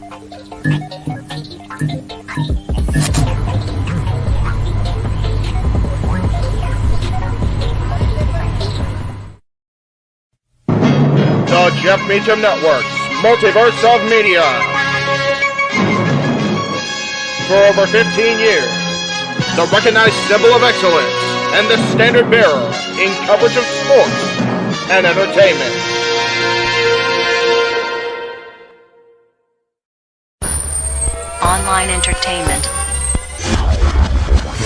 The Jeff Meacham Network's Multiverse of Media. For over 15 years, the recognized symbol of excellence and the standard bearer in coverage of sports and entertainment. Online entertainment.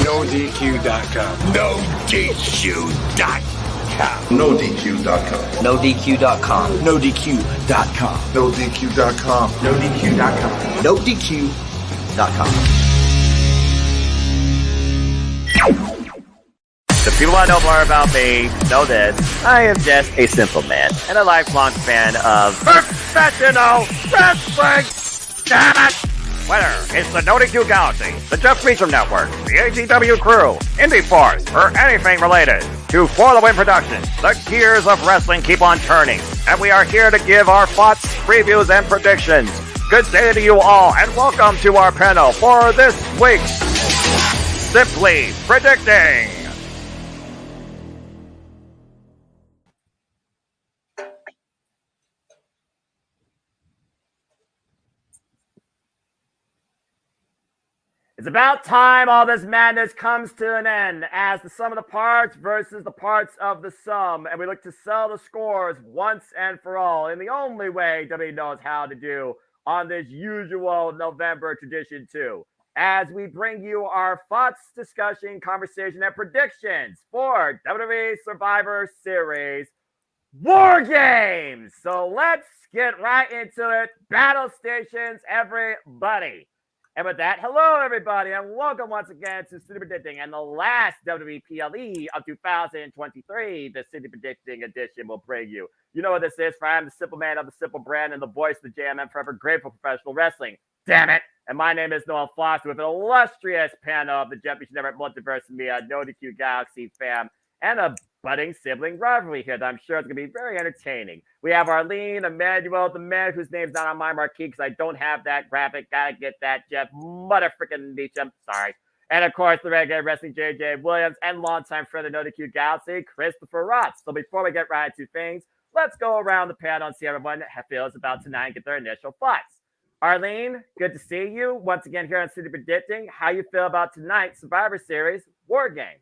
NoDQ.com. NoDQ.com. NoDQ.com. NoDQ.com. NoDQ.com. NoDQ.com. NoDQ.com. NoDQ.com. The people that know more about me know this. I am just a simple man and a lifelong fan of professional wrestling. Damn it! Whether it's the NoDQ Galaxy, the Jeff Meacham Network, the ATW Crew, Indie Force, or anything related to For the Win Productions, the gears of wrestling keep on turning, and we are here to give our thoughts, previews, and predictions. Good day to you all, and welcome to our panel for this week's Simply Predicting. It's about time all this madness comes to an end as the sum of the parts versus the parts of the sum. And we look to settle the scores once and for all in the only way WWE knows how to do on this usual November tradition too. As we bring you our thoughts, discussion, conversation, and predictions for WWE Survivor Series War Games. So let's get right into it. Battle stations, everybody. And with that, hello, everybody, and welcome once again to City Predicting and the last WWE PLE of 2023. The City Predicting edition will bring you. You know what this is, for I am the simple man of the simple brand and the voice of the JMM forever grateful professional wrestling. Damn it! And my name is Noel Foster with an illustrious panel of the Jeff Meacham Network Multiverse Media, NoDQ Galaxy fam, and a budding sibling rivalry here that I'm sure is going to be very entertaining. We have Arlene, Emmanuel, the man whose name's not on my marquee because I don't have that graphic. Gotta get that, Jeff Motherfucking Meacham. Sorry. And of course, the Renegade Wrestling JJ Williams and longtime friend of NoDQ Galaxy, Christopher Rotz. So before we get right into things, let's go around the panel and see how everyone feels about tonight and get their initial thoughts. Arlene, good to see you once again here on City Predicting. How you feel about tonight's Survivor Series War Games?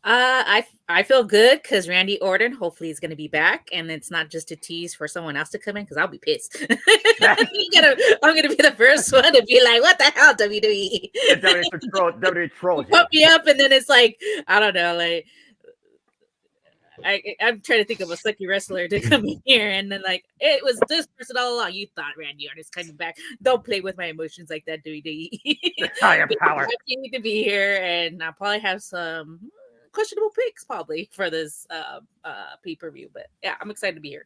I feel good because Randy Orton hopefully is going to be back, and it's not just a tease for someone else to come in because I'll be pissed. I'm gonna be the first one to be like, "What the hell, WWE?" WWE trolls you. Pump me up, and then it's like, I don't know, like I'm trying to think of a sucky wrestler to come in here, and then like it was this person all along. You thought Randy Orton's coming back. Don't play with my emotions like that, WWE. Higher power. I need to be here, and I'll probably have some questionable picks probably for this pay-per-view, but yeah, I'm excited to be here.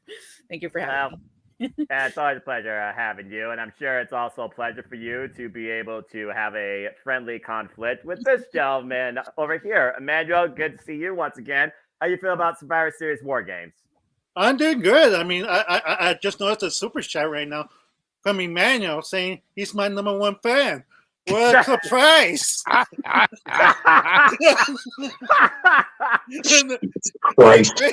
Thank you for having me. It's always a pleasure having you, and I'm sure it's also a pleasure for you to be able to have a friendly conflict with this gentleman over here. Emmanuel, good to see you once again. How you feel about Survivor Series War Games? I'm doing good. I mean, I just noticed a super chat right now from Emmanuel saying he's my number one fan. What a surprise! Christ.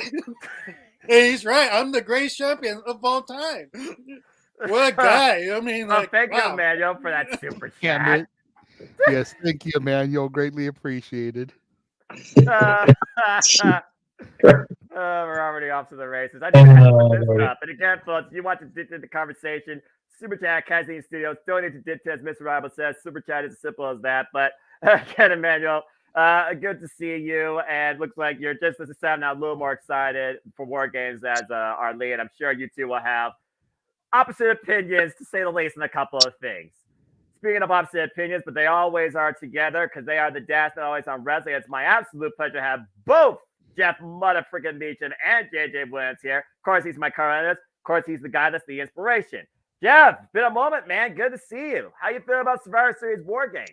He's right. I'm the greatest champion of all time. What a guy. I mean, like, thank you, wow. Emmanuel, for that super chat. Yes, thank you, Emmanuel. Greatly appreciated. We're already off to the races. I didn't have to put this up. And again, folks, you want to dig into the conversation, Super Chat, Kazine Studios, donate to Did as Mr. Rival says. Super Chat is as simple as that. But again, Emmanuel, good to see you. And looks like you're just as a now a little more excited for War Games as Arlene. I'm sure you two will have opposite opinions, to say the least, on a couple of things. Speaking of opposite opinions, but they always are together because they are the dash that always on wrestling. It's my absolute pleasure to have both Jeff Motherfucking Meacham and JJ Williams here. Of course, he's my co-analyst. Of course, he's the guy that's the inspiration. Jeff, it's been a moment, man. Good to see you. How you feel about Survivor Series War Games?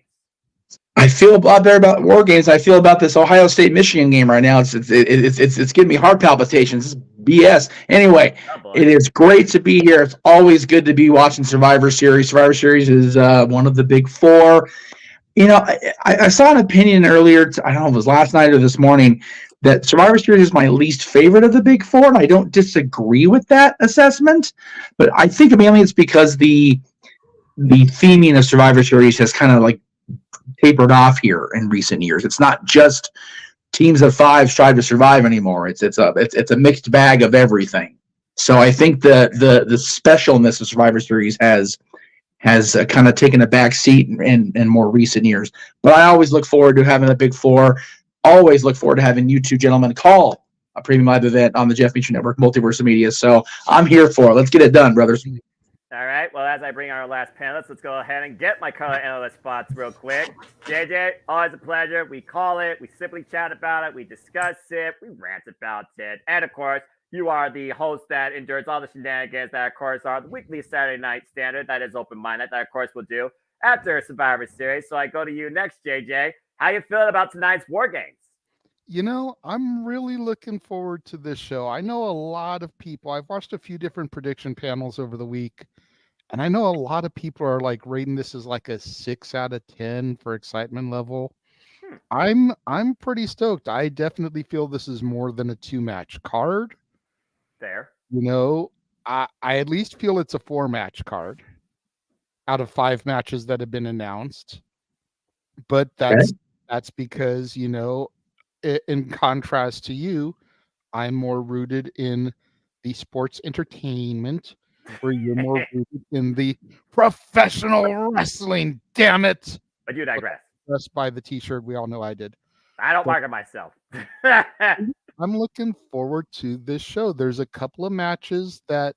I feel a lot better about War Games. I feel about this Ohio State Michigan game right now. It's giving me heart palpitations. It's BS. Anyway, it is great to be here. It's always good to be watching Survivor Series. Survivor Series is one of the big four. You know, I saw an opinion earlier. I don't know if it was last night or this morning that Survivor Series is my least favorite of the big four, and I don't disagree with that assessment. But I think mainly it's because the theming of Survivor Series has kind of like tapered off here in recent years. It's not just teams of five strive to survive anymore. It's a mixed bag of everything. So I think the specialness of Survivor Series has kind of taken a back seat in more recent years. But I always look forward to having a big four. Always look forward to having you two gentlemen call a premium live event on the Jeff Meacham Network, Multiverse of Media. So I'm here for it. Let's get it done, brothers. All right. Well, as I bring our last panelist, let's go ahead and get my color analyst spots real quick. JJ, always a pleasure. We call it. We simply chat about it. We discuss it. We rant about it. And, of course, you are the host that endures all the shenanigans that, of course, are the weekly Saturday night standard that is open-minded that, of course, we'll do after Survivor Series. So I go to you next, JJ. How you feeling about tonight's War Games? You know, I'm really looking forward to this show. I know a lot of people. I've watched a few different prediction panels over the week, and I know a lot of people are like rating this as like a 6 out of 10 for excitement level. I'm pretty stoked. I definitely feel this is more than a 2-match card. Fair. You know, I at least feel it's a 4-match card out of 5 matches that have been announced. But that's because, you know, in contrast to you, I'm more rooted in the sports entertainment, where you're more rooted in the professional wrestling. Damn it! But you digress. Just by the T-shirt, we all know I did. I don't market myself. I'm looking forward to this show. There's a couple of matches that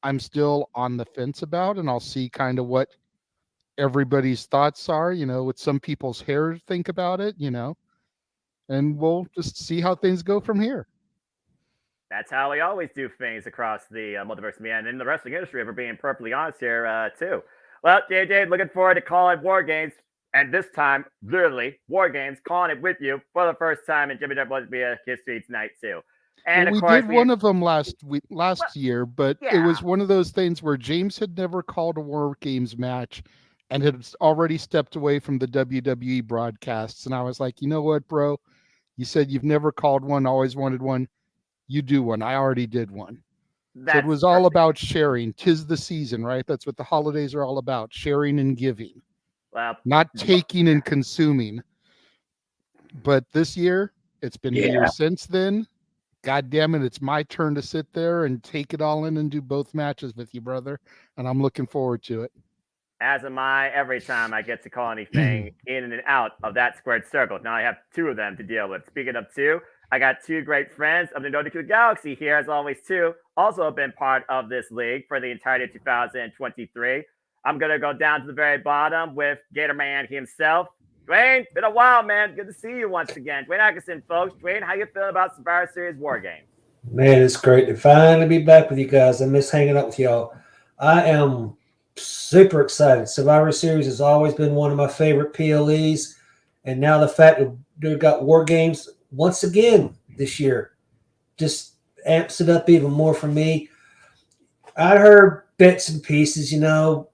I'm still on the fence about, and I'll see kind of what everybody's thoughts are, you know, what some people's hair think about it, you know, and we'll just see how things go from here. That's how we always do things across the multiverse, and in the wrestling industry, if we're being perfectly honest here, too. Well, JJ, looking forward to calling War Games, and this time, literally, War Games, calling it with you for the first time in WWE history tonight, too. And well, of course, did one of them last year, but yeah. It was one of those things where James had never called a War Games match and had already stepped away from the WWE broadcasts. And I was like, you know what, bro? You said you've never called one, always wanted one. You do one. I already did one. So it was all about sharing. 'Tis the season, right? That's what the holidays are all about, sharing and giving. Well, not taking and consuming. But this year, it's been a year since then. God damn it, it's my turn to sit there and take it all in and do both matches with you, brother. And I'm looking forward to it. As am I every time I get to call anything in and out of that squared circle. Now I have 2 of them to deal with. Speaking of 2, I got 2 great friends of the NoDQ Galaxy here, as always, too. Also been part of this league for the entirety of 2023. I'm going to go down to the very bottom with Gator Man himself. Dwayne, been a while, man. Good to see you once again. Dwayne Atkinson, folks. Dwayne, how you feeling about Survivor Series War Games? Man, it's great to finally be back with you guys. I miss hanging out with y'all. I am super excited. Survivor Series has always been one of my favorite PLEs. And now the fact that they've got War Games once again this year just amps it up even more for me. I heard bits and pieces,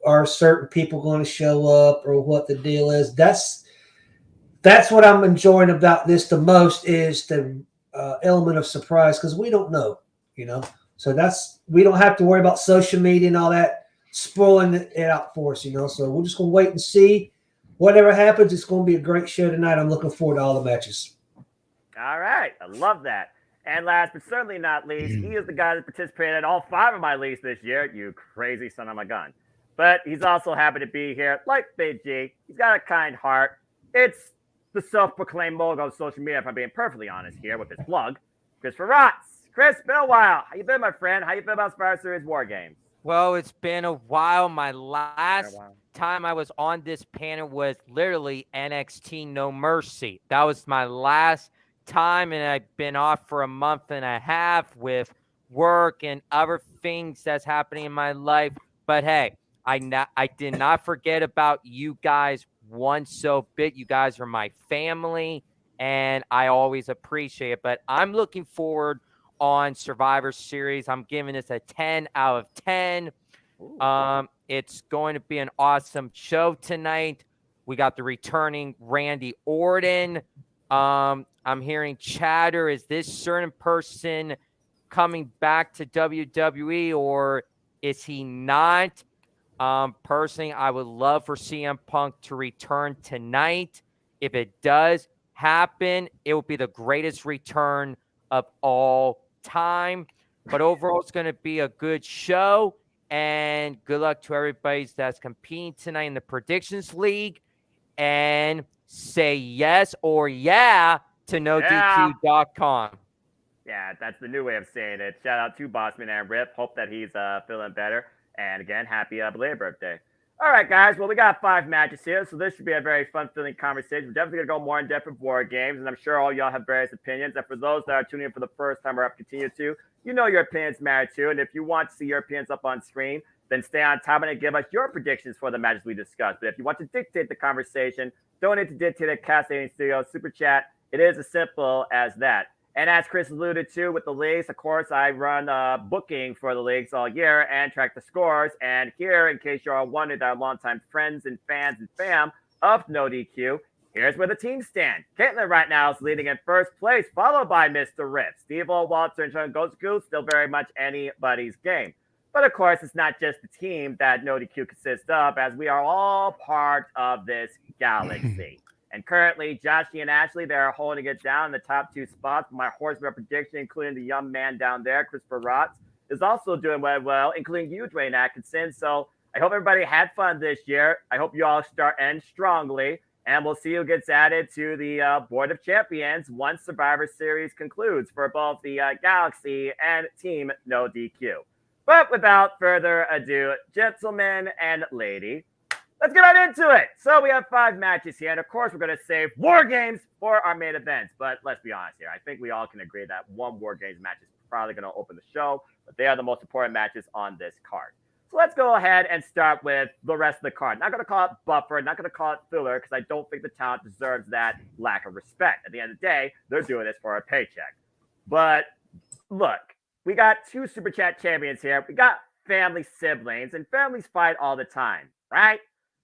are certain people going to show up or what the deal is. That's what I'm enjoying about this the most, is the element of surprise, because we don't know, So we don't have to worry about social media and all that spoiling it out for us, So we're just going to wait and see. Whatever happens, it's going to be a great show tonight. I'm looking forward to all the matches. All right. I love that. And last but certainly not least, he is the guy that participated in all 5 of my leagues this year. You crazy son of a gun. But he's also happy to be here. Like Big G, he's got a kind heart. It's the self-proclaimed mogul of social media, if I'm being perfectly honest here with his plug, Christopher Rotz. Chris, been a while. How you been, my friend? How you been about Survivor Series War Games? Well, it's been a while. My last time I was on this panel was literally NXT No Mercy. That was my last time, and I've been off for a month and a half with work and other things that's happening in my life. But hey, I did not forget about you guys one so big. You guys are my family, and I always appreciate it. But I'm looking forward on Survivor Series. I'm giving this a 10 out of 10. It's going to be an awesome show tonight. We got the returning Randy Orton. I'm hearing chatter. Is this certain person coming back to WWE, or is he not? Personally, I would love for CM Punk to return tonight. If it does happen, it will be the greatest return of all time. But overall, it's going to be a good show. And good luck to everybody that's competing tonight in the Predictions League. And say yes or yeah to NoDQ.com. Yeah, that's the new way of saying it. Shout out to Bossman and Rip. Hope that he's feeling better. And again, happy belated birthday. All right, guys. Well, we got 5 matches here, so this should be a very fun-filling conversation. We're definitely going to go more in depth with war games, and I'm sure all y'all have various opinions. And for those that are tuning in for the first time or have continued to, you know your opinions matter too. And if you want to see your opinions up on screen, then stay on top of it and give us your predictions for the matches we discussed. But if you want to dictate the conversation, donate to Dictate at Cascading Studios Super Chat. It is as simple as that. And as Chris alluded to with the leagues, of course, I run booking for the leagues all year and track the scores. And here, in case you're all wondering, that are longtime friends and fans and fam of No DQ, here's where the teams stand. Caitlin right now is leading in first place, followed by Mr. Rip. Steve-O, Walter, and Sean Goku, still very much anybody's game. But of course, it's not just the team that No DQ consists of, as we are all part of this galaxy. And currently, Joshy and Ashley, they're holding it down in the top 2 spots. My horseman prediction, including the young man down there, Christopher Rotz, is also doing well, including you, Dwayne Atkinson. So I hope everybody had fun this year. I hope you all end strongly. And we'll see who gets added to the Board of Champions once Survivor Series concludes for both the Galaxy and Team No DQ. But without further ado, gentlemen and lady, let's get right into it. So we have 5 matches here. And of course, we're going to save War Games for our main events. But let's be honest here. I think we all can agree that one War Games match is probably going to open the show. But they are the most important matches on this card. So let's go ahead and start with the rest of the card. Not going to call it buffer. Not going to call it filler, because I don't think the talent deserves that lack of respect. At the end of the day, they're doing this for a paycheck. But look, we got 2 Super Chat champions here. We got family siblings, and families fight all the time, right?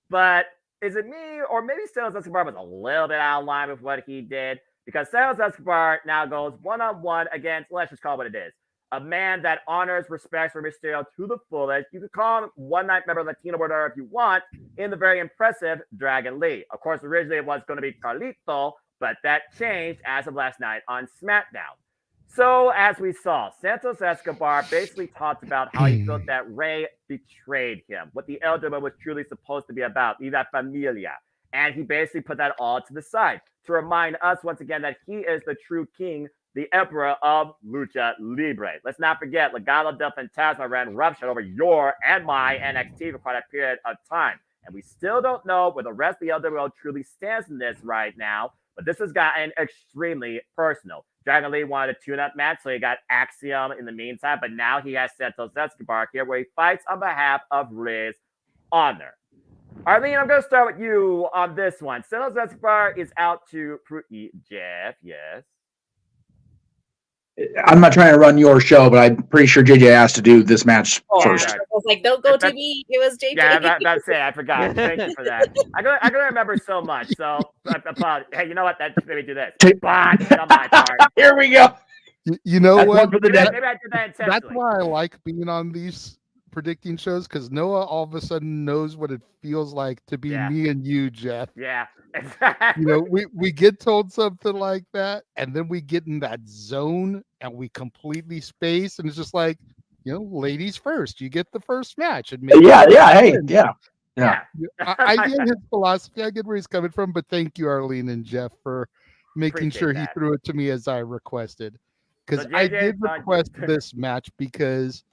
But is it me, or maybe Santos Escobar was a little bit out of line with what he did? Because Santos Escobar now goes one-on-one against, let's just call it what it is, a man that honors, respects for Mysterio to the fullest. You could call him one-night member Latino whatever if you want, in the very impressive Dragon Lee. Of course, originally it was going to be Carlito, but that changed as of last night on SmackDown. So, as we saw, Santos Escobar basically talked about how he felt that Rey betrayed him, what the LWO was truly supposed to be about, La Familia. And he basically put that all to the side to remind us once again that he is the true king, the emperor of Lucha Libre. Let's not forget, Legado del Fantasma ran roughshod over your and my NXT for quite a period of time. And we still don't know where the rest of the LWO truly stands in this right now, but this has gotten extremely personal. Dragon Lee wanted a tune-up match, so he got Axiom in the meantime, but now he has Santos Escobar here, where he fights on behalf of Rey's honor. Arlene, I'm going to start with you on this one. Santos Escobar is out to Jeff, yes. I'm not trying to run your show, but I'm pretty sure JJ asked to do this match first. I was like, don't go to me. It was JJ. Yeah, that's it. I forgot. Thank you for that. I'm gonna remember so much. So, hey, you know what? That maybe do this. Botch on my part. Here we go. You know That's what? one for the Maybe I dead. did that intentionally. That's why I like being on these predicting shows, because Noah all of a sudden knows what it feels like to be me and you, Jeff. Yeah, exactly. You know, we get told something like that, and then we get in that zone and we completely space, and it's just like, you know, ladies first. You get the first match, and maybe I get his philosophy. I get where he's coming from, but thank you, Arlene and Jeff, for making Appreciate sure that. he threw it to me as I requested. Because So, I JJ, did request this match because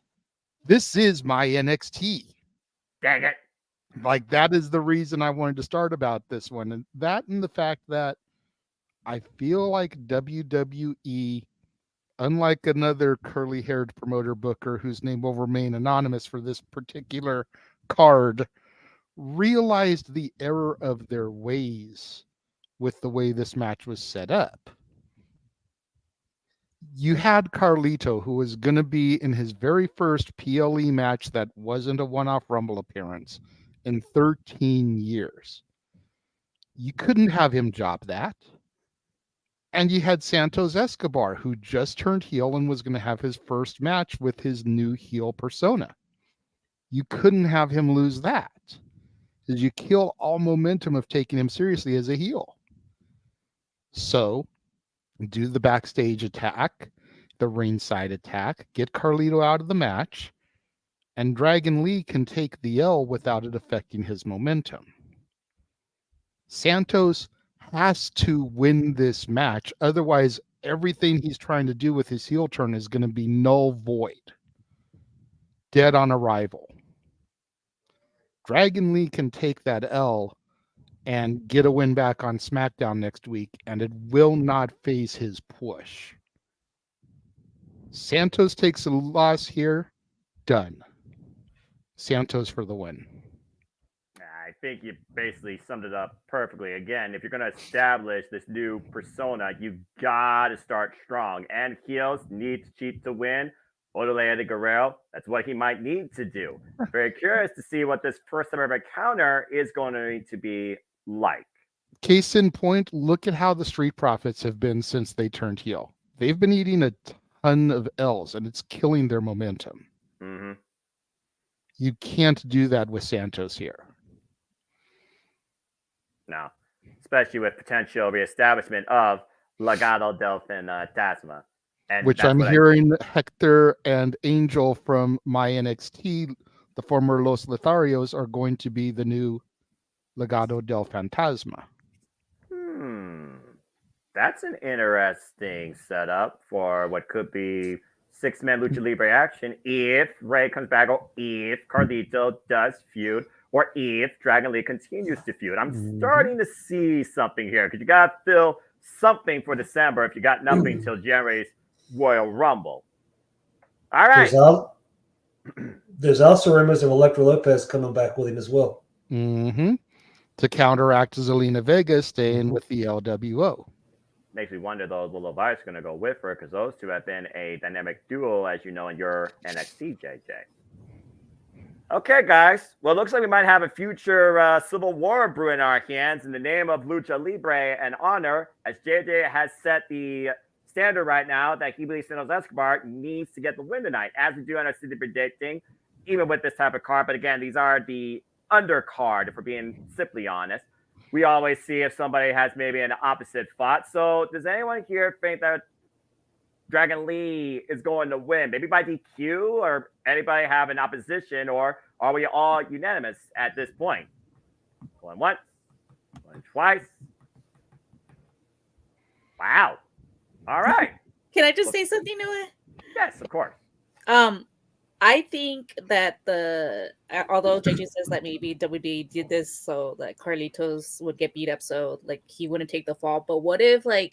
this is my NXT. Dang it. Like, that is the reason I wanted to start about this one. And that, and the fact that I feel like WWE, unlike another curly-haired promoter booker whose name will remain anonymous for this particular card, realized the error of their ways with the way this match was set up. You had Carlito, who was going to be in his very first PLE match that wasn't a one-off Rumble appearance in 13 years. You couldn't have him job that. And you had Santos Escobar, who just turned heel and was going to have his first match with his new heel persona. You couldn't have him lose that. Because you kill all momentum of taking him seriously as a heel. So, do the backstage attack, the ringside attack, get Carlito out of the match, and Dragon Lee can take the L without it affecting his momentum. Santos has to win this match. Otherwise, everything he's trying to do with his heel turn is going to be null void. Dead on arrival. Dragon Lee can take that L and get a win back on SmackDown next week, and it will not phase his push. Santos takes a loss here. Done. Santos for the win. I think you basically summed it up perfectly. Again, if you're going to establish this new persona, you've got to start strong. And heels need to cheat to win. Odele de Guerrero, that's what he might need to do. Very curious to see what this first ever encounter is going to need to be like. Case in point, look at how the Street Profits have been since they turned heel. They've been eating a ton of L's, and it's killing their momentum. Mm-hmm. You can't do that with Santos here. No, especially with potential reestablishment of Legado del Fantasma. And which I'm hearing Hector and Angel from my NXT, the former Los Lotharios, are going to be the new Legado del Fantasma. That's an interesting setup for what could be six-man Lucha Libre action if Rey comes back, or if Carlito does feud, or if Dragon Lee continues to feud. I'm starting to see something here, because you got to fill something for December if you got nothing until January's Royal Rumble. All right. There's also rumors of Elektra Lopez coming back with him as well. Mm-hmm. To counteract Zelina Vega staying with the LWO. Makes me wonder, though, will Levi's going to go with her, because those two have been a dynamic duo, as you know, in your NXT, JJ. Okay, guys. Well, it looks like we might have a future civil war brewing in our hands in the name of Lucha Libre and honor, as JJ has set the standard right now that he believes Santos Escobar needs to get the win tonight, as we do on our city predicting, even with this type of card. But again, these are the undercard, if we're being simply honest. We always see if somebody has maybe an opposite thought. So does anyone here think that Dragon Lee is going to win? Maybe by DQ, or anybody have an opposition, or are we all unanimous at this point? Going once, going twice. Wow. All right. Can I just say something, Noah? Yes, of course. I think that although JJ says that maybe WWE did this so that Carlitos would get beat up, so like he wouldn't take the fall. But what if like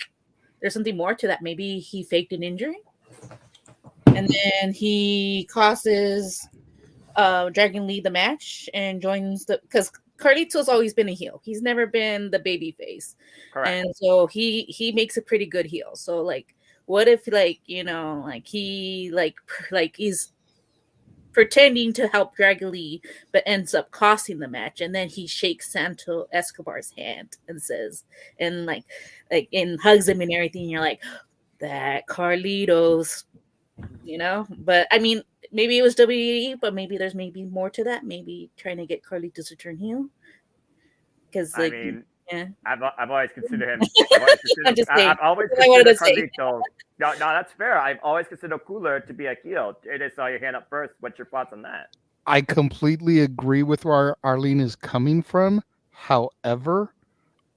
there's something more to that? Maybe he faked an injury, and then he causes Dragon Lee the match and joins because Carlito's always been a heel. He's never been the baby face. Correct. And so he makes a pretty good heel. So like, what if like, you know, like he like he's pretending to help Dragon Lee, but ends up costing the match, and then he shakes Santo Escobar's hand and says, and like and hugs him and everything. And you're like, that Carlitos, you know. But I mean, maybe it was WWE, but maybe there's maybe more to that. Maybe trying to get Carlitos to turn heel. Because like, I mean, yeah, I've always considered him. I've always considered Carlito. No, that's fair. I've always considered Cooler to be a heel. It is saw your hand up first. What's your thoughts on that? I completely agree with where Arlene is coming from. However,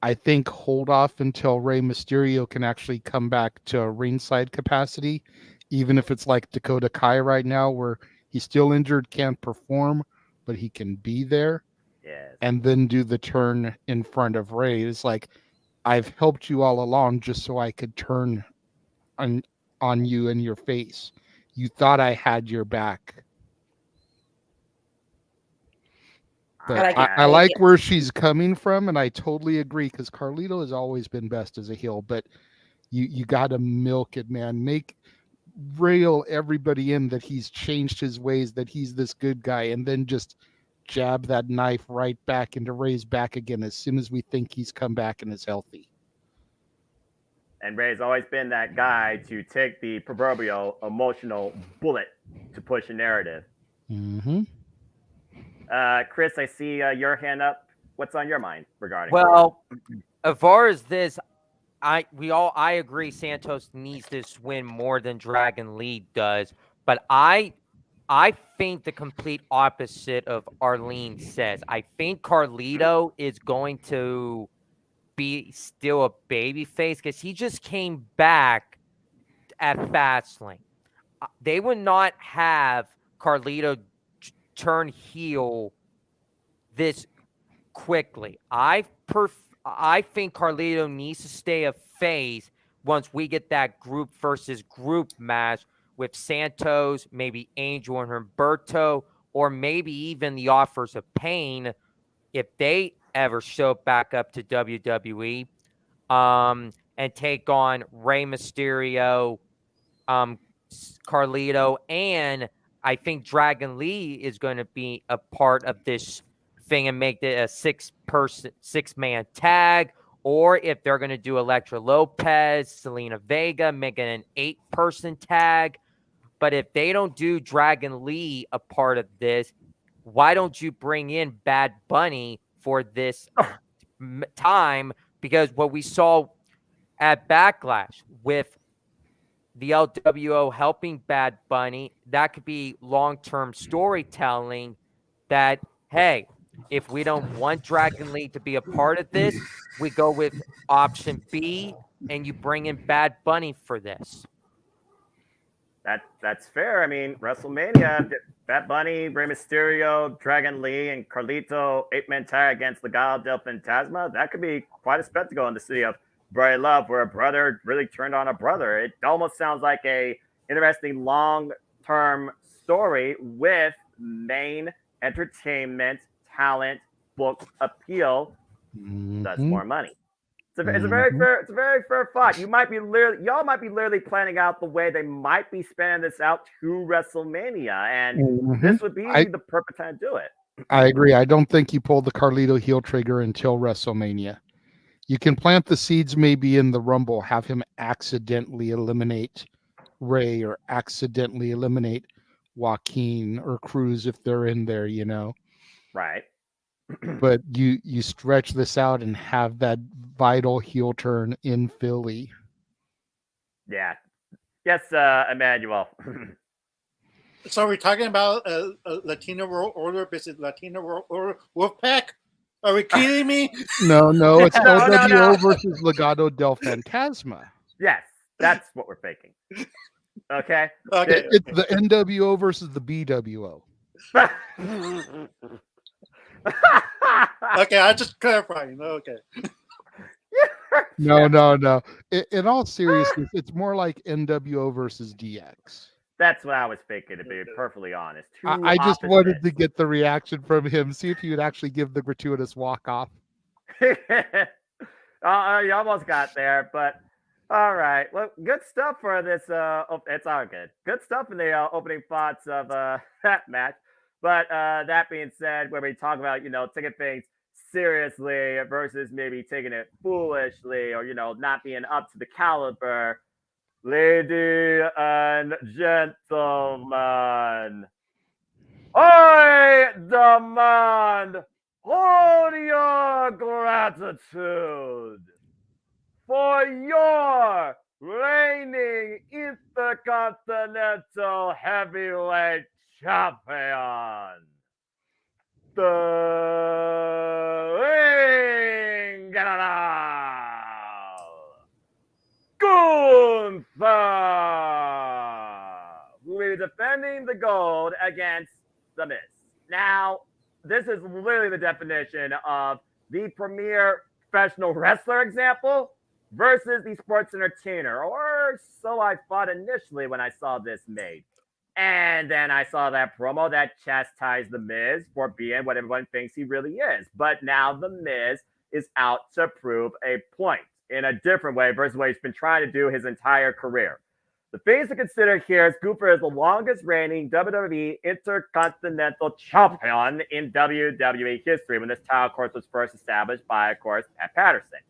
I think hold off until Rey Mysterio can actually come back to a ringside capacity, even if it's like Dakota Kai right now, where he's still injured, can't perform, but he can be there. Yes. And then do the turn in front of Rey. It's like, I've helped you all along just so I could turn on you in your face. You thought I had your back. But I like where she's coming from, and I totally agree because Carlito has always been best as a heel. But you got to milk it, man. Rail everybody in that he's changed his ways, that he's this good guy, and then just jab that knife right back into Ray's back again as soon as we think he's come back and is healthy. And Ray's always been that guy to take the proverbial emotional bullet to push a narrative. Mm-hmm. Chris, I see your hand up. What's on your mind regarding? Well, as far as this, I agree. Santos needs this win more than Dragon Lee does, but I think the complete opposite of Arlene says. I think Carlito is going to be still a babyface because he just came back at Fastlane. They would not have Carlito turn heel this quickly. I think Carlito needs to stay a face once we get that group versus group match with Santos, maybe Angel and Humberto, or maybe even the Offers of Pain if they ever show back up to WWE, and take on Rey Mysterio, Carlito, and I think Dragon Lee is going to be a part of this thing and make it a six-man tag, or if they're going to do Elektra Lopez, Selena Vega, make it an 8-person tag. But if they don't do Dragon Lee a part of this, why don't you bring in Bad Bunny for this time? Because what we saw at Backlash with the LWO helping Bad Bunny, that could be long-term storytelling that, hey, if we don't want Dragon Lee to be a part of this, we go with option B and you bring in Bad Bunny for this. That's fair. I mean, WrestleMania, Bad Bunny, Rey Mysterio, Dragon Lee, and Carlito 8-man tag against Legado del Fantasma. That could be quite a spectacle in the city of Brotherly Love, where a brother really turned on a brother. It almost sounds like a interesting long-term story with main entertainment, talent, book appeal. That's more money. It's a very fair fight. Y'all might be literally planning out the way they might be spending this out to WrestleMania, and this would be the perfect time to do it. I agree. I don't think you pull the Carlito heel trigger until WrestleMania. You can plant the seeds maybe in the Rumble, have him accidentally eliminate Ray or accidentally eliminate Joaquin or Cruz if they're in there, you know. Right. But you stretch this out and have that vital heel turn in Philly. Yeah. Yes, Emmanuel. So we're talking about Latino World Order versus Latino World Order Wolfpack? Are we kidding me? No, it's LWO versus Legado del Fantasma. Yes, that's what we're thinking. Okay. It's the NWO versus the BWO. Okay, I just clarifying. Okay. No. In all seriousness, it's more like NWO versus DX. That's what I was thinking, to be perfectly honest. I just wanted to get the reaction from him, see if he would actually give the gratuitous walk-off. You almost got there, but all right. Well, good stuff for this. It's all good. Good stuff in the opening thoughts of that match. But that being said, where we talk about, taking things seriously versus maybe taking it foolishly or, not being up to the caliber. Ladies and gentlemen, I demand all your gratitude for your reigning Intercontinental Heavyweight Champion, the Ring General, Gunther, who will be defending the gold against The Miz. Now, this is literally the definition of the premier professional wrestler example versus the sports entertainer, or so I thought initially when I saw this made. And then I saw that promo that chastised The Miz for being what everyone thinks he really is. But now The Miz is out to prove a point in a different way versus what he's been trying to do his entire career. The things to consider here is Gunther is the longest reigning WWE Intercontinental Champion in WWE history when this title, of course, was first established by, of course, Pat Patterson.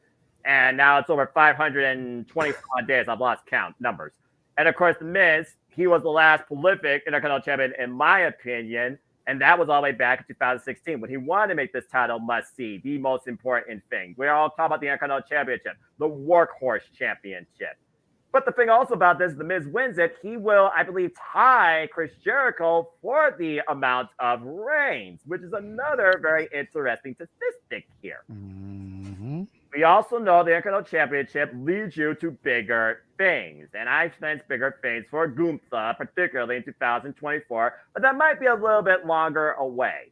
And now it's over 525 days. I've lost count numbers. And, of course, The Miz, he was the last prolific Intercontinental Champion, in my opinion, and that was all the way back in 2016 when he wanted to make this title must-see, the most important thing. We're all talking about the Intercontinental Championship, the Workhorse Championship. But the thing also about this, The Miz wins it, he will, I believe, tie Chris Jericho for the amount of reigns, which is another very interesting statistic here. Mm-hmm. We also know the Intercontinental Championship leads you to bigger things. And I've sensed bigger things for Gunther, particularly in 2024, but that might be a little bit longer away.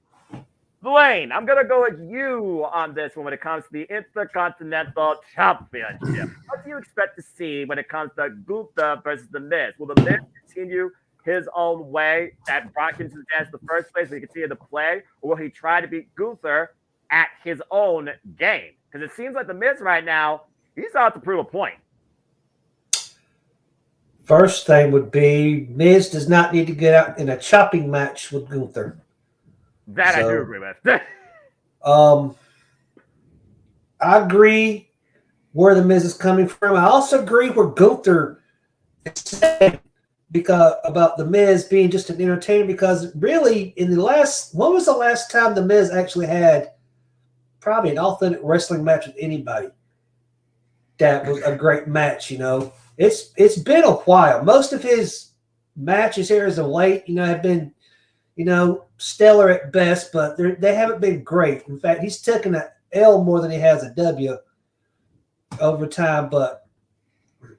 Blaine, I'm going to go with you on this one when it comes to the Intercontinental Championship. What do you expect to see when it comes to Gunther versus The Miz? Will The Miz continue his own way that brought him to the dance in the first place, so he continue to play, or will he try to beat Gunther at his own game? Because it seems like The Miz right now, he's out to prove a point. First thing would be Miz does not need to get out in a chopping match with Gunther. That I do agree with. I agree where The Miz is coming from. I also agree where Gunther is saying about The Miz being just an entertainer, because really when was the last time The Miz actually had probably an authentic wrestling match with anybody that was a great match? It's been a while. Most of his matches here as of late, have been, stellar at best, but they haven't been great. In fact, he's taken an L more than he has a W over time. But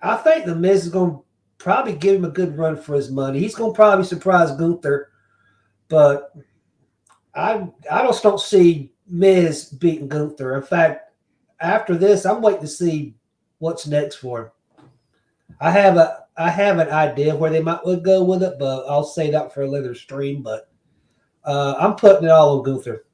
I think The Miz is going to probably give him a good run for his money. He's going to probably surprise Gunther, but I just don't see Miz beating Gunther. In fact, after this, I'm waiting to see what's next for him. I have an idea where they might go with it, but I'll say that for a later stream. But I'm putting it all on Gunther.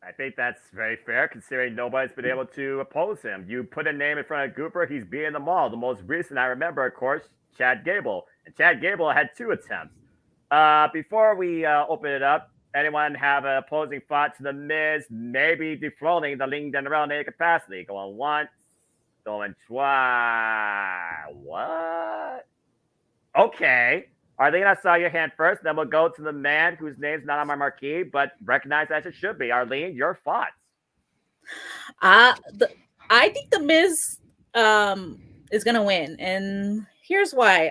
I think that's very fair, considering nobody's been able to oppose him. You put a name in front of Gunther, he's beating them all. The most recent I remember, of course, Chad Gable. And Chad Gable had 2 attempts. Before we open it up, anyone have an opposing thought to The Miz maybe dethroning the Ling General in capacity? Going once, going twice. What? Okay. Arlene, I saw your hand first. Then we'll go to the man whose name's not on my marquee, but recognized as it should be. Arlene, your thoughts? I think The Miz is going to win. And here's why.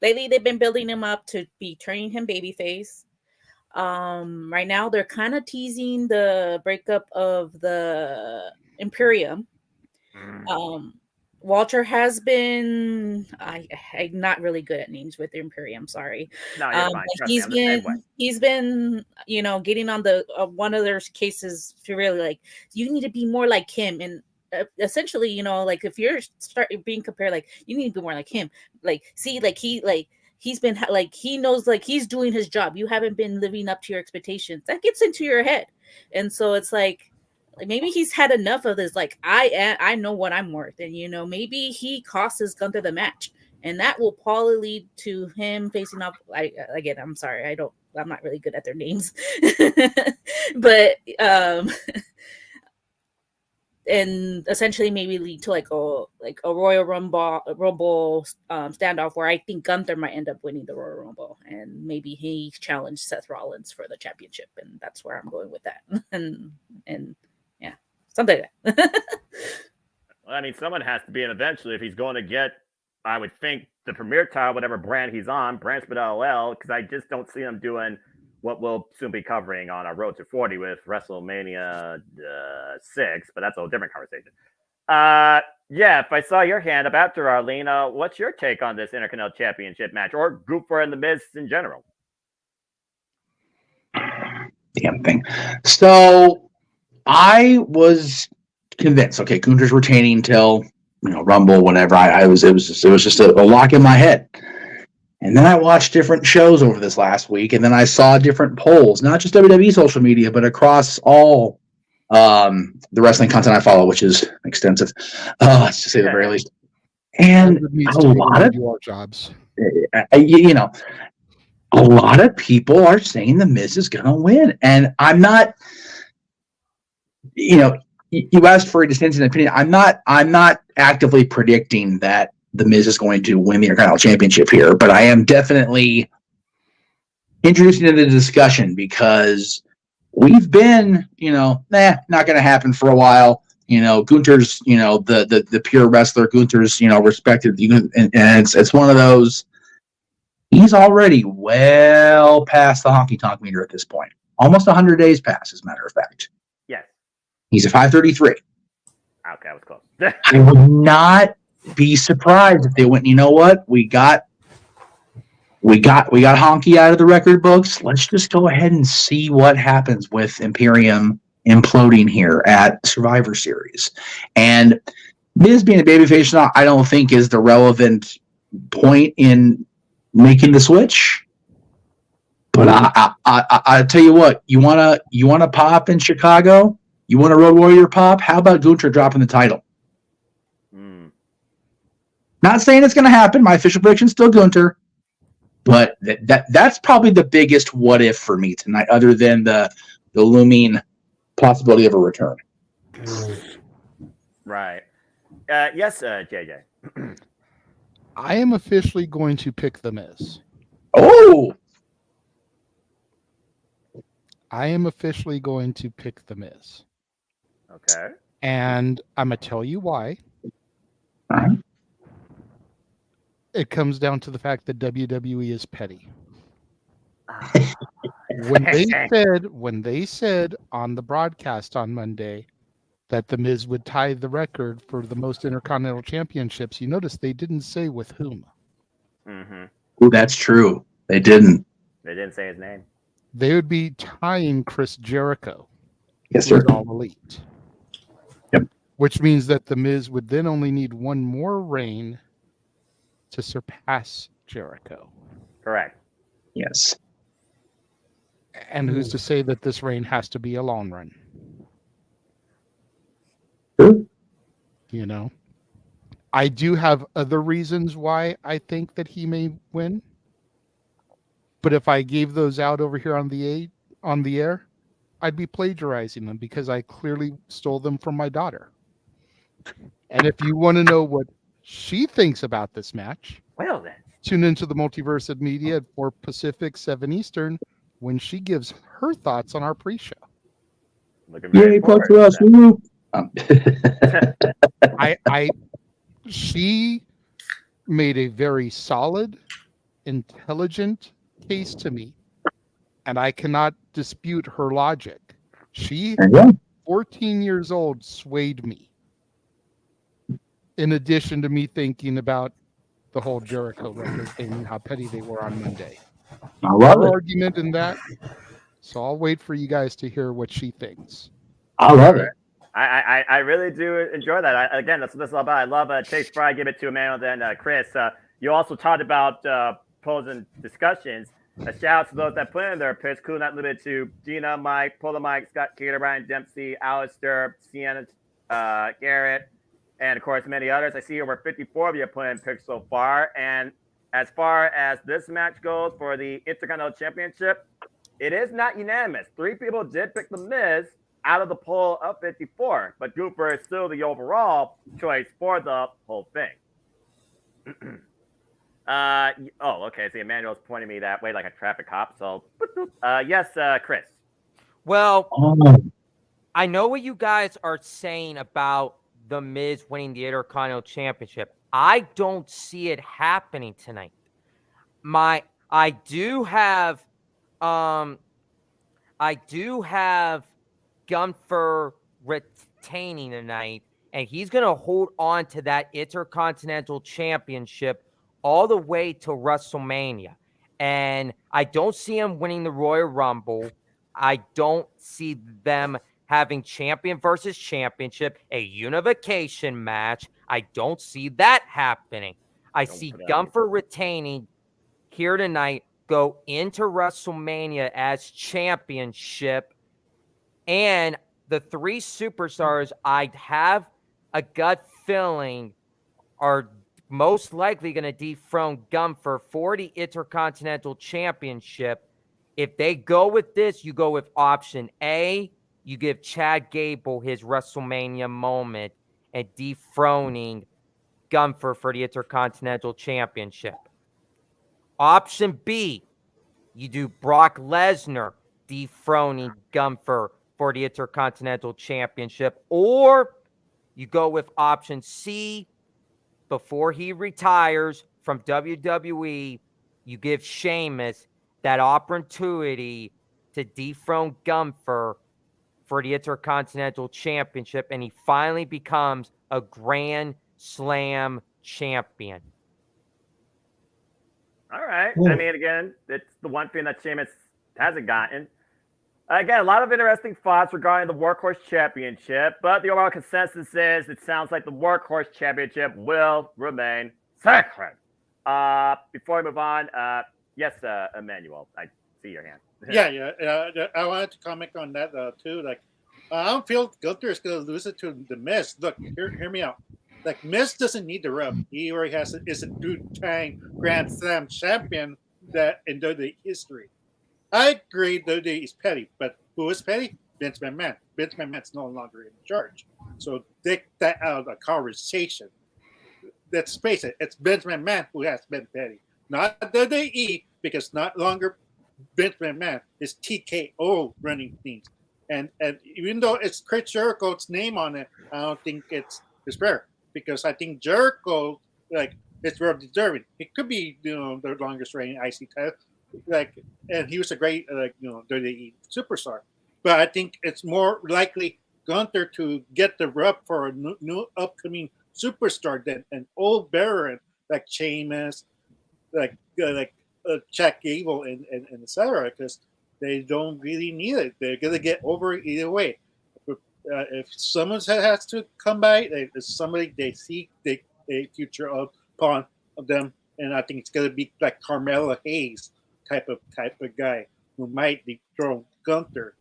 Lately, they've been building him up to be turning him babyface. Right now, they're kind of teasing the breakup of the Imperium. Walter has been I'm not really good at names with the Imperium, sorry. No, you're fine. He's been getting on the one of their cases to really like, you need to be more like him. And essentially, like if you're being compared, like you need to be more like him. Like, see, like he's been like, he knows like he's doing his job. You haven't been living up to your expectations. That gets into your head. And so it's like maybe he's had enough of this. Like I know what I'm worth, and maybe he costs Gunther the match, and that will probably lead to him facing off. I'm sorry, I'm not really good at their names, but and essentially maybe lead to like a Royal Rumble standoff where I think Gunther might end up winning the Royal Rumble, and maybe he challenged Seth Rollins for the championship, and that's where I'm going with that. and yeah, something like that. Well, I mean, someone has to be in eventually if he's going to get, I would think, the premier title, whatever brand he's on, brand split LL, because I just don't see him doing what we'll soon be covering on our Road to 40 with WrestleMania 6, but that's a different conversation. Yeah, if I saw your hand up after Arlene, what's your take on this Intercontinental Championship match, or Gunther and The Miz in general? Damn thing. So I was convinced, okay, Gunther's retaining till Rumble, whenever. It was just a lock in my head. And then I watched different shows over this last week, and then I saw different polls, not just WWE social media, but across all the wrestling content I follow, which is extensive, to say the very least. And a lot of do our jobs. you know, a lot of people are saying the Miz is going to win, and I'm not. You know, you asked for a dissenting opinion. I'm not actively predicting that the Miz is going to win the Intercontinental Championship here, but I am definitely introducing it into the discussion because we've been, not going to happen for a while. Gunther's, the pure wrestler. Gunther's, respected, and it's one of those. He's already well past the honky tonk meter at this point. Almost 100 days past, as a matter of fact. Yes. He's a 533. Okay, that was close. I would not be surprised if they went, you know what? We got Honky out of the record books. Let's just go ahead and see what happens with Imperium imploding here at Survivor Series. And Miz being a babyface, I don't think is the relevant point in making the switch. But I tell you what, you wanna pop in Chicago? You want a Road Warrior pop? How about Gunther dropping the title? Not saying it's going to happen. My official prediction is still Gunther. But that's probably the biggest what if for me tonight, other than the looming possibility of a return. Right. Yes, JJ. I am officially going to pick The Miz. Oh! I am officially going to pick The Miz. Okay. And I'm going to tell you why. Uh-huh. It comes down to the fact that WWE is petty. When they said on the broadcast on Monday that The Miz would tie the record for the most Intercontinental Championships, you notice they didn't say with whom. Mm-hmm. Oh, that's true. They didn't. They didn't say his name. They would be tying Chris Jericho. Yes, sir. All Elite. Yep. Which means that The Miz would then only need one more reign to surpass Jericho. Correct. Yes. And who's to say that this reign has to be a long run? True. I do have other reasons why I think that he may win. But if I gave those out over here on the air, I'd be plagiarizing them because I clearly stole them from my daughter. And if you want to know what she thinks about this match, well then, tune into the Multiverse of Media at 4 Pacific, 7 Eastern, when she gives her thoughts on our pre-show. Yay, talk to us. She made a very solid, intelligent case to me, and I cannot dispute her logic. She, 14 years old, swayed me. In addition to me thinking about the whole Jericho record thing and how petty they were on Monday. I love it. Argument in that. So I'll wait for you guys to hear what she thinks. I love it. I really do enjoy that. Again, that's what this is all about. I love Chase Fry. Give it to Emmanuel, then Chris. You also talked about polls and discussions. A shout out to those that put in their picks. Cool, not limited to Gina, Mike, Polar Mike, Scott Cater, Ryan Dempsey, Alistair, Sienna, Garrett, and of course many others. I see over 54 of you put in picks so far. And as far as this match goes for the Intercontinental Championship, it is not unanimous. 3 people did pick The Miz out of the poll of 54, but Gooper is still the overall choice for the whole thing. Okay. So Emmanuel's pointing me that way like a traffic cop. So, yes, Chris. Well, I know what you guys are saying about The Miz winning the Intercontinental Championship. I don't see it happening tonight. I do have Gunther retaining tonight, and he's going to hold on to that Intercontinental Championship all the way to WrestleMania. And I don't see him winning the Royal Rumble. I don't see them having champion versus championship, a unification match. I don't see that happening. I see Gunther retaining, here tonight go into WrestleMania as championship. And the three superstars I have a gut feeling are most likely going to dethrone Gunther for the Intercontinental Championship. If they go with this, you go with option A. You give Chad Gable his WrestleMania moment and dethroning Gunther for the Intercontinental Championship. Option B, you do Brock Lesnar dethroning Gunther for the Intercontinental Championship. Or you go with option C, before he retires from WWE, you give Sheamus that opportunity to dethrone Gunther for the Intercontinental Championship, and he finally becomes a Grand Slam champion. All right. Ooh. I mean, again, it's the one thing that Sheamus hasn't gotten. Again, a lot of interesting thoughts regarding the Workhorse Championship, but the overall consensus is it sounds like the Workhorse Championship will remain sacred. Before we move on, yes, Emmanuel, I see your hand. Yeah. I wanted to comment on that too. Like, I don't feel Gunther is going to lose it to the Miz. Look, hear me out. Like, Miz doesn't need the rub. He already is a two-time Grand Slam champion that in WWE history. I agree WWE is petty, but who is petty? Vince McMahon. Vince McMahon's no longer in charge. So take that out of the conversation. Let's face it, it's Vince McMahon who has been petty. Not WWE, because not longer Vince McMahon is TKO running things. And even though it's Chris Jericho's name on it, I don't think it's fair. Because I think Jericho, like, it's well deserving. It could be, the longest reigning IC title. Like, and he was a great, WWE superstar. But I think it's more likely Gunther to get the rub for a new upcoming superstar than an old veteran like Sheamus, like Chad Gable, and etc. Because they don't really need it. They're gonna get over it either way. If someone has to come by, if somebody they see a future upon them, and I think it's gonna be like Carmelo Hayes type of guy who might dethrone Gunther.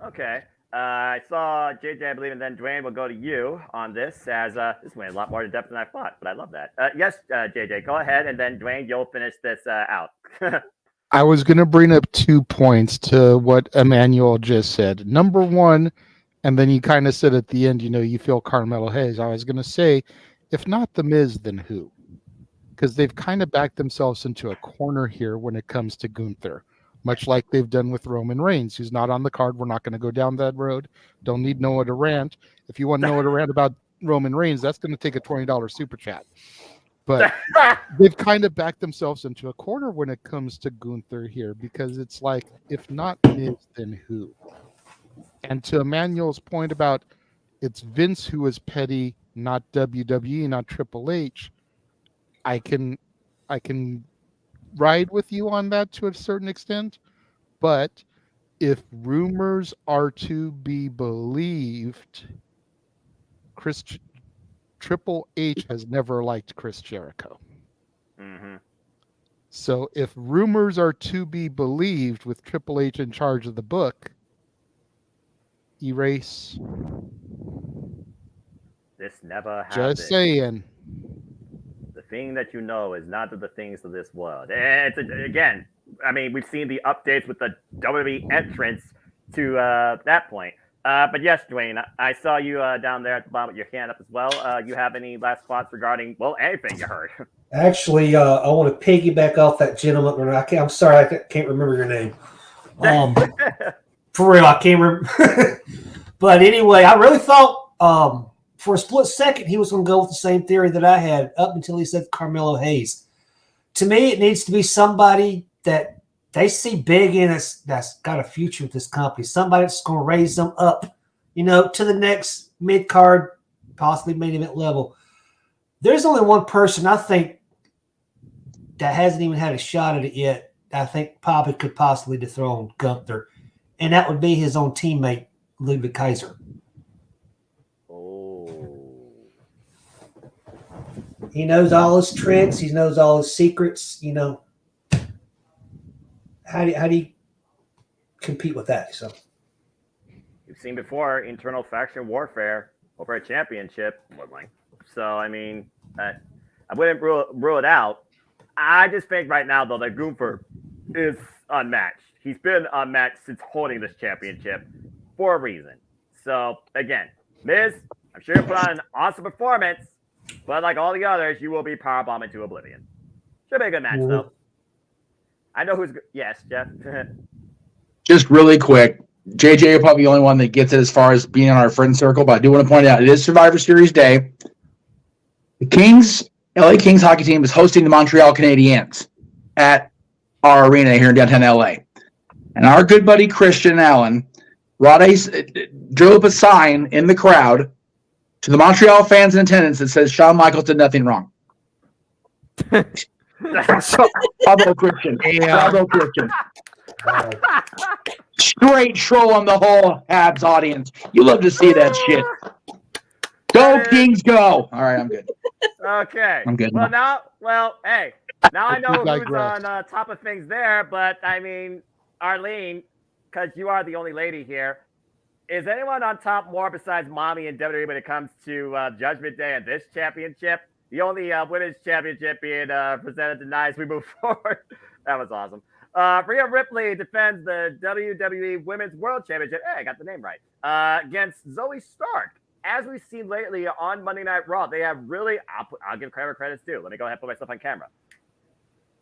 Okay. I saw JJ, I believe, and then Dwayne will go to you on this, as this went a lot more in depth than I thought, but I love that. Yes, JJ, go ahead, and then Dwayne, you'll finish this out. I was going to bring up 2 points to what Emmanuel just said. Number one, and then you kind of said at the end, you feel Carmelo Hayes. I was going to say, if not The Miz, then who? Because they've kind of backed themselves into a corner here when it comes to Gunther, much like they've done with Roman Reigns, who's not on the card. We're not going to go down that road. Don't need Noah to rant. If you want Noah to rant about Roman Reigns, that's going to take a $20 super chat. But they've kind of backed themselves into a corner when it comes to Gunther here, because it's like, if not Miz, then who? And to Emmanuel's point about it's Vince who is petty, not WWE, not Triple H, I can ride with you on that to a certain extent. But if rumors are to be believed, Triple H has never liked Chris Jericho. Mm-hmm. So if rumors are to be believed, with Triple H in charge of the book, erase. This never happened. Just saying. The thing that you know is not the things of this world. And again, I mean, we've seen the updates with the WWE entrance to that point. But yes, Dwayne, I saw you down there at the bottom with your hand up as well. You have any last thoughts regarding, well, anything you heard? Actually, I want to piggyback off that gentleman. I'm sorry, I can't remember your name. For real, I can't remember. But anyway, I really thought for a split second he was going to go with the same theory that I had up until he said Carmelo Hayes. To me, it needs to be somebody that they see big in us, that's got a future with this company. Somebody that's going to raise them up, to the next mid-card, possibly main event level. There's only one person I think that hasn't even had a shot at it yet. I think Papa could possibly dethrone Gunther, and that would be his own teammate, Ludwig Kaiser. Oh. He knows all his tricks. He knows all his secrets. You know, how do you compete with that? So You've seen before internal faction warfare over a championship. So I mean, I wouldn't rule it out. I just think right now though that Gunther is unmatched. He's been unmatched since holding this championship for a reason. So again, Miz, I'm sure you put on an awesome performance, but like all the others, you will be powerbombed into oblivion. Should be a good match though. I know who's. Yes, Jeff. Just really quick, JJ will probably be the only one that gets it as far as being on our friend circle, but I do want to point out it is Survivor Series Day. The LA Kings hockey team is hosting the Montreal Canadiens at our arena here in downtown LA. And our good buddy Christian Allen drew up a sign in the crowd to the Montreal fans in attendance that says Shawn Michaels did nothing wrong. Bravo, Christian. Bravo, Christian. Straight troll on the whole Habs audience. You love to see that shit. Go Kings, go! All right, I'm good. Okay. I'm good. Well, hey, now I know who's on top of things there, but I mean, Arlene, because you are the only lady here, is anyone on top more besides Mommy and WWE when it comes to Judgment Day and this championship? The only women's championship being presented tonight as we move forward. That was awesome. Rhea Ripley defends the WWE Women's World Championship. Hey, I got the name right. Against Zoe Stark. As we've seen lately on Monday Night Raw, they have really, I'll give credits due. Let me go ahead and put myself on camera.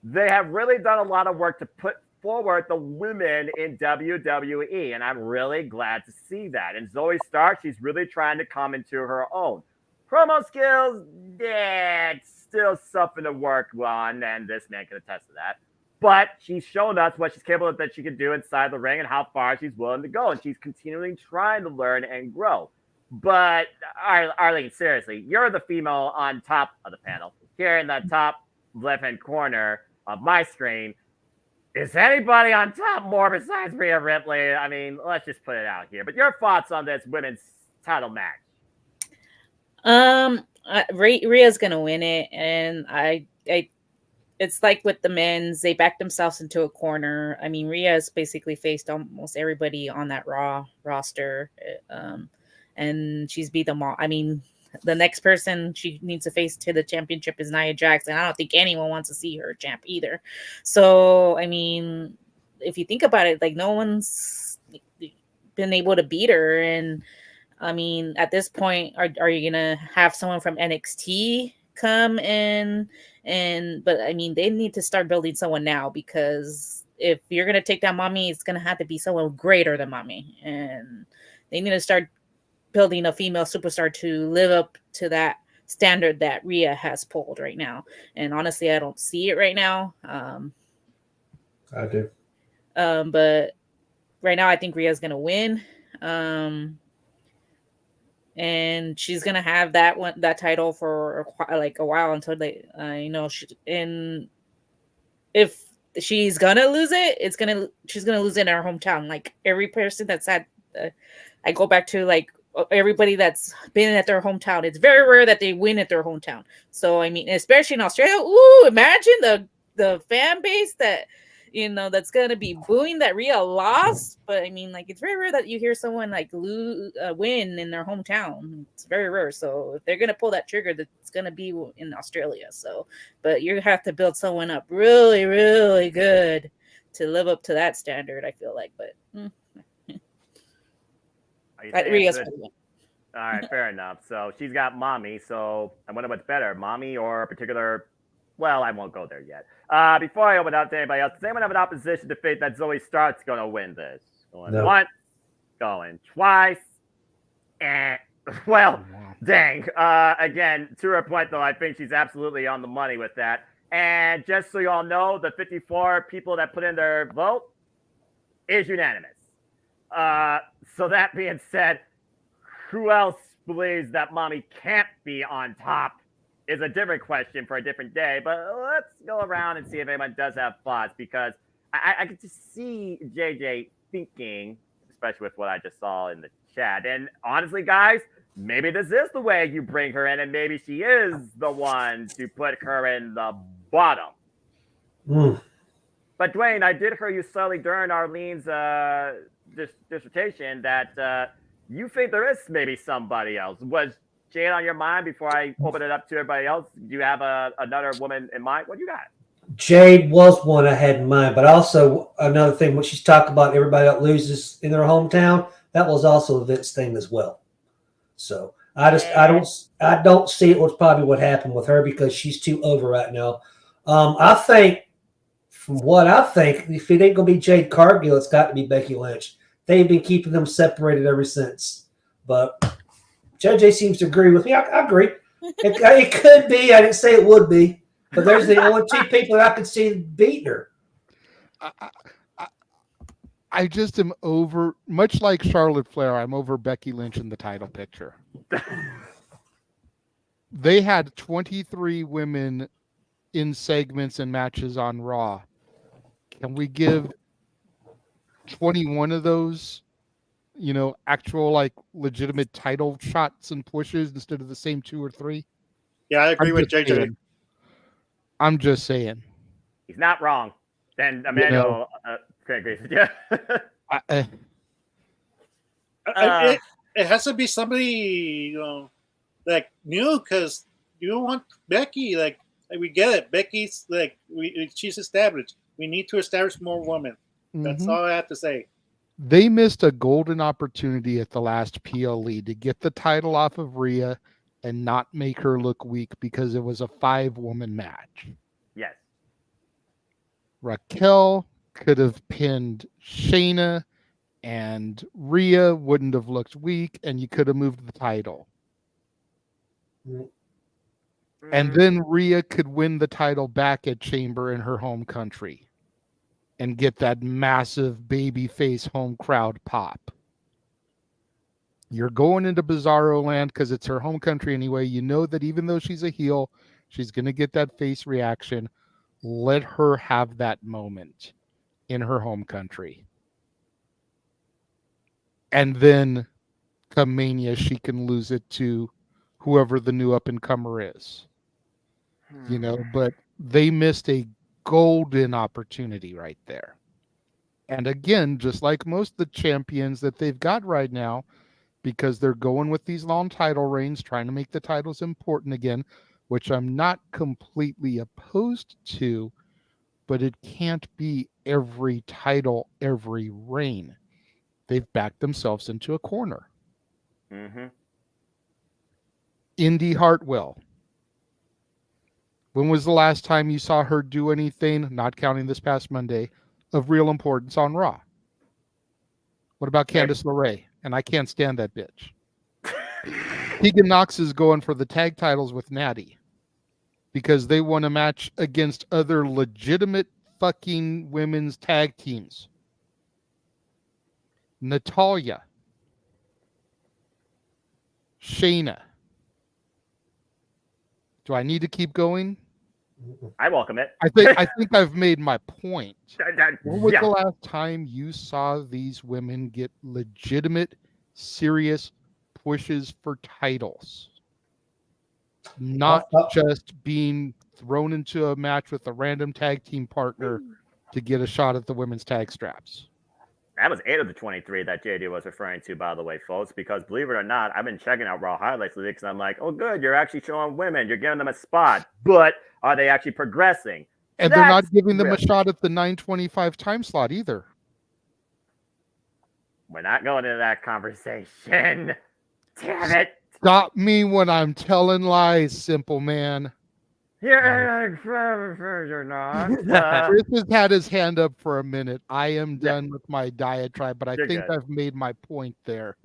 They have really done a lot of work to put forward the women in WWE, and I'm really glad to see that. And Zoe Stark, she's really trying to come into her own. Promo skills, yeah, it's still something to work on, and this man can attest to that. But she's shown us what she's capable of, that she can do inside the ring and how far she's willing to go, and she's continually trying to learn and grow. But Arlene, seriously, you're the female on top of the panel. Here in the top left-hand corner of my screen, is anybody on top more besides Rhea Ripley? I mean, let's just put it out here. But your thoughts on this women's title match? Rhea's gonna win it, and I it's like with the men's, they backed themselves into a corner. I mean, Rhea's basically faced almost everybody on that Raw roster, and she's beat them all. I mean, the next person she needs to face to the championship is Nia Jax, and I don't think anyone wants to see her champ either. So, I mean, if you think about it, like no one's been able to beat her, and I mean, at this point, are you gonna have someone from NXT come in? But I mean, they need to start building someone now, because if you're gonna take down Mommy, it's gonna have to be someone greater than Mommy, and they need to start building a female superstar to live up to that standard that Rhea has pulled right now. And honestly, I don't see it right now. I do. But right now, I think Rhea's gonna win. And she's gonna have that title for like a while until they, and if she's gonna lose it, she's gonna lose it in her hometown. Like every person that's had, I go back to like everybody that's been at their hometown. It's very rare that they win at their hometown. So I mean, especially in Australia, imagine the fan base that that's gonna be booing that Rhea lost. But I mean, like, it's very rare that you hear someone like win in their hometown. It's very rare. So if they're gonna pull that trigger, that's gonna be in Australia. So, but you have to build someone up really, really good to live up to that standard, I feel like. But Rhea's all right, fair enough. So she's got Mommy. So I wonder what's better, Mommy or a particular. Well, I won't go there yet. Before I open up to anybody else, does anyone have an opposition to fate that Zoe Stark's going to win this? Going once, going twice, and well, dang. Again, to her point, though, I think she's absolutely on the money with that. And just so you all know, the 54 people that put in their vote is unanimous. So that being said, who else believes that Mommy can't be on top is a different question for a different day. But let's go around and see if anyone does have thoughts, because I could just see JJ thinking, especially with what I just saw in the chat. And honestly, guys, maybe this is the way you bring her in, and maybe she is the one to put her in the bottom. Mm. But Dwayne, I did hear you subtly during Arlene's dissertation that you think there is maybe somebody else. Was Jade on your mind before I open it up to everybody else? Do you have another woman in mind? What do you got? Jade was one I had in mind, but also another thing when she's talking about everybody that loses in their hometown, that was also a Vince thing as well. So I don't see it was probably what happened with her because she's too over right now. I think from what I think, if it ain't gonna be Jade Cargill, it's got to be Becky Lynch. They've been keeping them separated ever since. But JJ seems to agree with me. I agree. It could be. I didn't say it would be. But there's the only two people that I could see beating her. I just am over, much like Charlotte Flair, I'm over Becky Lynch in the title picture. They had 23 women in segments and matches on Raw. Can we give 21 of those, actual like legitimate title shots and pushes instead of the same 2 or 3? Yeah, I agree with JJ. I'm just saying. He's not wrong. Then Emmanuel agrees with you. It has to be somebody, like new, because you don't want Becky. Like we get it. Becky's she's established. We need to establish more women. That's all I have to say. They missed a golden opportunity at the last PLE to get the title off of Rhea and not make her look weak because it was a 5-woman match. Yes. Raquel could have pinned Shayna and Rhea wouldn't have looked weak and you could have moved the title. And then Rhea could win the title back at Chamber in her home country and get that massive babyface home crowd pop. You're going into Bizarro land because it's her home country anyway. You know that even though she's a heel, she's going to get that face reaction. Let her have that moment in her home country. And then come Mania, she can lose it to whoever the new up-and-comer is. But they missed a golden opportunity right there. And again, just like most of the champions that they've got right now, because they're going with these long title reigns, trying to make the titles important again, which I'm not completely opposed to, but it can't be every title, every reign. They've backed themselves into a corner. Indy Hartwell. When was the last time you saw her do anything, not counting this past Monday, of real importance on Raw? What about Candice LeRae? And I can't stand that bitch. Tegan Nox is going for the tag titles with Natty because they won a match against other legitimate fucking women's tag teams. Natalya. Shayna. Do I need to keep going? I welcome it. I think I've made my point. When was the last time you saw these women get legitimate, serious pushes for titles? Not just being thrown into a match with a random tag team partner to get a shot at the women's tag straps. That was 8 of the 23 that JD was referring to, by the way, folks, because believe it or not, I've been checking out Raw highlights lately because I'm like, oh, good, you're actually showing women. You're giving them a spot. But are they actually progressing? And they're not giving them a shot at the 9:25 time slot either. We're not going into that conversation. Damn it. Stop me when I'm telling lies, simple man. You're not. Chris has had his hand up for a minute. I am done with my diatribe, but I think I've made my point there.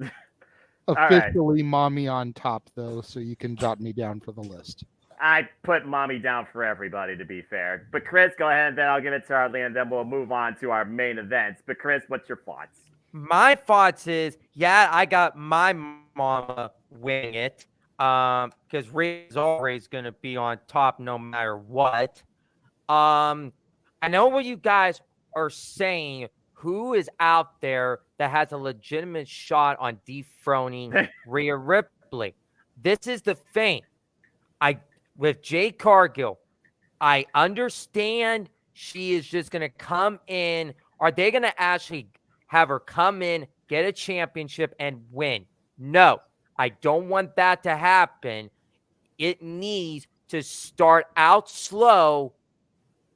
Officially, mommy on top, though, so you can jot me down for the list. I put mommy down for everybody, to be fair. But Chris, go ahead, and then I'll give it to Arlene, and then we'll move on to our main events. But Chris, what's your thoughts? My thoughts is, I got my mama winning it. Because Ray's always going to be on top no matter what. I know what you guys are saying. Who is out there that has a legitimate shot on dethroning Rhea Ripley? Ripley. This is the thing. With Jade Cargill, I understand she is just going to come in. Are they going to actually have her come in, get a championship, and win? No, I don't want that to happen. It needs to start out slow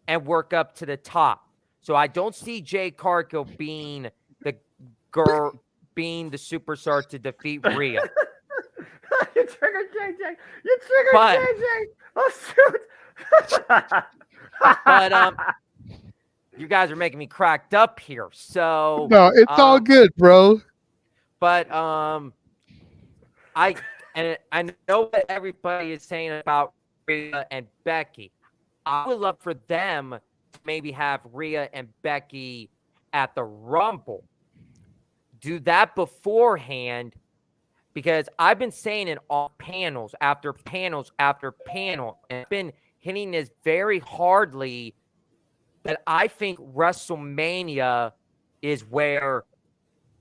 and work up to the top. So I don't see Jade Cargill being the girl, being the superstar to defeat Rhea. You triggered JJ. You triggered JJ. Oh shoot. But you guys are making me cracked up here. So no, it's all good, bro. But I know what everybody is saying about Rhea and Becky. I would love for them to maybe have Rhea and Becky at the Rumble. Do that beforehand, because I've been saying it on panels after panels after panel, and I've been hitting this very hardly, that I think WrestleMania is where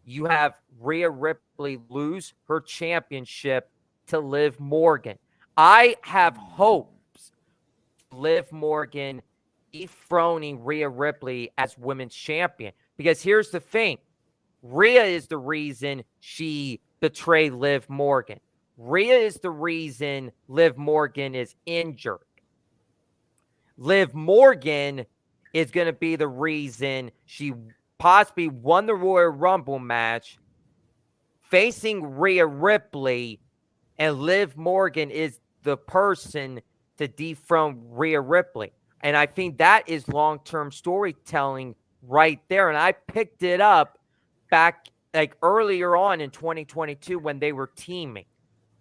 you have Rhea Ripley lose her championship to Liv Morgan. I have hopes Liv Morgan dethroning Rhea Ripley as women's champion, because here's the thing. Rhea is the reason she betrayed Liv Morgan. Rhea is the reason Liv Morgan is injured. Liv Morgan is going to be the reason she possibly won the Royal Rumble match facing Rhea Ripley, and Liv Morgan is the person to dethrone Rhea Ripley. And I think that is long-term storytelling right there. And I picked it up back like earlier on in 2022 when they were teaming.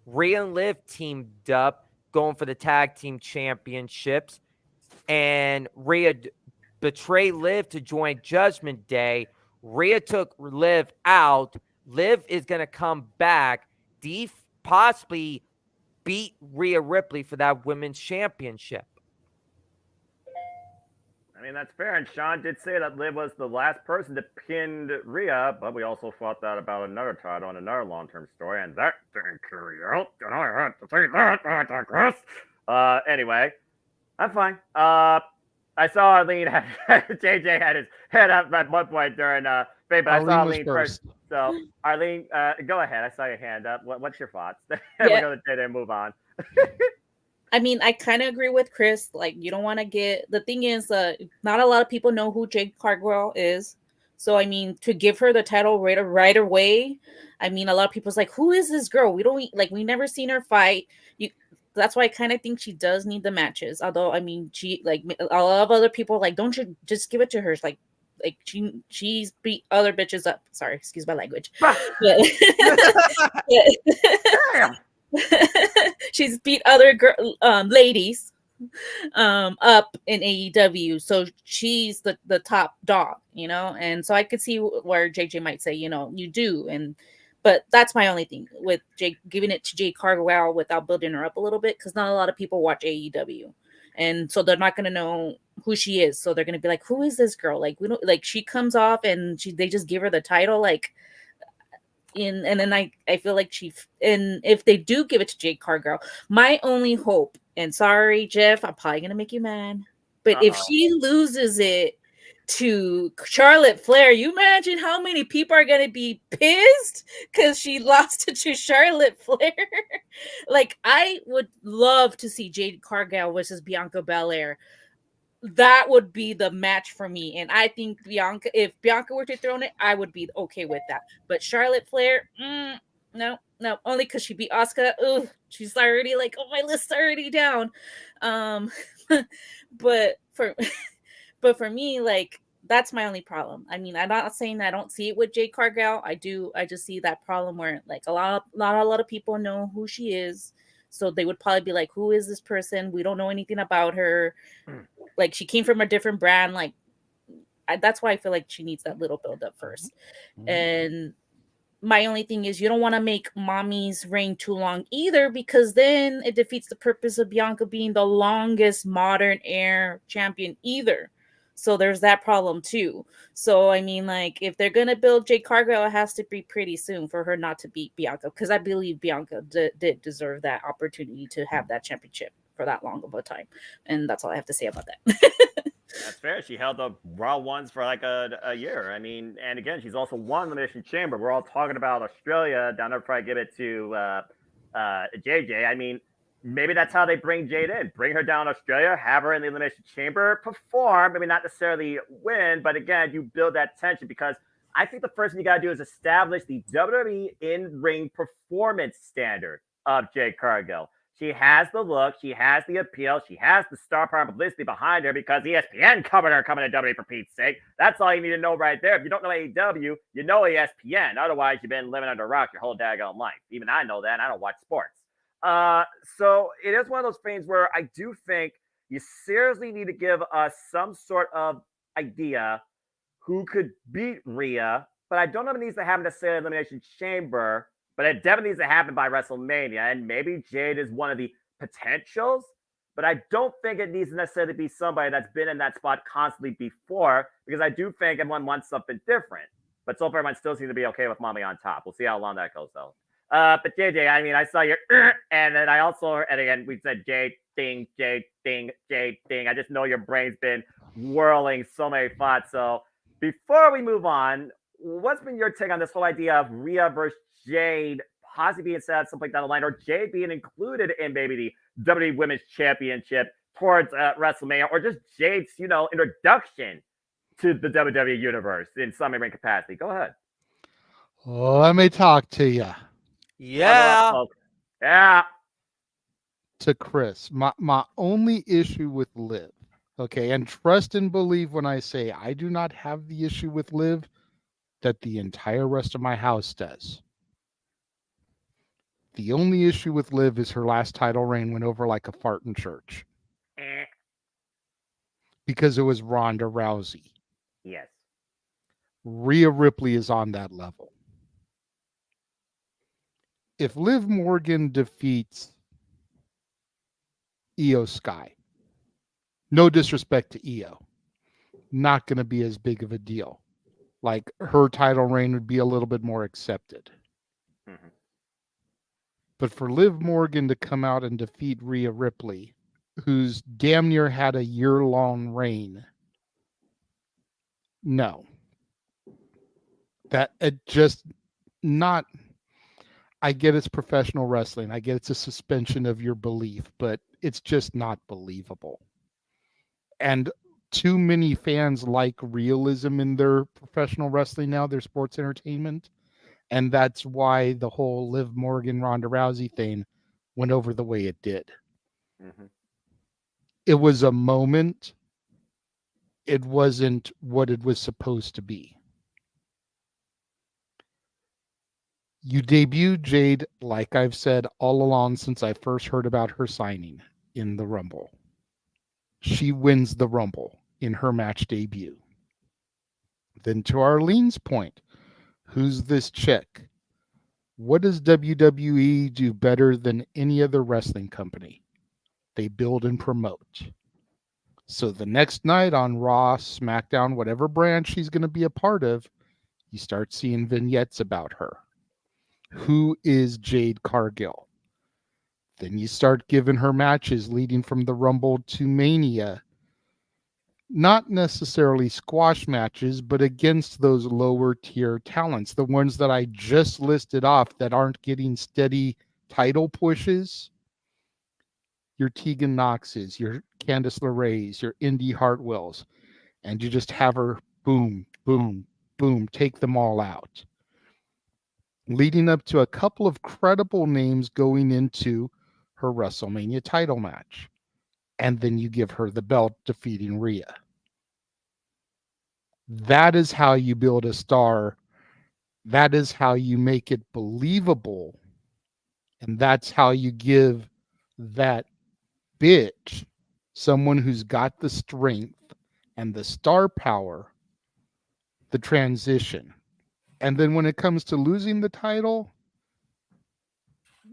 Rhea and Liv teamed up going for the tag team championships, and Rhea betrayed Liv to join Judgment Day. Rhea took Liv out. Liv is going to come back, possibly beat Rhea Ripley for that women's championship. I mean, that's fair. And Sean did say that Liv was the last person to pin Rhea, but we also thought that about another title and another long-term story, and that didn't carry out. And I had to say that. I digress. Anyway, I'm fine. I saw Arlene JJ had his head up at one point during but I saw Arlene first. So Arlene, go ahead. I saw your hand up. What's your thoughts? We're gonna JJ move on. I mean, I kind of agree with Chris. Like, you don't want to get, the thing is, not a lot of people know who Jade Cargill is. So, I mean, to give her the title right away, I mean, a lot of people's like, who is this girl? We never seen her fight. That's why I kind of think she does need the matches. Although, I mean, she, like, a lot of other people, like, don't you just give it to her? Like she's beat other bitches up. Sorry, excuse my language. Damn. She's beat other ladies up in AEW, so she's the top dog, and so I could see where JJ might say, you do, but that's my only thing with Jake giving it to Jade Cargill without building her up a little bit, because not a lot of people watch AEW, and so they're not going to know who she is, so they're going to be like, who is this girl? Like, we don't, like, she comes off and they just give her the title, like, and then I feel like and if they do give it to Jade Cargill, my only hope, and sorry, Jeff, I'm probably gonna make you mad, but if she loses it to Charlotte Flair, you imagine how many people are gonna be pissed because she lost it to Charlotte Flair. Like, I would love to see Jade Cargill versus Bianca Belair. That would be the match for me. And I think if Bianca were to throw it, I would be okay with that. But Charlotte Flair, no, only because she beat Asuka. Ooh, she's already like, oh, my list's already down. But for me, like, that's my only problem. I mean, I'm not saying I don't see it with Jade Cargill. I do. I just see that problem where, like, not a lot of people know who she is. So they would probably be like, who is this person? We don't know anything about her. Like, she came from a different brand. Like, that's why I feel like she needs that little build up first. And my only thing is, you don't want to make Mommy's reign too long either, because then it defeats the purpose of Bianca being the longest modern era champion either. So there's that problem too. So I mean, like, if they're gonna build Jade Cargill, it has to be pretty soon for her not to beat Bianca, because I believe Bianca did deserve that opportunity to have that championship for that long of a time. And that's all I have to say about that. That's fair. She held the Raw ones for like a year. I mean, and again, she's also won the Elimination Chamber. We're all talking about Australia. Down there, probably give it to JJ. I mean, maybe that's how they bring Jade in. Bring her down to Australia, have her in the Elimination Chamber, perform. Maybe not necessarily win, but again, you build that tension, because I think the first thing you got to do is establish the WWE in-ring performance standard of Jade Cargill. She has the look, she has the appeal, she has the star power and publicity behind her because ESPN covered her coming to WWE for Pete's sake. That's all you need to know right there. If you don't know AEW, you know ESPN. Otherwise, you've been living under a rock your whole daggone life. Even I know that, and I don't watch sports. So it is one of those things where I do think you seriously need to give us some sort of idea who could beat Rhea, but I don't know if it needs to happen to say Elimination Chamber. But it definitely needs to happen by WrestleMania. And maybe Jade is one of the potentials. But I don't think it needs to necessarily be somebody that's been in that spot constantly before. Because I do think everyone wants something different. But so far, everyone still seems to be okay with Mommy on top. We'll see how long that goes, though. But JJ, I mean, I saw your and then I also, and again, we said Jade, ding, Jade, ding, Jade, ding. I just know your brain's been whirling so many thoughts. So before we move on, what's been your take on this whole idea of Rhea versus Jade possibly being set something down the line, or Jade being included in maybe the WWE Women's Championship towards WrestleMania, or just Jade's, introduction to the WWE Universe in some way capacity? Go ahead. Let me talk to you. Yeah. Yeah. To Chris, my only issue with Liv, okay, and trust and believe when I say I do not have the issue with Liv that the entire rest of my house does. The only issue with Liv is her last title reign went over like a fart in church. Because it was Ronda Rousey. Yes. Rhea Ripley is on that level. If Liv Morgan defeats Io Sky, no disrespect to Io, not going to be as big of a deal. Like, her title reign would be a little bit more accepted. Mm-hmm. But for Liv Morgan to come out and defeat Rhea Ripley, who's damn near had a year-long reign, no. That it just not. I get it's professional wrestling. I get it's a suspension of your belief, but it's just not believable. And too many fans like realism in their professional wrestling now, their sports entertainment. And that's why the whole Liv Morgan, Ronda Rousey thing went over the way it did. Mm-hmm. It was a moment. It wasn't what it was supposed to be. You debuted Jade, like I've said all along since I first heard about her signing, in the Rumble. She wins the Rumble in her match debut. Then to Arlene's point, who's this chick? What does WWE do better than any other wrestling company? They build and promote. So the next night on Raw, SmackDown, whatever brand she's going to be a part of, you start seeing vignettes about her. Who is Jade Cargill? Then you start giving her matches leading from the Rumble to Mania. Not necessarily squash matches, but against those lower tier talents, the ones that I just listed off that aren't getting steady title pushes. Your Tegan Knoxes, your Candice LeRae's, your Indy Hartwells, and you just have her boom, boom, boom, take them all out. Leading up to a couple of credible names going into her WrestleMania title match. And then you give her the belt, defeating Rhea. That is how you build a star. That is how you make it believable. And that's how you give that bitch, someone who's got the strength and the star power, the transition. And then when it comes to losing the title,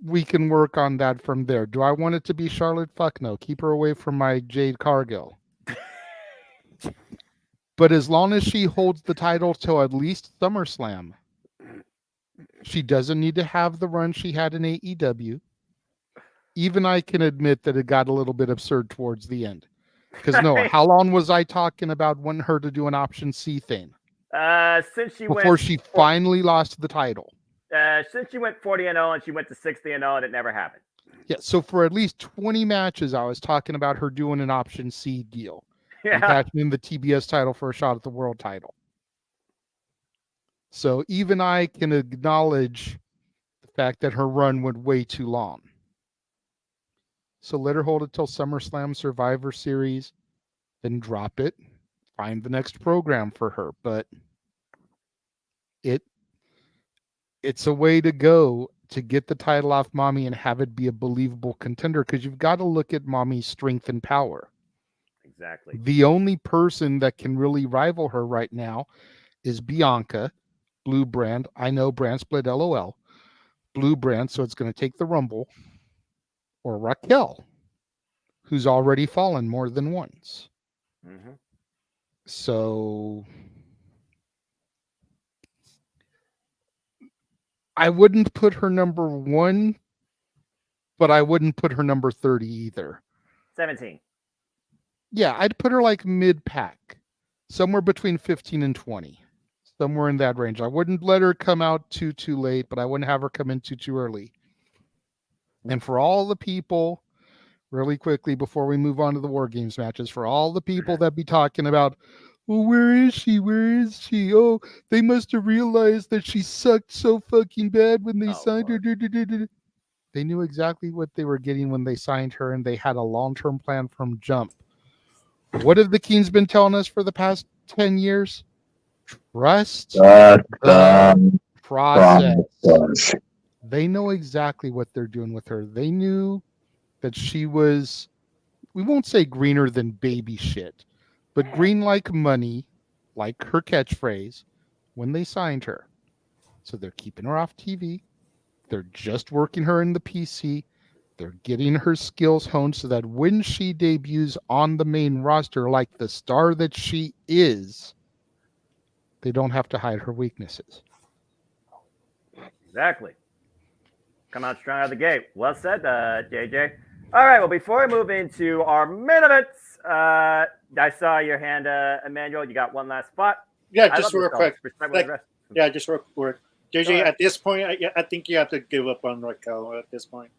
we can work on that from there. Do I want it to be Charlotte? Fuck no. Keep her away from my Jade Cargill. But as long as she holds the title till at least SummerSlam, she doesn't need to have the run she had in AEW. Even I can admit that it got a little bit absurd towards the end. Because how long was I talking about wanting her to do an option C thing? Since she before she finally lost the title. Since she went 40-0 and she went to 60-0 and it never happened. Yeah, so for at least 20 matches, I was talking about her doing an option C deal. Yeah. And catching in the TBS title for a shot at the world title. So even I can acknowledge the fact that her run went way too long. So let her hold it till SummerSlam, Survivor Series, then drop it, find the next program for her. But it's a way to go to get the title off Mommy and have it be a believable contender, because you've got to look at Mommy's strength and power. Exactly. The only person that can really rival her right now is Bianca, Blue Brand. I know Brand Split LOL. Blue Brand, so it's going to take the Rumble. Or Raquel, who's already fallen more than once. Mm-hmm. So I wouldn't put her number 1, but I wouldn't put her number 30 either. 17. Yeah, I'd put her like mid-pack. Somewhere between 15 and 20. Somewhere in that range. I wouldn't let her come out too late, but I wouldn't have her come in too early. And for all the people, really quickly before we move on to the War Games matches, for all the people that be talking about, well, where is she? Where is she? Oh, they must have realized that she sucked so fucking bad when they signed her. They knew exactly what they were getting when they signed her, and they had a long-term plan from jump. What have the Kings been telling us for the past 10 years? Trust the process. They know exactly what they're doing with her. They knew that she was, we won't say greener than baby shit, but green like money, like her catchphrase, when they signed her. So they're keeping her off TV. They're just working her in the PC. They're getting her skills honed so that when she debuts on the main roster like the star that she is, they don't have to hide her weaknesses. Exactly. Come out strong out of the gate. Well said, JJ. All right, well, before we move into our main events, I saw your hand, Emmanuel. You got one last spot. Yeah, just real quick. Yeah, just real quick. JJ, at this point, I think you have to give up on Raquel at this point.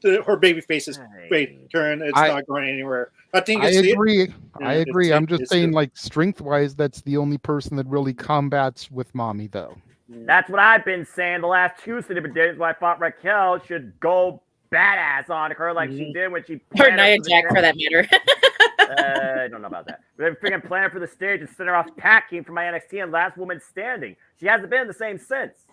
Her baby face is great turn. It's not going anywhere. I agree. I'm just saying, like, strength-wise, that's the only person that really combats with Mommy, though. That's what I've been saying the last 2 different days. Why I thought Raquel should go badass on her like she did when she. Or Nia Jax, for that matter. I don't know about that. But I'm freaking planning for the stage and send her off packing for my NXT and last woman standing. She hasn't been the same since.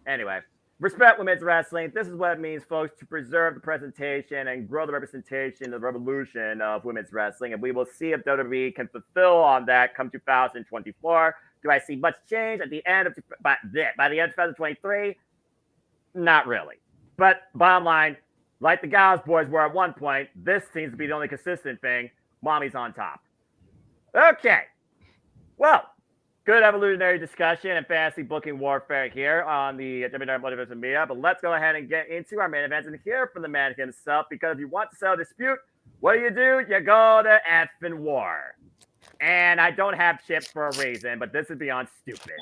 Anyway, respect women's wrestling. This is what it means, folks, to preserve the presentation and grow the representation of the revolution of women's wrestling. And we will see if WWE can fulfill on that come 2024. Do I see much change at the end of by the end of 2023? Not really. But bottom line, like the Gals boys were at one point, this seems to be the only consistent thing. Mommy's on top. Okay. Well, good evolutionary discussion and fantasy booking warfare here on the WWE Motivation Media. But let's go ahead and get into our main events and hear from the man himself. Because if you want to settle a dispute, what do? You go to effing war. And I don't have chips for a reason, but this is beyond stupid.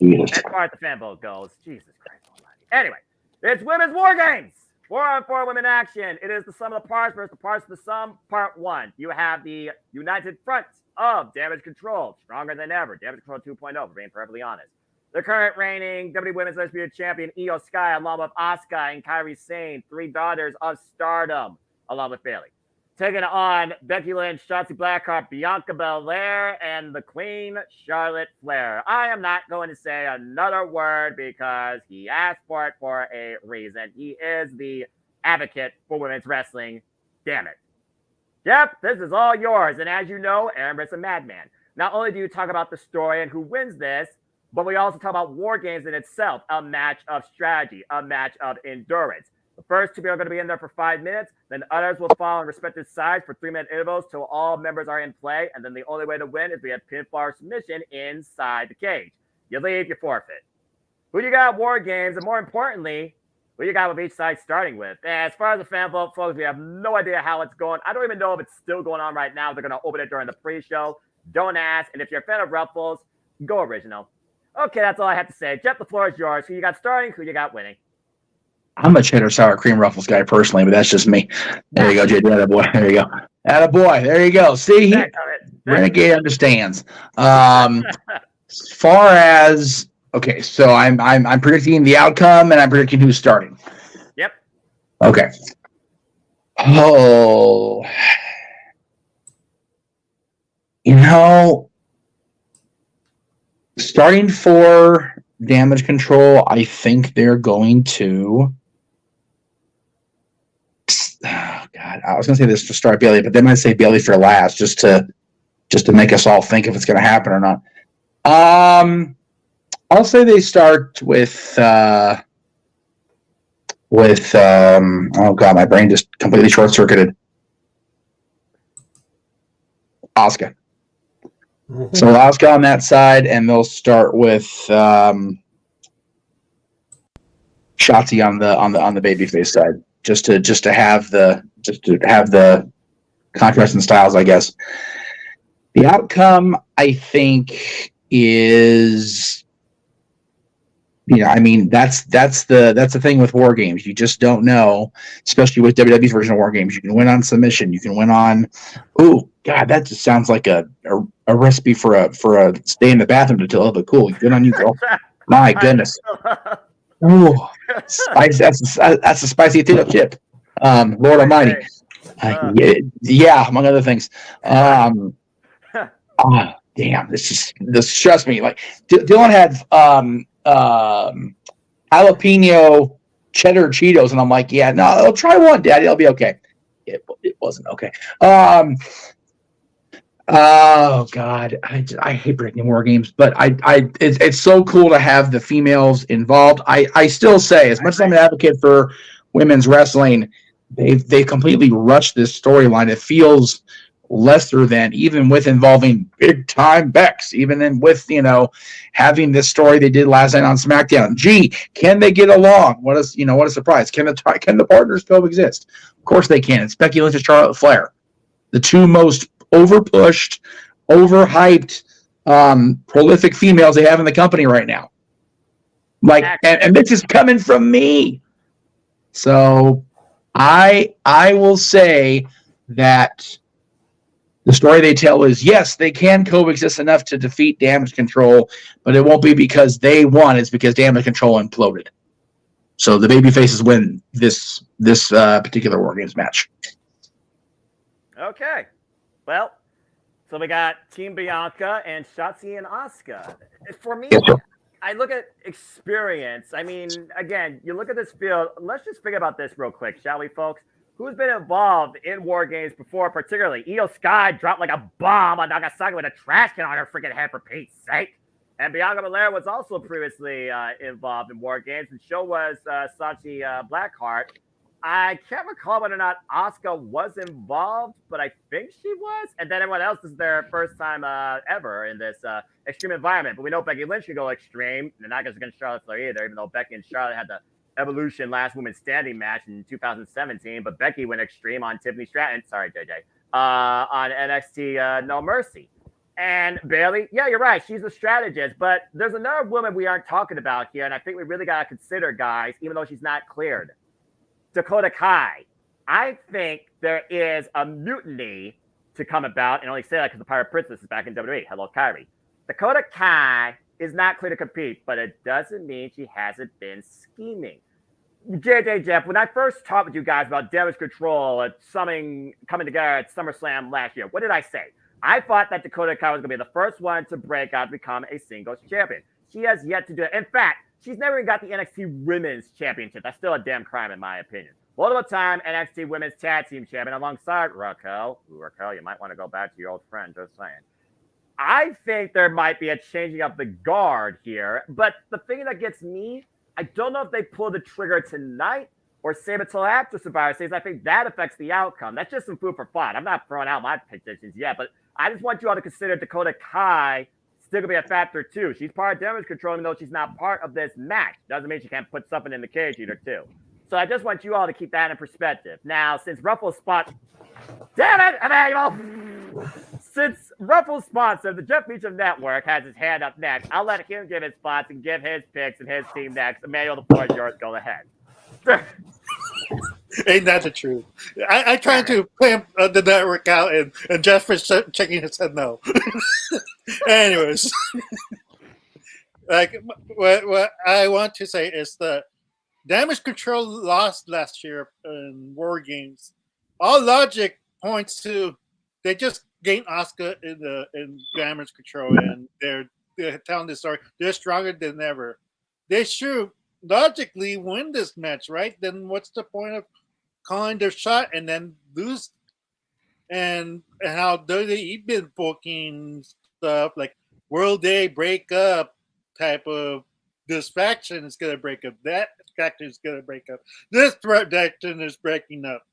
As far as the fan vote goes, Jesus Christ almighty. Anyway, it's Women's War Games. 4-on-4 women action. It is the sum of the parts versus the parts of the sum, part 1. You have the United Front of Damage Control, stronger than ever. Damage Control 2.0, for being perfectly honest. The current reigning WWE Women's Undisputed Champion, Io Sky, along with Asuka and Kairi Sane, 3 daughters of Stardom, along with Bayley. Taking on Becky Lynch, Shotzi Blackheart, Bianca Belair, and the Queen, Charlotte Flair. I am not going to say another word because he asked for it for a reason. He is the advocate for women's wrestling. Damn it. Yep, this is all yours. And as you know, Aaron Britt's a madman. Not only do you talk about the story and who wins this, but we also talk about War Games in itself, a match of strategy, a match of endurance. The The first two people are going to be in there for 5 minutes. Then others will follow on respective sides for 3-minute intervals till all members are in play. And then the only way to win is we have pinfall or submission inside the cage. You leave, you forfeit. Who you got War Games? And more importantly, who you got with each side starting with? And as far as the fan vote, folks, we have no idea how it's going. I don't even know if it's still going on right now. They're going to open it during the pre-show. Don't ask. And if you're a fan of Ruffles, go original. Okay, that's all I have to say. Jeff, the floor is yours. Who you got starting? Who you got winning? I'm a cheddar sour cream Ruffles guy personally, but that's just me. There you go, JD. Attaboy. There you go. Attaboy. There you go. See, Renegade understands. As far as okay, so I'm predicting the outcome and I'm predicting who's starting. Yep. Okay. Oh, starting for Damage Control, I think they're going to. Oh God, I was going to say this to start Bailey, but they might say Bailey for last, just to make us all think if it's going to happen or not. I'll say they start with oh God, my brain just completely short-circuited. Asuka. Mm-hmm. So Asuka on that side, and they'll start with Shotzi on the babyface side, just to have the contrast in styles, I guess. The outcome, I think, is, that's the thing with War Games. You just don't know, especially with WWE's version of War Games. You can win on submission. You can win on, oh God, that just sounds like a recipe for a stay in the bathroom to tell. But cool, good on you, girl. My goodness. Oh, spice. That's a spicy potato chip. Lord Almighty. Yeah, among other things. Damn, this stressed me. Like Dylan had jalapeno cheddar Cheetos, and I'm like, yeah, no, I'll try one, Daddy. It'll be okay. It wasn't okay. Oh God, I hate breaking War Games, but it's so cool to have the females involved. I still say, as much as I'm an advocate for women's wrestling, they completely rushed this storyline. It feels lesser than, even with involving big time Becks, even with having this story they did last night on SmackDown. Gee, can they get along? What a surprise! Can the partners coexist? Of course they can. It's Becky Lynch and Charlotte Flair, the two most overpushed, overhyped, prolific females they have in the company right now. Like, and this is coming from me. So I will say that the story they tell is, yes, they can coexist enough to defeat Damage Control, but it won't be because they won. It's because Damage Control imploded. So the babyfaces win this particular War Games match. Okay. Well, so we got Team Bianca and Shotzi and Asuka. For me, I look at experience. I mean, again, you look at this field. Let's just think about this real quick, shall we, folks? Who's been involved in War Games before, particularly? Io Sky dropped like a bomb on Nagasaki with a trash can on her freaking head, for Pete's sake. And Bianca Belair was also previously involved in War Games, and so was Sachi Blackheart. I can't recall whether or not Asuka was involved, but I think she was. And then everyone else, this is their first time ever in this extreme environment. But we know Becky Lynch can go extreme. They're not going against Charlotte Flair either, even though Becky and Charlotte had the Evolution Last Woman Standing match in 2017. But Becky went extreme on Tiffany Stratton. Sorry, JJ. On NXT No Mercy. And Bailey, yeah, you're right. She's a strategist. But there's another woman we aren't talking about here. And I think we really got to consider, guys, even though she's not cleared. Dakota Kai. I think there is a mutiny to come about, and I only say that because the Pirate Princess is back in WWE. Hello, Kyrie. Dakota Kai is not clear to compete, but it doesn't mean she hasn't been scheming. JJ Jeff, when I first talked with you guys about Damage Control at coming together at SummerSlam last year, what did I say? I thought that Dakota Kai was going to be the first one to break out and become a singles champion. She has yet to do it. In fact, she's never even got the NXT Women's Championship. That's still a damn crime, in my opinion. Multiple-time NXT Women's Tag Team Champion alongside Raquel. Ooh, Raquel, you might want to go back to your old friend, just saying. I think there might be a changing of the guard here. But the thing that gets me, I don't know if they pull the trigger tonight or save it till after Survivor Series. I think that affects the outcome. That's just some food for thought. I'm not throwing out my predictions yet, but I just want you all to consider Dakota Kai still gonna be a factor too. She's part of Damage Control, even though she's not part of this match. Doesn't mean she can't put something in the cage either too. So I just want you all to keep that in perspective. Now, since Ruffles spot, damn it, Emmanuel! Since Ruffles sponsor, the Jeff Beecham Network has his hand up next. I'll let him give his spots and give his picks and his team next. Emmanuel, the floor is yours. Go ahead. Ain't that the truth? I tried to plan the network out, and Jeff is checking his head no. Anyways, like what I want to say is the Damage Control lost last year in War Games. All logic points to they just gained Asuka in Damage Control, and they're telling this story. They're stronger than ever. They should logically win this match, right? Then what's the point of calling their shot and then lose? And how WWE been booking stuff like World Day breakup type of this faction is gonna break up, that faction is gonna break up, this faction is breaking up.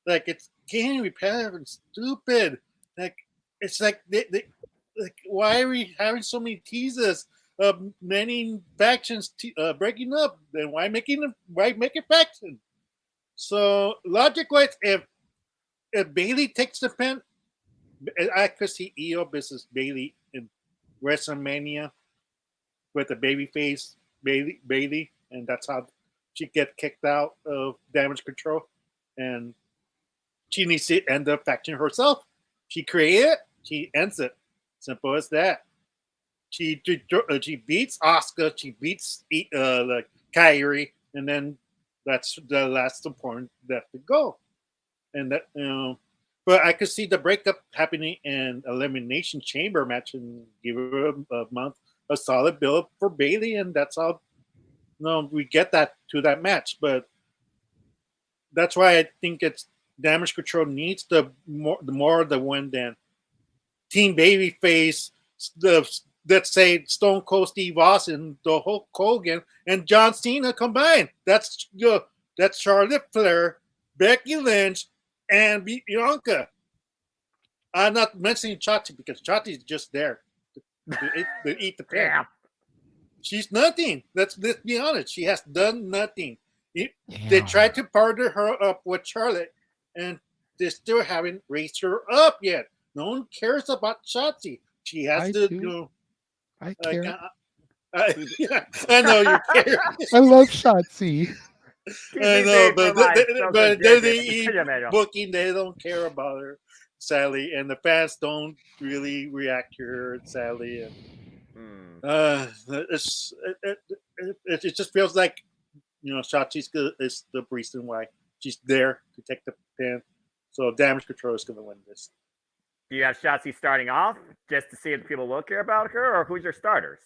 Like it's getting repetitive and stupid. Like it's like like why are we having so many teases of many factions breaking up? Then why make a faction? So logic wise, if Bailey takes the pin, I could see Io versus Bailey in WrestleMania with the babyface Bailey, and that's how she gets kicked out of Damage Control, and she needs to end the faction herself. She created it, she ends it. Simple as that. She beats Asuka, she beats like Kyrie, and then that's the last important left to go. And that but I could see the breakup happening in Elimination Chamber match and give her a month a solid build for Bailey, and that's how we get that to that match. But that's why I think it's Damage Control needs the more of the win than Team Babyface, let's say Stone Cold Steve Austin, the Hulk Hogan, and John Cena combined. That's Charlotte Flair, Becky Lynch, and Bianca. I'm not mentioning Shotzi because Shotzi's just there to eat the pin. Yeah. She's nothing. Let's be honest. She has done nothing. They tried to partner her up with Charlotte, and they still haven't raised her up yet. No one cares about Shotzi. She has I care. Yeah, I know you care. I love Shotzi. I know, but WWE booking, they don't care about her, sadly, and the fans don't really react to her, sadly. And it just feels like Shotzi's is the reason why she's there to take the pin. So Damage Control is going to win this. Do you have Shotzi starting off just to see if people will care about her, or who's your starters?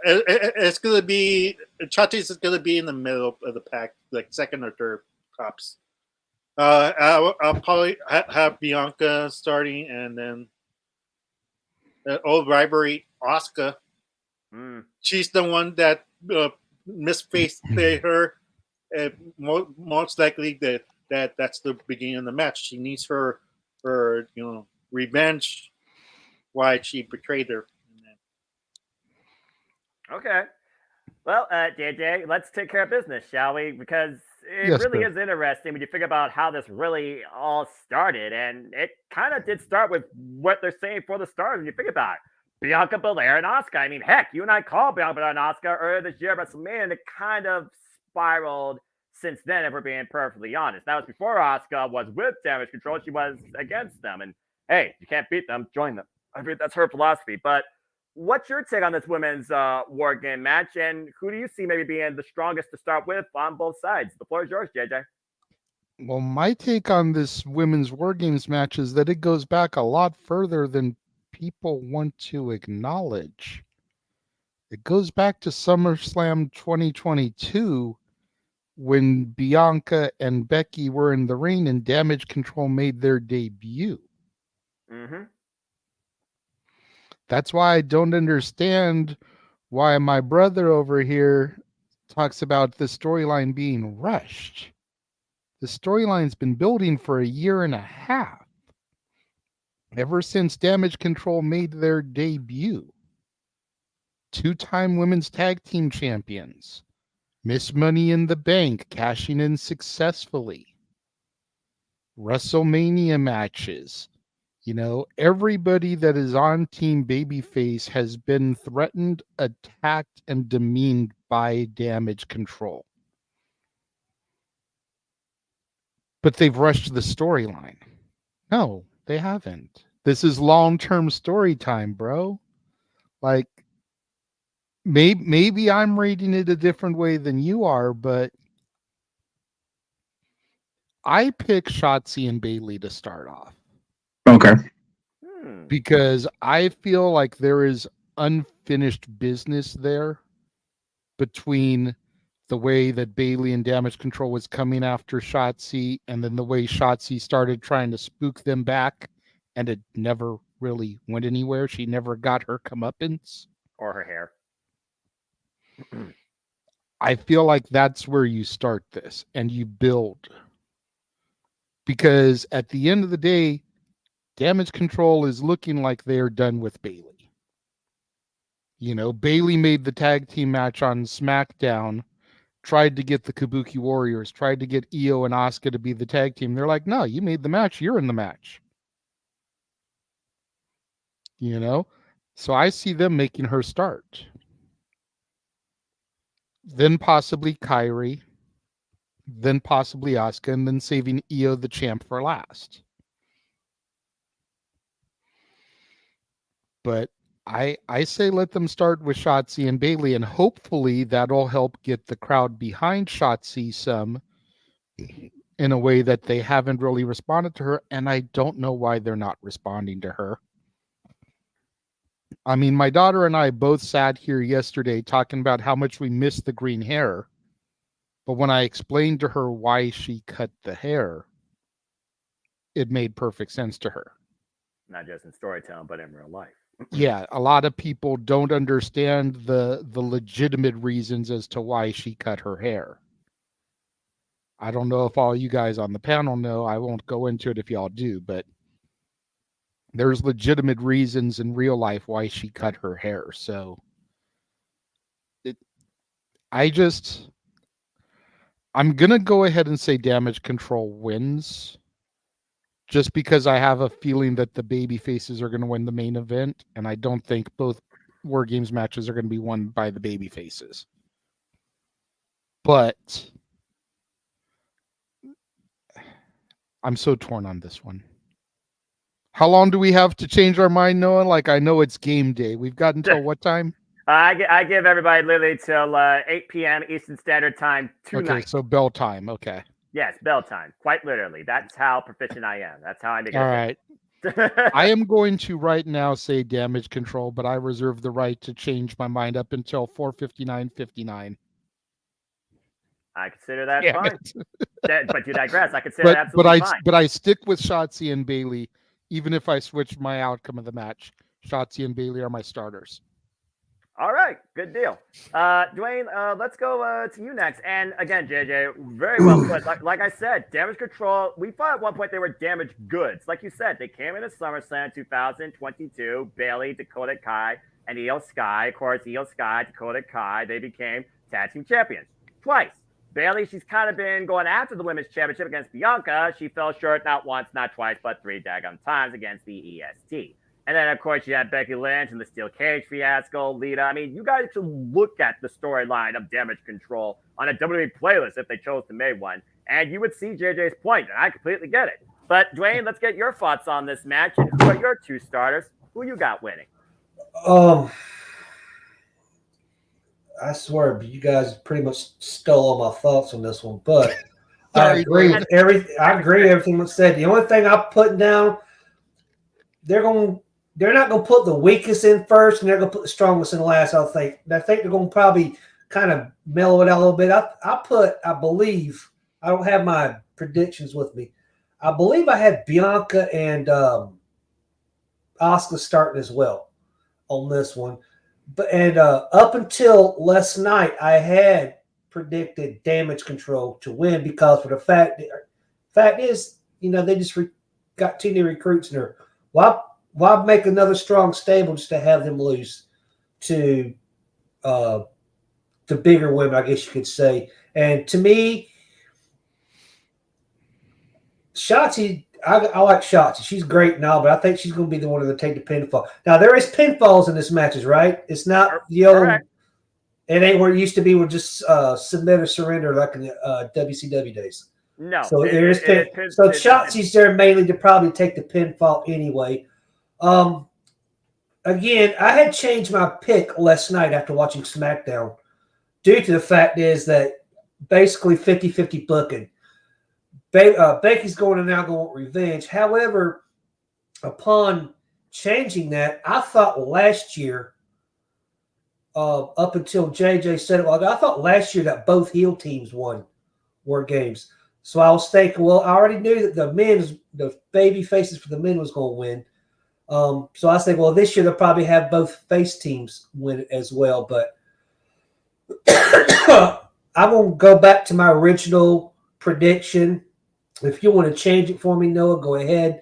It's going to be Shotzi's is going to be in the middle of the pack, like second or third tops. I'll probably have Bianca starting, and then old rivalry Asuka. She's the one that misfaced her. Most likely that's the beginning of the match. She needs her revenge why she betrayed her. Okay. Well, JJ, let's take care of business, shall we? Because it really is interesting when you think about how this really all started. And it kind of did start with what they're saying for the stars when you think about it. Bianca Belair and Asuka. I mean, heck, you and I called Bianca Belair and Asuka earlier this year at WrestleMania, and it kind of spiraled since then, if we're being perfectly honest. That was before Asuka was with Damage Control. She was against them. And hey, you can't beat them, join them. I mean, that's her philosophy. But what's your take on this women's War Game match, and who do you see maybe being the strongest to start with on both sides? The floor is yours, JJ. Well, my take on this women's War Games match is that it goes back a lot further than people want to acknowledge. It goes back to SummerSlam 2022 when Bianca and Becky were in the ring and Damage Control made their debut. That's why I don't understand why my brother over here talks about the storyline being rushed. The storyline's been building for a year and a half. Ever since Damage Control made their debut. 2-time women's tag team champions. Miss Money in the Bank, cashing in successfully. WrestleMania matches. You know, everybody that is on Team Babyface has been threatened, attacked, and demeaned by Damage Control. But they've rushed the storyline. No, they haven't. This is long-term story time, bro. Like, maybe I'm reading it a different way than you are, but I pick Shotzi and Bailey to start off. Okay. Because I feel like there is unfinished business there between the way that Bailey and Damage Control was coming after Shotzi, and then the way Shotzi started trying to spook them back, and it never really went anywhere. She never got her comeuppance. Or her hair. I feel like that's where you start this, and you build. Because at the end of the day, Damage Control is looking like they're done with Bailey. You know, Bailey made the tag team match on SmackDown, tried to get the Kabuki Warriors, tried to get Io and Asuka to be the tag team. They're like, no, you made the match. You're in the match. You know? So I see them making her start. Then possibly Kairi. Then possibly Asuka. And then saving Io the champ for last. But I say let them start with Shotzi and Bailey, and hopefully that'll help get the crowd behind Shotzi some in a way that they haven't really responded to her, and I don't know why they're not responding to her. I mean, my daughter and I both sat here yesterday talking about how much we miss the green hair, but when I explained to her why she cut the hair, it made perfect sense to her. Not just in storytelling, but in real life. Yeah, a lot of people don't understand the legitimate reasons as to why she cut her hair. I don't know if all you guys on the panel know. I won't go into it if y'all do, but there's legitimate reasons in real life why she cut her hair. So I'm going to go ahead and say Damage Control wins. Just because I have a feeling that the baby faces are going to win the main event, and I don't think both War Games matches are going to be won by the baby faces. But I'm so torn on this one. How long do we have to change our mind, Noah? Like, I know it's game day. We've got until what time? I give everybody literally till 8 p.m. Eastern Standard Time tonight. Okay, so bell time. Okay. Yes, bell time. Quite literally. That's how proficient I am. That's how I make it. All right. I am going to right now say Damage Control, but I reserve the right to change my mind up until 4:59:59. I consider that fine. But you digress. I consider that absolutely fine. But I stick with Shotzi and Bailey, even if I switch my outcome of the match. Shotzi and Bailey are my starters. All right, good deal. Dwayne, let's go to you next. And again, JJ, very well put. Like I said, Damage Control, we thought at one point they were damaged goods. Like you said, they came into SummerSlam 2022, Bailey, Dakota Kai, and Io Sky. Of course, Io Sky, Dakota Kai, they became tag team champions twice. Bailey, she's kind of been going after the women's championship against Bianca. She fell short not once, not twice, but 3 daggum times against the EST. And then, of course, you had Becky Lynch and the Steel Cage fiasco, Lita. I mean, you guys should look at the storyline of Damage Control on a WWE playlist if they chose to make one, and you would see JJ's point, and I completely get it. But, Dwayne, let's get your thoughts on this match, and who are your 2 starters? Who you got winning? I swear, you guys pretty much stole all my thoughts on this one, but I agree with everything that's said. The only thing I'm putting down, they're not going to put the weakest in first, and they're going to put the strongest in last, I think. And I think they're going to probably kind of mellow it out a little bit. I believe, I don't have my predictions with me. I believe I had Bianca and Asuka starting as well on this one. But up until last night, I had predicted Damage Control to win because for the fact that fact is, they just got too many recruits in there. Why make another strong stable just to have them lose to the bigger women, I guess you could say. And to me, Shotzi, I like Shotzi. She's great now, but I think she's going to be the one to take the pinfall. Now, there is pinfalls in this matches, right? It's not the old. Correct. It ain't where it used to be, with just submit or surrender like in the WCW days. No. So there is pin. So Shotzi's there mainly to probably take the pinfall anyway. Again, I had changed my pick last night after watching SmackDown due to the fact is that basically 50-50 booking. Becky's going with revenge. However, upon changing that, I thought last year, up until JJ said it, I thought last year that both heel teams won War Games. So I was thinking, well, I already knew that the baby faces for the men was going to win. So I was thinking, well, this year they'll probably have both face teams win as well. But I'm going to go back to my original prediction. If you want to change it for me, Noah, go ahead.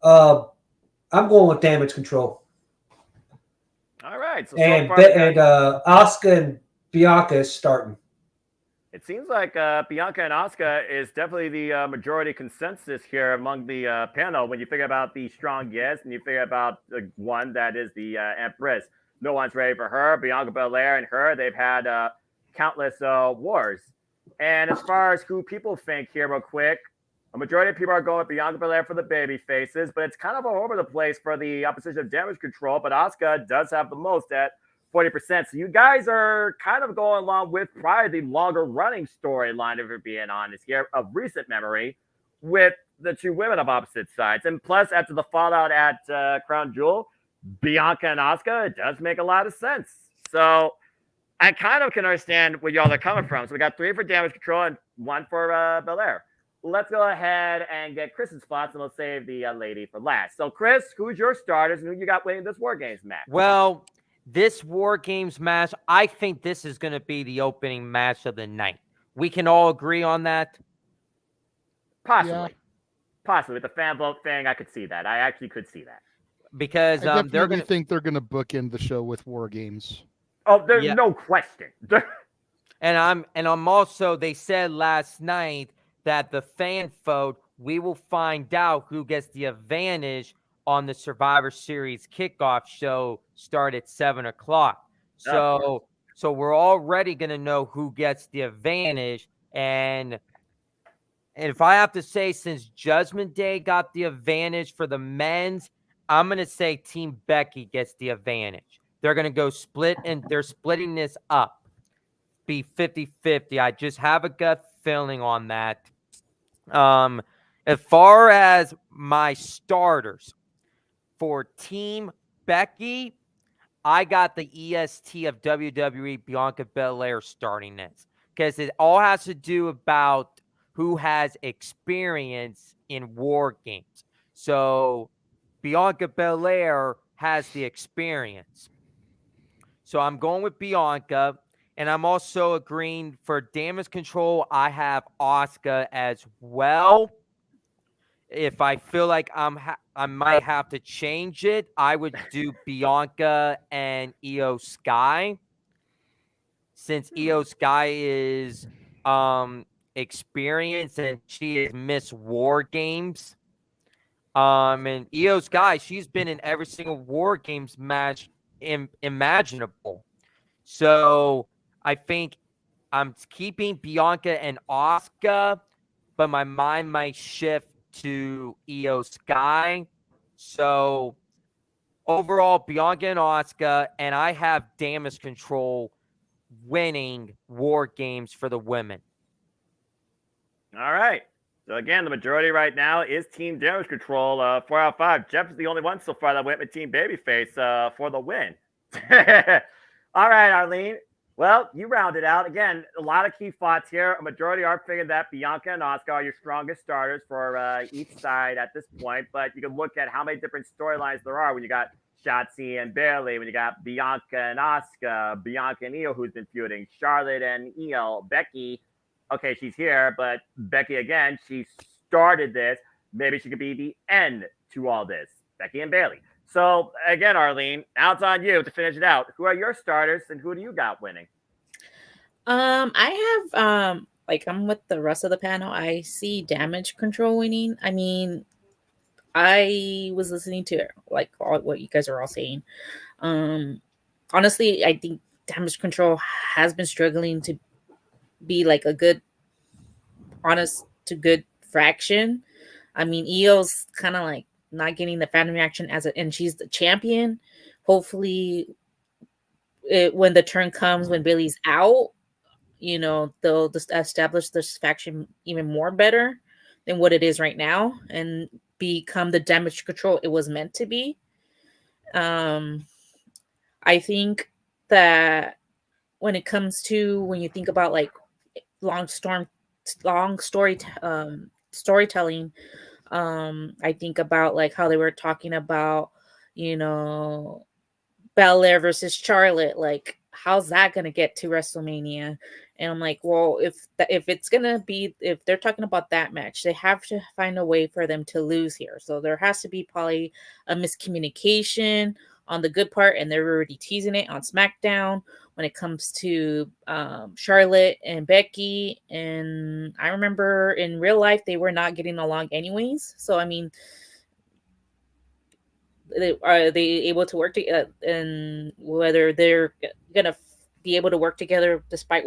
I'm going with Damage Control. All right. So and far, Asuka and Bianca is starting. It seems like Bianca and Asuka is definitely the majority consensus here among the panel. When you figure about the strong yes, and you figure about the one that is the Empress, no one's ready for her. Bianca Belair and her, they've had countless wars. And as far as who people think here, real quick, a majority of people are going with Bianca Belair for the baby faces, but it's kind of all over the place for the opposition of Damage Control. But Asuka does have the most at 40%. So you guys are kind of going along with probably the longer running storyline, if we're being honest here, of recent memory with the two women of opposite sides. And plus, after the fallout at Crown Jewel, Bianca and Asuka, it does make a lot of sense. So I kind of can understand where y'all are coming from. So we got 3 for Damage Control and 1 for Belair. Let's go ahead and get Chris's thoughts, and we'll save the lady for last. So, Chris, who's your starters, and who you got winning this War Games match? Well, this War Games match, I think this is going to be the opening match of the night. We can all agree on that? Possibly. Yeah. Possibly. With the fan vote thing, I could see that. I actually could see that. Because I definitely think they're going to bookend the show with War Games. Oh, there's no question. And I'm also, they said last night that the fan vote, we will find out who gets the advantage on the Survivor Series kickoff show start at 7 o'clock. So we're already going to know who gets the advantage. And if I have to say, since Judgment Day got the advantage for the men's, I'm going to say Team Becky gets the advantage. They're going to go split, and they're splitting this up. Be 50-50. I just have a gut feeling on that. As far as my starters for Team Becky, I got the EST of WWE, Bianca Belair, starting this, because it all has to do about who has experience in War Games. So Bianca Belair has the experience. So I'm going with Bianca. And I'm also agreeing for Damage Control, I have Asuka as well. If I feel like I might have to change it, I would do Bianca and Io Sky. Since Io Sky is experienced and she is Miss War Games. And Io Sky, she's been in every single War Games match imaginable. So I think I'm keeping Bianca and Asuka, but my mind might shift to Io Sky. So overall, Bianca and Asuka, and I have Damage Control winning War Games for the women. All right. So again, the majority right now is Team Damage Control. 4 out of 5. Jeff is the only one so far that went with Team Babyface for the win. All right, Arlene. Well, you rounded out. Again, a lot of key thoughts here. A majority are figuring that Bianca and Asuka are your strongest starters for each side at this point. But you can look at how many different storylines there are when you got Shotzi and Bayley, when you got Bianca and Asuka, Bianca and Io, who's been feuding, Charlotte and Io, Becky. Okay, she's here, but Becky, again, she's started this. Maybe she could be the end to all this. Becky and Bayley. So again, Arlene, now it's on you to finish it out. Who are your starters and who do you got winning? I have like I'm with the rest of the panel. I see Damage Control winning. I mean, I was listening to like all what you guys are all saying. Honestly, I think Damage Control has been struggling to be like a good, honest to good fraction. I mean, Io's kind of like not getting the fan reaction and she's the champion. Hopefully, when the turn comes, when Bayley's out, they'll just establish this faction even more better than what it is right now and become the Damage Control it was meant to be. I think that when it comes to when you think about like long storytelling, I think about like how they were talking about, Belair versus Charlotte. Like, how's that gonna get to WrestleMania? And I'm like, well, if they're talking about that match, they have to find a way for them to lose here. So there has to be probably a miscommunication on the good part, and they're already teasing it on SmackDown when it comes to Charlotte and Becky. And I remember in real life they were not getting along anyways. So I mean, are they able to work together, and whether they're gonna be able to work together despite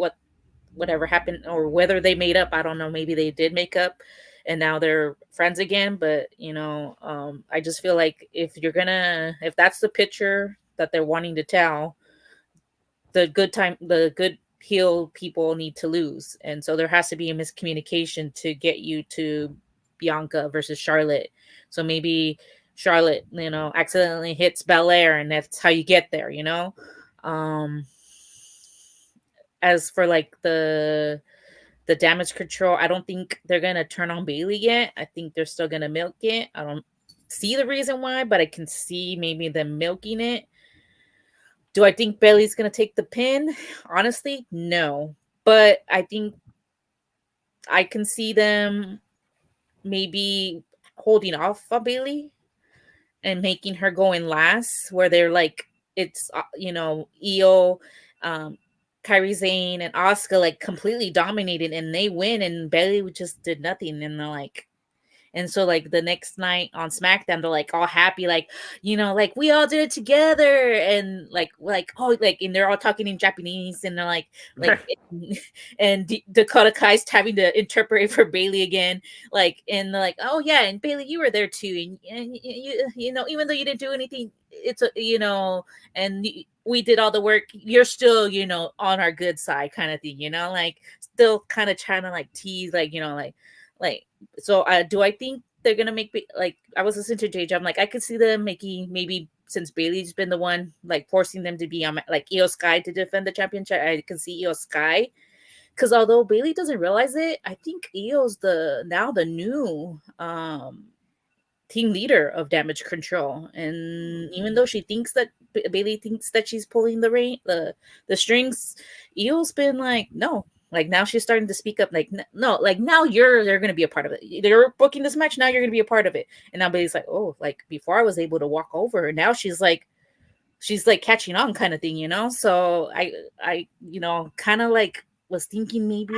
whatever happened, or whether they made up? I don't know. Maybe they did make up and now they're friends again. But I just feel like if that's the picture that they're wanting to tell, the good heel people need to lose. And so there has to be a miscommunication to get you to Bianca versus Charlotte. So maybe Charlotte, accidentally hits Belair, and that's how you get there, As for like the Damage Control, I don't think they're gonna turn on Bayley yet. I think they're still gonna milk it. I don't see the reason why, but I can see maybe them milking it. Do I think Bayley's gonna take the pin? Honestly, no. But I think I can see them maybe holding off on Bayley and making her go in last, where they're like, it's Io, Kairi Sane, and Asuka like completely dominated, and they win, and Bayley just did nothing, and they're like, and so like the next night on SmackDown, they're like all happy, like like we all did it together, and like oh, like, and they're all talking in Japanese, and they're like and Dakota Kai's having to interpret for Bayley again, like, and they're like, oh yeah, and Bayley, you were there too, and you even though you didn't do anything, it's and we did all the work, you're still on our good side, kind of thing, like still kind of trying to like tease, like like so do I think they're gonna make like, I was listening to JJ, I'm like, I could see them making, maybe since Bayley's been the one like forcing them to be on like Io Sky to defend the championship, I can see Io Sky, because although Bayley doesn't realize it, I think Io's the new team leader of Damage Control. And even though she thinks that Bayley thinks that she's pulling the strings, Io's been like, no. Like now she's starting to speak up, like, no, like now you're going to be a part of it. They're booking this match, now you're going to be a part of it. And now Bayley's like, oh, like before I was able to walk over, and now she's like catching on, kind of thing, So I kind of like was thinking maybe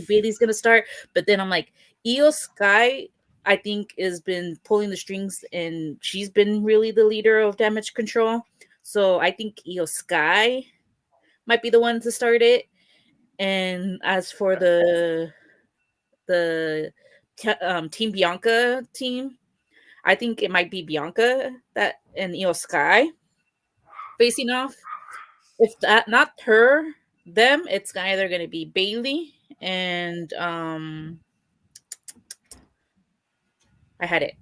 Bayley's going to start, but then I'm like, Io Sky, I think, has been pulling the strings, and she's been really the leader of Damage Control. So I think Io Sky might be the one to start it. And as for the Team Bianca team, I think it might be Bianca that and Io Sky facing off. If that not them, it's either going to be Bayley and I had it,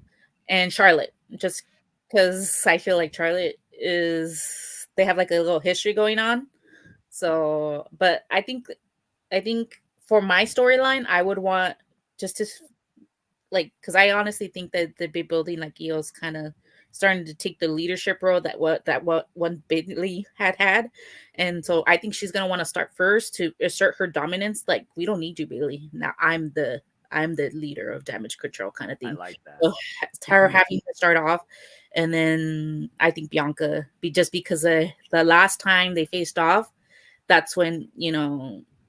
and Charlotte, just because I feel like Charlotte they have like a little history going on. So, but I think for my storyline, I would want just to like, because I honestly think that they'd be building like Io's kind of starting to take the leadership role that one Bayley had, and so I think she's gonna want to start first to assert her dominance. Like, we don't need you, Bayley. Now I'm the I'm the leader of Damage Control kind of I thing. like that. So her having to start off, and then I think Bianca, just because the last time they faced off, that's when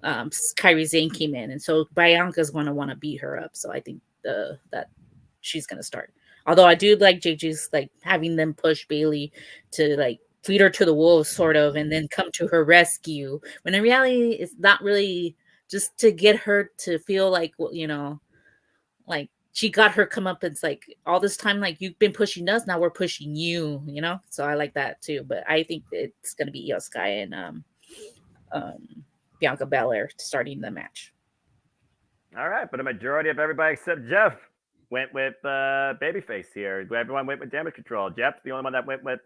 Kairi Sane came in, and so Bianca's going to want to beat her up. So I think that she's going to start. Although I do like JJ's like having them push Bailey to like feed her to the wolves, sort of, and then come to her rescue. When in reality, it's not really just to get her to feel like like she got her comeuppance. Like all this time, like you've been pushing us, now we're pushing you. So I like that too. But I think it's going to be Io Sky and Bianca Belair starting the match. All right, but a majority of everybody except Jeff went with Babyface here. Everyone went with Damage Control. Jeff's the only one that went with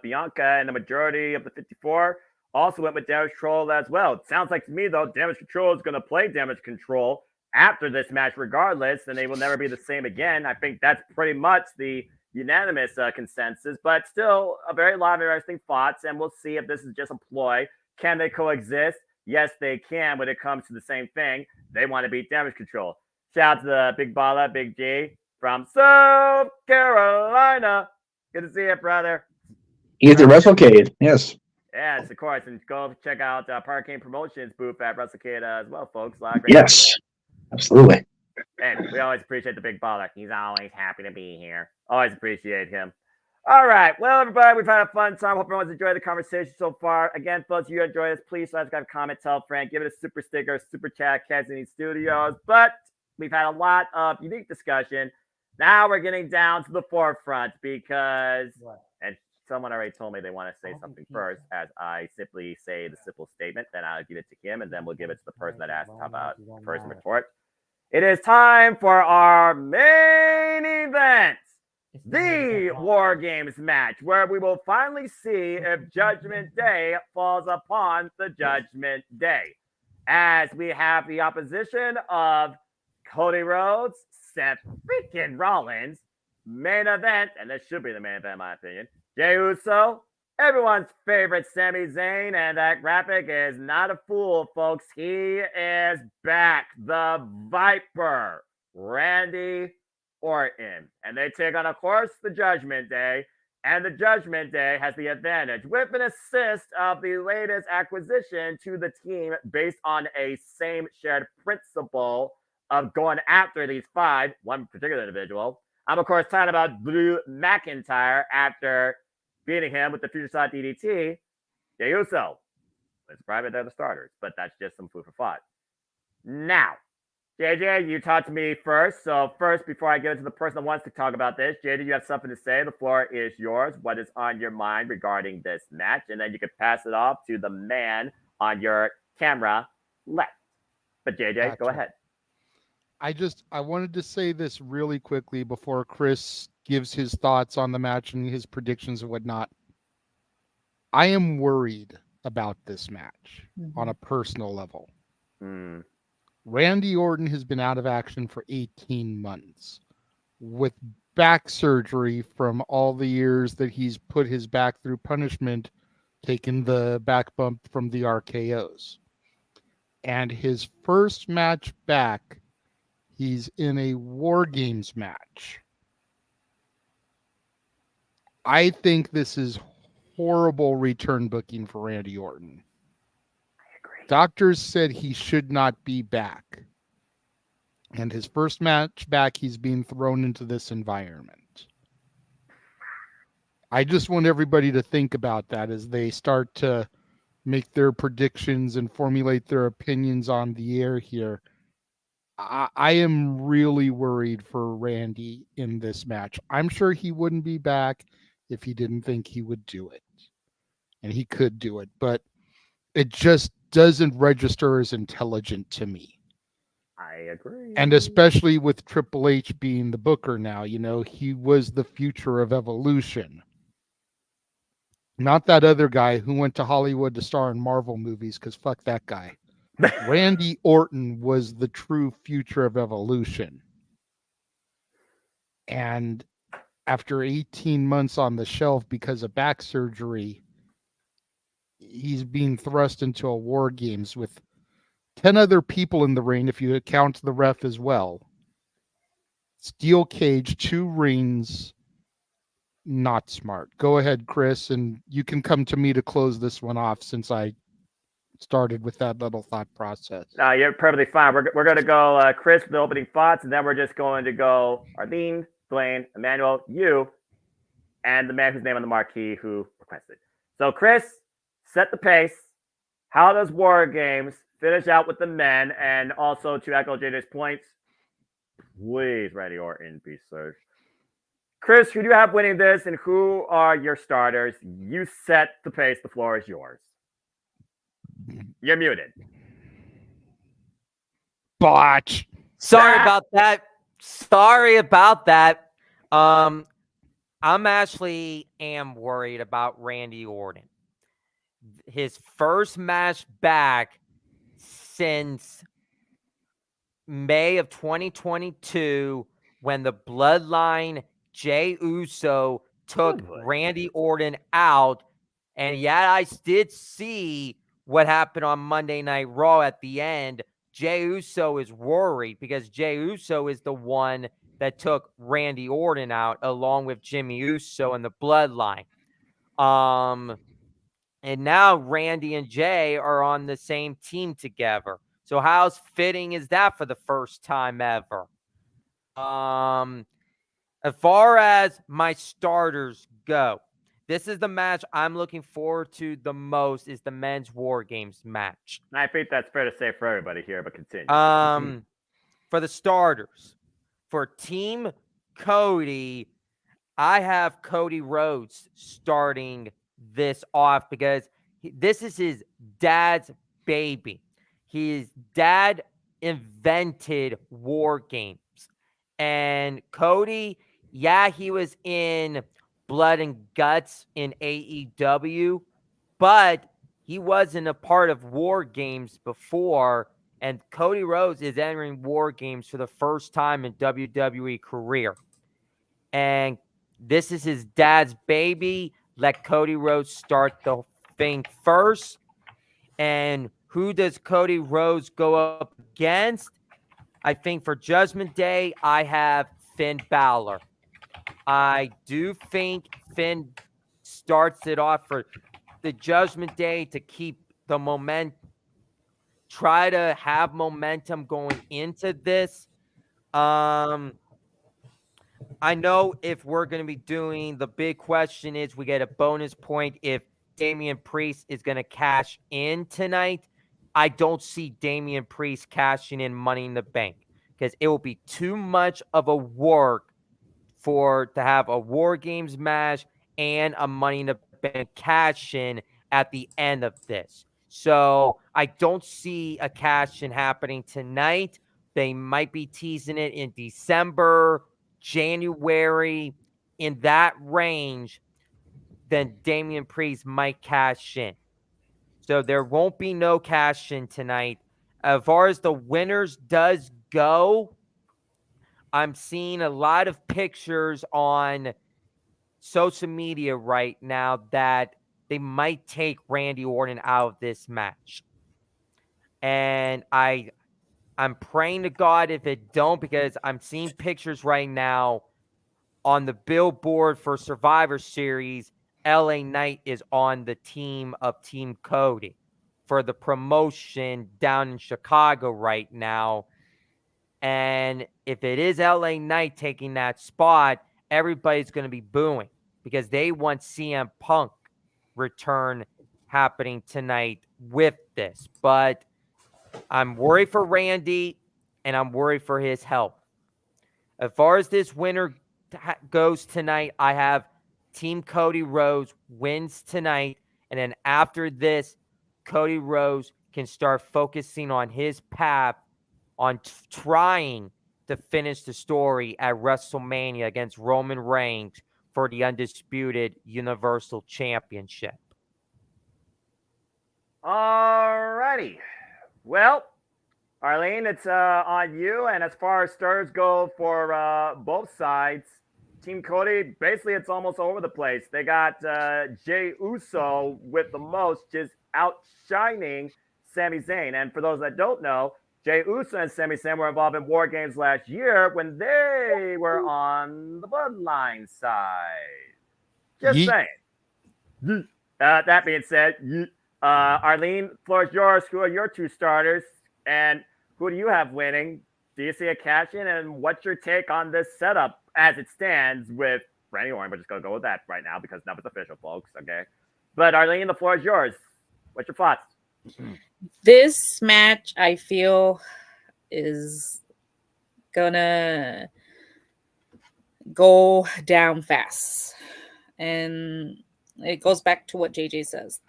Bianca, and the majority of the 54 also went with Damage Control as well. It sounds like to me, though, Damage Control is going to play Damage Control after this match regardless, and they will never be the same again. I think that's pretty much the unanimous consensus, but still a lot of interesting thoughts, and we'll see if this is just a ploy. Can they coexist? Yes, they can when it comes to the same thing. They want to beat Damage Control. Shout out to the Big Bala, Big G from South Carolina. Good to see you, brother. He's the WrestleCade, yes. Yes, of course. And go check out Parkane Promotions booth at WrestleCade as well, folks. Yes, absolutely. And we always appreciate the Big Baller. He's always happy to be here. Always appreciate him. All right. Well, everybody, we've had a fun time. Hope everyone's enjoyed the conversation so far. Again, folks, if you enjoyed this, please subscribe, comment, tell a friend, give it a super sticker, super chat, Kansas Studios. But we've had a lot of unique discussion. Now we're getting down to the forefront because, and someone already told me they want to say something first, as I simply say the simple statement, then I'll give it to him, and then we'll give it to the person that asked about the first report. It is time for our main event. The War Games match, where we will finally see if Judgment Day falls upon the Judgment Day. As we have the opposition of Cody Rhodes, Seth freaking Rollins, main event, and this should be the main event in my opinion, Jey Uso, everyone's favorite Sami Zayn, and that graphic is not a fool, folks. He is back, the Viper, Randy Orton, and they take on, of course, the Judgment Day, and the Judgment Day has the advantage with an assist of the latest acquisition to the team based on a same shared principle of going after these one particular individual. I'm, of course, talking about Drew McIntyre after beating him with the Future Side DDT. Jey Uso. It's private, they're the starters, but that's just some food for thought. Now, JJ, you talked to me first. So first, before I get into the person that wants to talk about this, JJ, you have something to say. The floor is yours. What is on your mind regarding this match? And then you can pass it off to the man on your camera left. But JJ, go ahead. I wanted to say this really quickly before Chris gives his thoughts on the match and his predictions and whatnot. I am worried about this match on a personal level. Randy Orton has been out of action for 18 months with back surgery from all the years that he's put his back through punishment, taking the back bump from the RKOs. And his first match back, he's in a War Games match. I think this is horrible return booking for Randy Orton. Doctors said he should not be back. And his first match back, he's being thrown into this environment. I just want everybody to think about that as they start to make their predictions and formulate their opinions on the air here. I am really worried for Randy in this match. I'm sure he wouldn't be back if he didn't think he would do it. And he could do it, but it just doesn't register as intelligent to me. I agree. And especially with Triple H being the booker now, he was the future of Evolution. Not that other guy who went to Hollywood to star in Marvel movies, because fuck that guy. Randy Orton was the true future of Evolution. And after 18 months on the shelf because of back surgery, he's being thrust into a War Games with 10 other people in the ring, if you count the ref as well. steel cage, 2 rings, not smart. Go ahead, Chris, and you can come to me to close this one off since I started with that little thought process. No, you're perfectly fine. We're going to go Chris for the opening thoughts, and then we're just going to go Arlene, Blaine, Emmanuel, you, and the man whose name on the marquee who requested. So, Chris, set the pace. How does War Games finish out with the men? And also, to echo JJ's points, please, Randy Orton, be searched. Chris, who do you have winning this, and who are your starters? You set the pace. The floor is yours. You're muted. Botch. Sorry about that. I'm actually am worried about Randy Orton. His first match back since May of 2022 when the Bloodline Jey Uso took Randy Orton out. And yet I did see what happened on Monday Night Raw at the end. Jey Uso is worried because Jey Uso is the one that took Randy Orton out along with Jimmy Uso and the Bloodline. And now Randy and Jay are on the same team together. So how fitting is that for the first time ever? As far as my starters go, this is the match I'm looking forward to the most is the men's War Games match. I think that's fair to say for everybody here, but continue. For the starters, for Team Cody, I have Cody Rhodes starting this off because this is his dad's baby. His dad invented War Games. And Cody, yeah, he was in Blood and Guts in AEW, but he wasn't a part of War Games before. And Cody Rhodes is entering War Games for the first time in WWE career. And this is his dad's baby. Let Cody Rhodes start the thing first. And who does Cody Rhodes go up against? I think for Judgment Day, I have Finn Balor. I do think Finn starts it off for the Judgment Day to keep the momentum, try to have momentum going into this. I know if we're going to be doing, the big question is we get a bonus point if Damian Priest is going to cash in tonight. I don't see Damian Priest cashing in Money in the Bank because it will be too much of a work to have a War Games match and a Money in the Bank cash in at the end of this. So I don't see a cash in happening tonight. They might be teasing it in December, January, in that range. Then Damian Priest might cash in. So there won't be no cash in tonight. As far as the winners does go, I'm seeing a lot of pictures on social media right now that they might take Randy Orton out of this match. And I'm praying to God if it don't, because I'm seeing pictures right now on the billboard for Survivor Series. LA Knight is on the team of Team Cody for the promotion down in Chicago right now. And if it is LA Knight taking that spot, everybody's going to be booing because they want CM Punk return happening tonight with this. But I'm worried for Randy, and I'm worried for his health. As far as this winner goes tonight, I have Team Cody Rhodes wins tonight. And then after this, Cody Rhodes can start focusing on his path on trying to finish the story at WrestleMania against Roman Reigns for the undisputed Universal Championship. All righty. Well, Arlene, it's on you. And as far as stirs go for both sides, Team Cody, basically it's almost over the place. They got Jey Uso with the most, just outshining Sami Zayn. And for those that don't know, Jey Uso and Sami Zayn were involved in War Games last year when they were on the Bloodline side. Just Yeet. saying. That being said, Arlene, floor is yours. Who are your 2 starters? And who do you have winning? Do you see a cash in? And what's your take on this setup as it stands with Randy Orton? We're just going to go with that right now because nothing's official, folks. Okay. But Arlene, the floor is yours. What's your thoughts? This match, I feel, is gonna go down fast. And it goes back to what JJ says.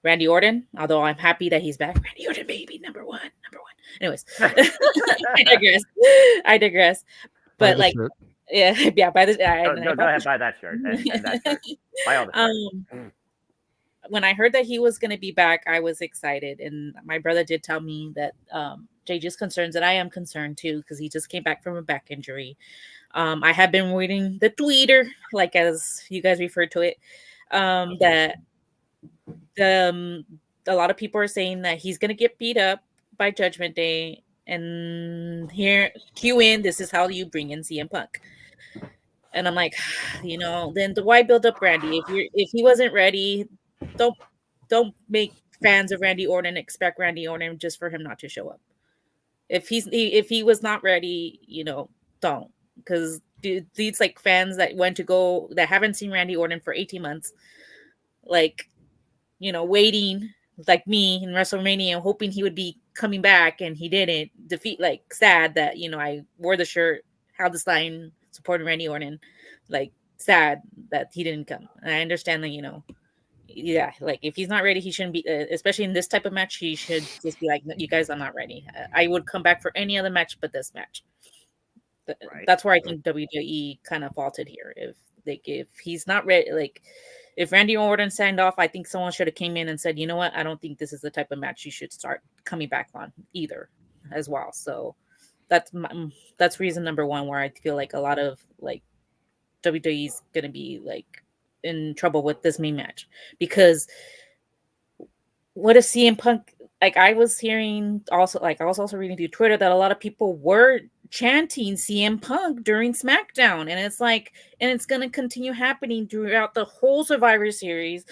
Randy Orton, although I'm happy that he's back. Randy Orton, baby, number one. Anyways, I digress. But like, shirt. yeah. By this, go ahead, buy that shirt and that shirt. Buy all the shirts. When I heard that he was going to be back, I was excited, and my brother did tell me that JJ's concerns, and I am concerned too because he just came back from a back injury. I have been reading the tweeter, like as you guys refer to it, that a lot of people are saying that he's going to get beat up by Judgment Day, and here cue in. This is how you bring in CM Punk. And I'm like, then why build up Randy if he wasn't ready? Don't make fans of Randy Orton expect Randy Orton just for him not to show up. If he was not ready, don't, because these like fans that haven't seen Randy Orton for 18 months, like, waiting like me in WrestleMania, hoping he would be coming back, and he didn't. Sad that I wore the shirt, held the sign supporting Randy Orton, like sad that he didn't come. And I understand that like if he's not ready, he shouldn't be, especially in this type of match. He should just be like, you guys are not ready. I would come back for any other match but this match. That's where I think WWE kind of faulted here. If he's not ready, like if Randy Orton signed off, I think someone should have came in and said, you know what, I don't think this is the type of match you should start coming back on either as well. So that's reason number one where I feel like a lot of like WWE's gonna be like in trouble with this main match, because what is CM Punk, like I was hearing also, like I was also reading through Twitter that a lot of people were chanting CM Punk during SmackDown, and it's like, and it's going to continue happening throughout the whole Survivor Series.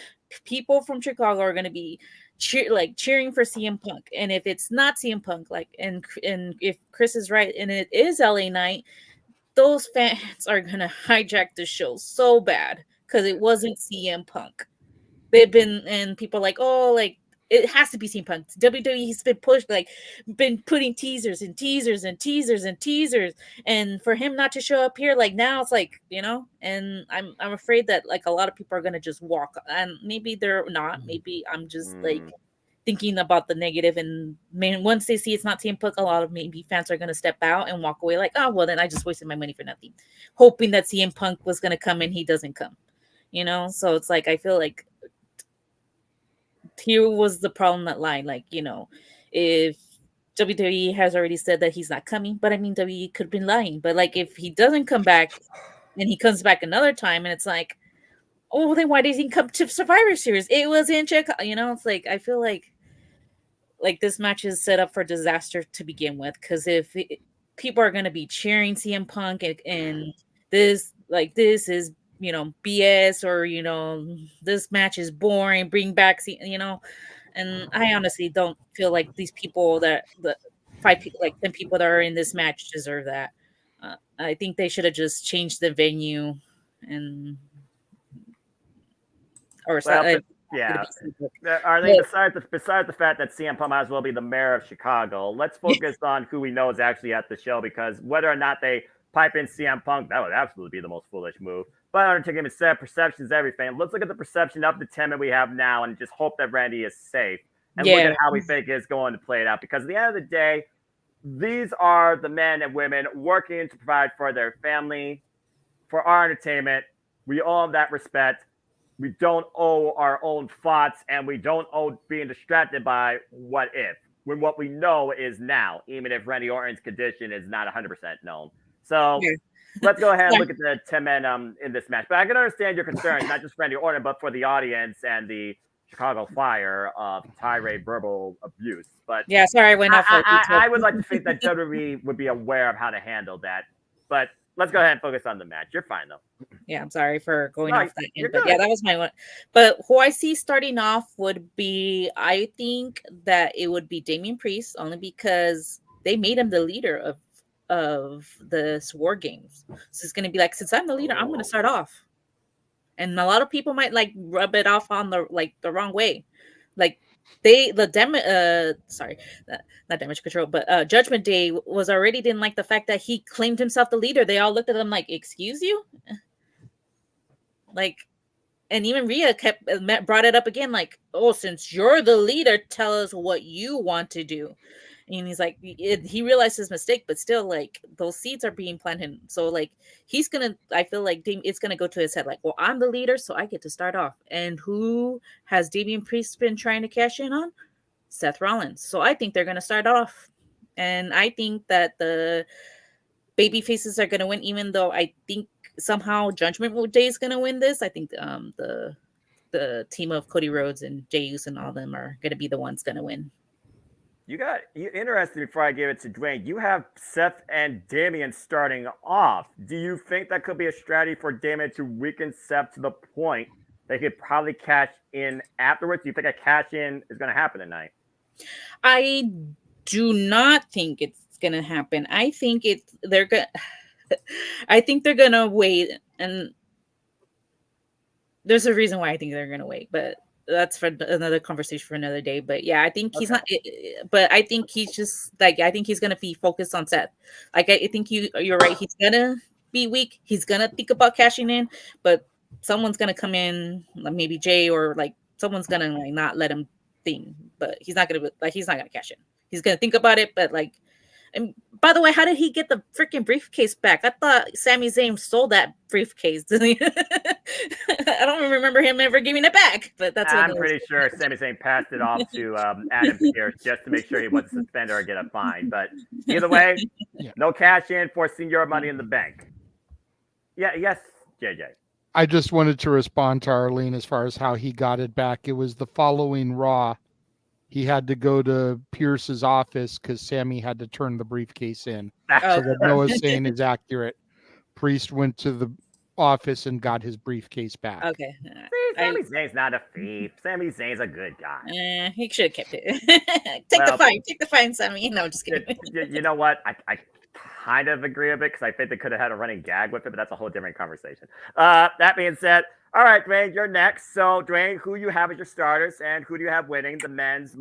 People from Chicago are going to be cheering for CM Punk, and if it's not CM Punk, like and if Chris is right and it is LA Knight, those fans are going to hijack the show so bad because it wasn't CM Punk. They've been, and people are like, oh, like it has to be CM Punk. WWE's been pushed, like been putting teasers and teasers and teasers and teasers, and for him not to show up here, like now it's like, and I'm afraid that like a lot of people are gonna just walk, and maybe they're not. Maybe I'm just like thinking about the negative, and once they see it's not CM Punk, a lot of maybe fans are gonna step out and walk away, like, oh well, then I just wasted my money for nothing, hoping that CM Punk was gonna come and he doesn't come. So it's like I feel like here was the problem that line, like, if WWE has already said that he's not coming, but I mean WWE could have been lying, but like if he doesn't come back and he comes back another time, and it's like, oh, then why did he come to Survivor Series? It was in Chicago. It's like I feel like this match is set up for disaster to begin with, because if people are going to be cheering CM Punk and this is BS, or this match is boring, bring back and I honestly don't feel like these people, that the 5 people, like 10 people that are in this match, deserve that. I think they should have just changed the venue Arlene, besides the fact that CM Punk might as well be the mayor of Chicago, let's focus on who we know is actually at the show, because whether or not they pipe in CM Punk, that would absolutely be the most foolish move. But Undertaker said perception is everything. Let's look at the perception of the 10 that we have now and just hope that Randy is safe. And look at how we think it's going to play it out. Because at the end of the day, these are the men and women working to provide for their family, for our entertainment. We owe them that respect. We don't owe our own thoughts, and we don't owe being distracted by what if, when what we know is now, even if Randy Orton's condition is not 100% known. So let's go ahead and look at the 10 men in this match. But I can understand your concerns, not just for Randy Orton, but for the audience and the Chicago Fire of tirade verbal abuse. But Yeah, sorry, I went off. I would like to think that WWE would be aware of how to handle that. But let's go ahead and focus on the match. You're fine though. Yeah, I'm sorry for going No, off that you're end, but good. yeah, that was my one. But who I see starting off would be, I think that it would be Damian Priest, only because they made him the leader of the War Games. So it's gonna be like, since I'm the leader, I'm gonna start off. And a lot of people might like rub it off on the wrong way. Like not damage control, but Judgment Day was already didn't like the fact that he claimed himself the leader. They all looked at him like, excuse you? Like, and even Rhea brought it up again, like, oh, since you're the leader, tell us what you want to do. And he's like, he realized his mistake, but still, like, those seeds are being planted. So, like, I feel like it's gonna go to his head, like, well, I'm the leader, so I get to start off. And who has Damian Priest been trying to cash in on? Seth Rollins. So I think they're gonna start off, and I think that the baby faces are gonna win, even though I think somehow Judgment Day is gonna win this. I think the team of Cody Rhodes and Jey Uso and all of them are gonna be the ones gonna win. You interested before I give it to Dwayne. You have Seth and Damian starting off. Do you think that could be a strategy for Damian to weaken Seth to the point that he could probably cash in afterwards? Do you think a cash in is going to happen tonight? I do not think it's gonna happen. I think they're gonna wait, and there's a reason why I think they're gonna wait, but that's for another conversation for another day. But yeah, I think he's not. But I think he's just like, I think he's gonna be focused on Seth. Like, I think you're right. He's gonna be weak. He's gonna think about cashing in, but someone's gonna come in, like maybe Jay, or like someone's gonna like not let him think. But he's not gonna cash in. He's gonna think about it, but like. And by the way, how did he get the freaking briefcase back? I thought Sami Zayn sold that briefcase. I don't remember him ever giving it back. But that's I'm pretty sure Sami Zayn passed it off to Adam Pearce just to make sure he wasn't suspended or get a fine. But either way, no cash in for Senior Money in the Bank. Yeah, yes, JJ. I just wanted to respond to Arlene as far as how he got it back. It was the following Raw. He had to go to Pierce's office because Sammy had to turn the briefcase in. So what Noah's saying is accurate. Priest went to the office and got his briefcase back. Okay. See, Sami Zayn's not a thief. Sami Zayn's a good guy. He should have kept it. Take the fine, Sammy. No, just kidding. You know what? I kind of agree with it because I think they could have had a running gag with it, but that's a whole different conversation. That being said, all right, Dwayne, you're next. So, Dwayne, who you have as your starters, and who do you have winning the men's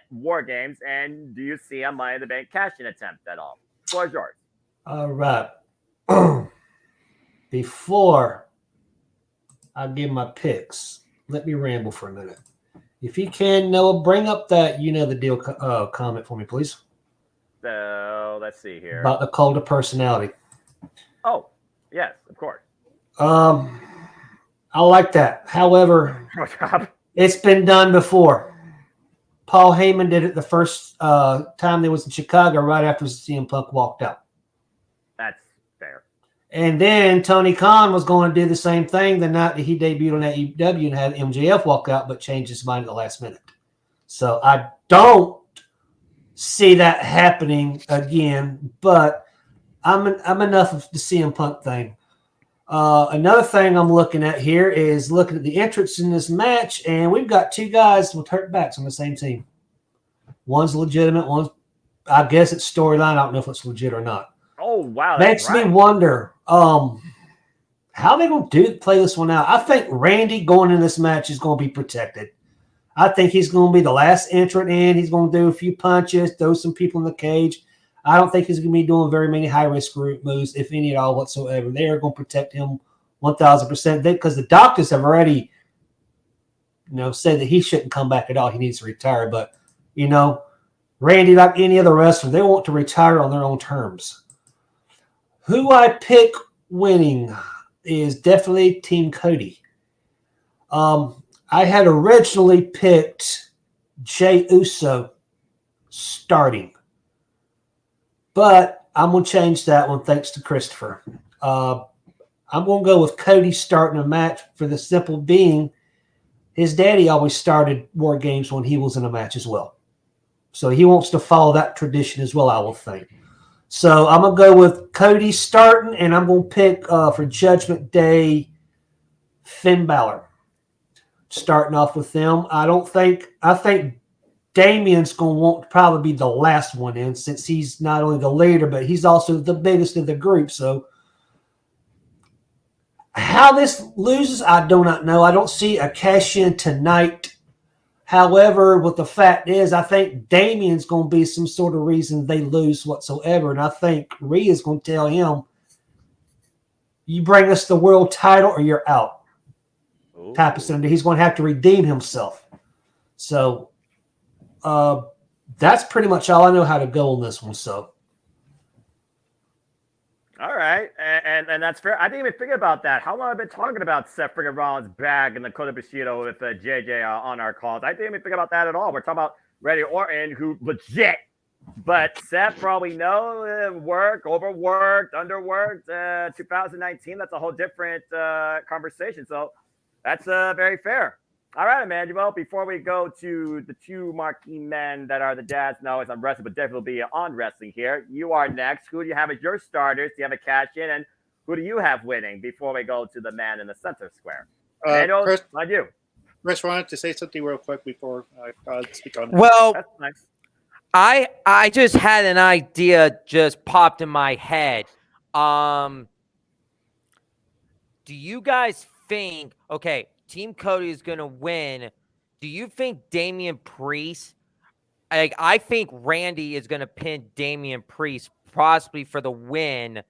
War Games, and do you see a Money in the Bank cash-in attempt at all? Floor is yours. All right. Before I give my picks, let me ramble for a minute. If you can, Noah, bring up that the deal comment for me, please. So, let's see here. About the cult of personality. Oh, yes, of course. I like that. However, it's been done before. Paul Heyman did it the first time they was in Chicago right after CM Punk walked out. That's fair. And then Tony Khan was going to do the same thing the night that he debuted on AEW and had MJF walk out, but changed his mind at the last minute. So I don't see that happening again, but I'm enough of the CM Punk thing. Another thing I'm looking at here is looking at the entrance in this match, and we've got two guys with hurt backs on the same team. One's legitimate, one's, I guess it's storyline. I don't know if it's legit or not. Oh, wow. Makes me wonder how they going to play this one out. I think Randy going in this match is going to be protected. I think he's going to be the last entrant in. He's going to do a few punches, throw some people in the cage. I don't think he's going to be doing very many high-risk moves, if any at all whatsoever. They are going to protect him 1,000% because the doctors have already, said that he shouldn't come back at all. He needs to retire. But, Randy, like any other wrestler, they want to retire on their own terms. Who I pick winning is definitely Team Cody. I had originally picked Jey Uso starting. But I'm going to change that one thanks to Christopher. I'm going to go with Cody starting a match for the simple being his daddy always started War Games when he was in a match as well. So he wants to follow that tradition as well, I will think. So I'm going to go with Cody starting, and I'm going to pick for Judgment Day Finn Balor. Starting off with them. I think Damien's going to want to probably be the last one in, since he's not only the leader, but he's also the biggest of the group. So how this loses, I do not know. I don't see a cash in tonight. However, what the fact is, I think Damien's going to be some sort of reason they lose whatsoever. And I think Rhea's going to tell him, you bring us the world title or you're out. Type of thing. He's going to have to redeem himself. So that's pretty much all I know how to go on this one. So, all right, and that's fair. I didn't even think about that. How long have I been talking about Seth friggin' Rollins back and the Kota Bushido with JJ on our calls? I didn't even think about that at all. We're talking about Randy Orton, who legit, but Seth, for all we know, worked, overworked, underworked. 2019, that's a whole different conversation. So that's very fair. All right, Emmanuel, before we go to the two marquee men that are the dads now as I'm wrestling, but definitely be on wrestling here, you are next. Who do you have as your starters? Do you have a cash in? And who do you have winning before we go to the man in the center square? Emmanuel, Chris, on you. Chris wanted to say something real quick before I speak on it. Well, That's nice. I just had an idea just popped in my head. Do you guys think, okay, Team Cody is going to win. Do you think Damian Priest, I think Randy is going to pin Damian Priest possibly for the win.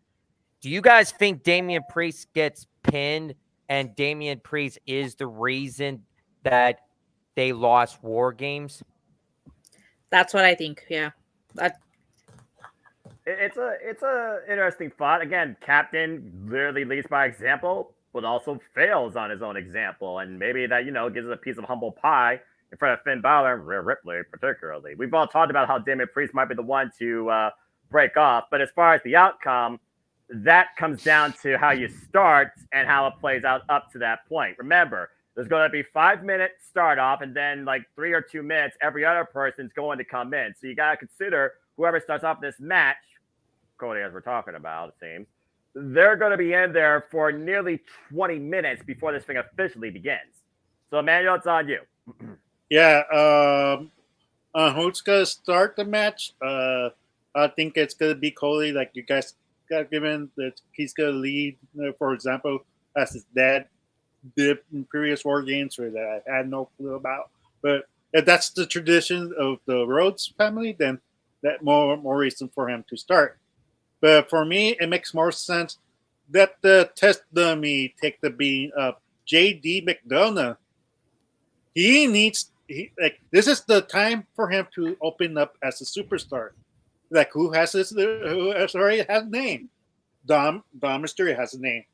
Do you guys think Damian Priest gets pinned and Damian Priest is the reason that they lost War Games? That's what I think. Yeah. It's a interesting thought. Again, Captain literally leads by example, but also fails on his own example. And maybe that, gives us a piece of humble pie in front of Finn Balor and Rhea Ripley particularly. We've all talked about how Damian Priest might be the one to break off. But as far as the outcome, that comes down to how you start and how it plays out up to that point. Remember, there's going to be 5-minute start off, and then like 3 or 2 minutes, every other person's going to come in. So you got to consider whoever starts off this match, Cody, as we're talking about, it seems, they're going to be in there for nearly 20 minutes before this thing officially begins. So, Emmanuel, it's on you. Yeah. Who's going to start the match? I think it's going to be Cody. Like you guys got given that he's going to lead, for example, as his dad did in previous War Games that I had no clue about. But if that's the tradition of the Rhodes family, then that more reason for him to start. But for me, it makes more sense that the test dummy take the beating up. JD McDonough. This is the time for him to open up as a superstar. Like who already has a name? Dom Mysterio has a name.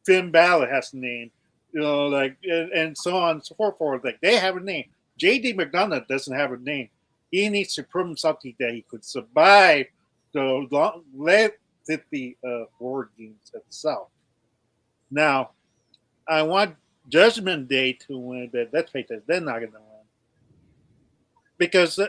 Finn Balor has a name. And so on and so forth. Like they have a name. JD McDonough doesn't have a name. He needs to prove himself that he could survive the long lengthy War Games itself. Now, I want Judgment Day to win, but let's face it, they're not going to win because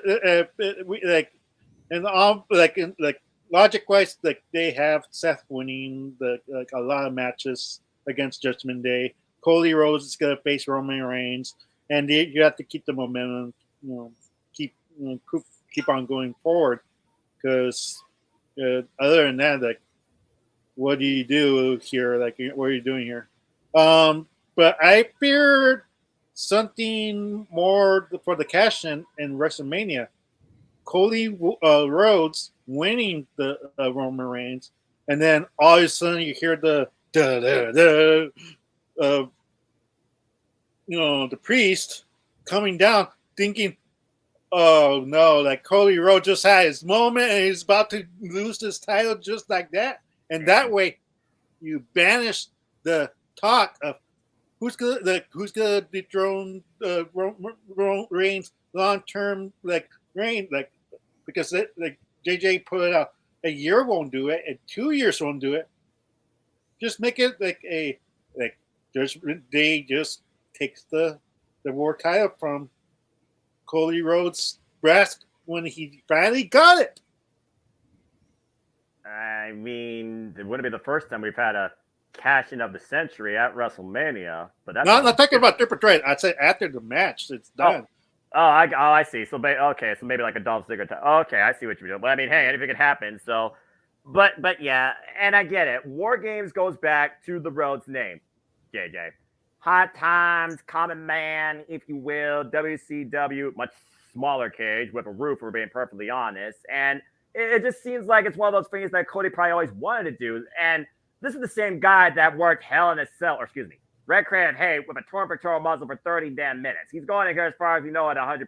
logic-wise, they have Seth winning a lot of matches against Judgment Day. Cody Rhodes is going to face Roman Reigns, and you have to keep the momentum. Keep on going forward because other than that, what do you do here? What are you doing here? But I fear something more for the cash-in WrestleMania. Cody Rhodes winning the Roman Reigns, and then all of a sudden you hear the the priest coming down, thinking, "Oh no!" Cody Rhodes just had his moment, and he's about to lose his title just like that. And that way, you banish the talk of who's gonna dethrone Reigns long-term reign, because JJ put it out. A year won't do it, and 2 years won't do it. Just make it Judgment Day just takes the the war title from Cody Rhodes' breast when he finally got it. I mean, it wouldn't be the first time we've had a cash in of the century at WrestleMania, but that's No, I'm not talking about Triple Threat. I'd say after the match, it's done. I see. So, okay, so maybe like a Dolph Ziggler. Okay, I see what you're doing. But I mean, hey, anything could happen. So, but yeah, and I get it. War Games goes back to the Rhodes name, JJ. Hot Times, Common Man, if you will, WCW, much smaller cage with a roof. If we're being perfectly honest, and it just seems like it's one of those things that Cody probably always wanted to do. And this is the same guy that worked Hell in a Cell, or excuse me, Red Cran Hay with a torn pectoral muscle for 30 damn minutes. He's going to go as far as we know at 100%.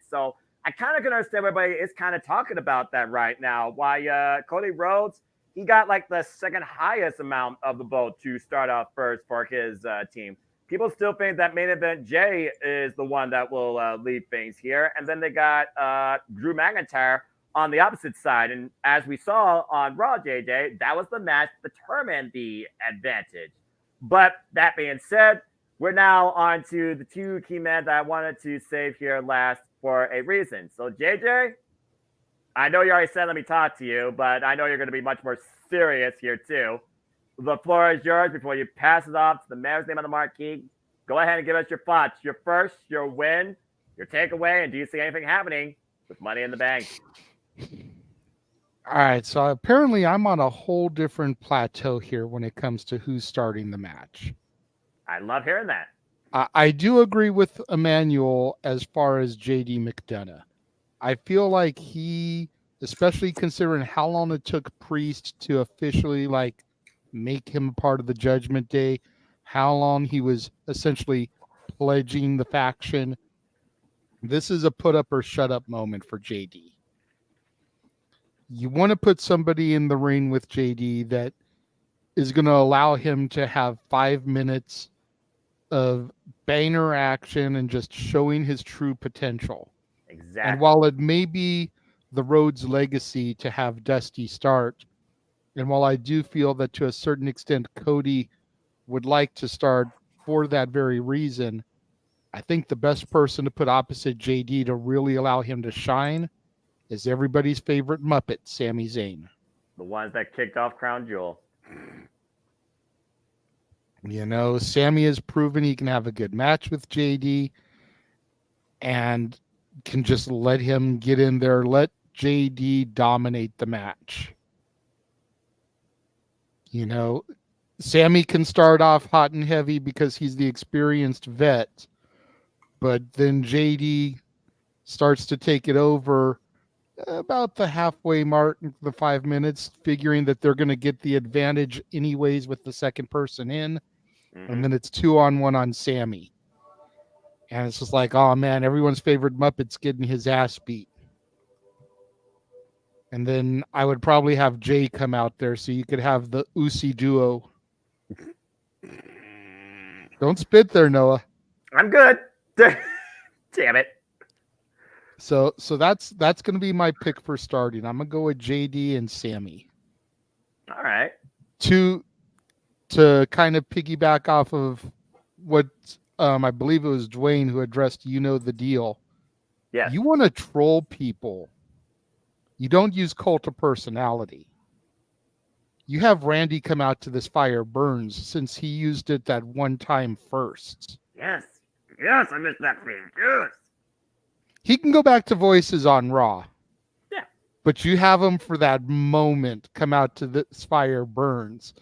So I kind of can understand everybody is kind of talking about that right now. Why Cody Rhodes, he got like the second highest amount of the vote to start off first for his team. People still think that main event Jay is the one that will lead things here. And then they got Drew McIntyre on the opposite side. And as we saw on Raw, JJ, that was the match that determined the advantage. But that being said, we're now on to the two key men that I wanted to save here last for a reason. So, JJ, I know you already said let me talk to you, but I know you're going to be much more serious here too. The floor is yours before you pass it off to the man's name on the marquee. Go ahead and give us your thoughts, your first, your win, your takeaway, and do you see anything happening with Money in the Bank? All right, so apparently I'm on a whole different plateau here when it comes to who's starting the match. I love hearing that. I do agree with Emmanuel as far as JD McDonough. I feel like he, especially considering how long it took Priest to officially make him a part of the Judgment Day, how long he was essentially pledging the faction. This is a put up or shut up moment for JD. You want to put somebody in the ring with JD that is going to allow him to have 5 minutes of banger action and just showing his true potential. Exactly. And while it may be the Rhodes legacy to have Dusty start, and while I do feel that to a certain extent Cody would like to start for that very reason, I think the best person to put opposite JD to really allow him to shine is everybody's favorite Muppet, Sami Zayn. The ones that kicked off Crown Jewel. You know, Sami has proven he can have a good match with JD and can just let him get in there, let JD dominate the match. You know, Sami can start off hot and heavy because he's the experienced vet, but then JD starts to take it over about the halfway mark, the 5 minutes, figuring that they're going to get the advantage anyways with the second person in. Mm-hmm. And then it's 2-on-1 on Sami. And it's just like, oh man, everyone's favorite Muppet's getting his ass beat. And then I would probably have Jay come out there so you could have the Usi duo. Don't spit there, Noah. I'm good. Damn it. So that's going to be my pick for starting. I'm going to go with JD and Sami. All right. To kind of piggyback off of what I believe it was Dwayne who addressed You Know the Deal. Yeah. You want to troll people. You don't use cult of personality. You have Randy come out to this fire burns since he used it that one time first. Yes. Yes, I missed that thing. Yes. He can go back to voices on Raw. Yeah. But you have him for that moment come out to this fire burns.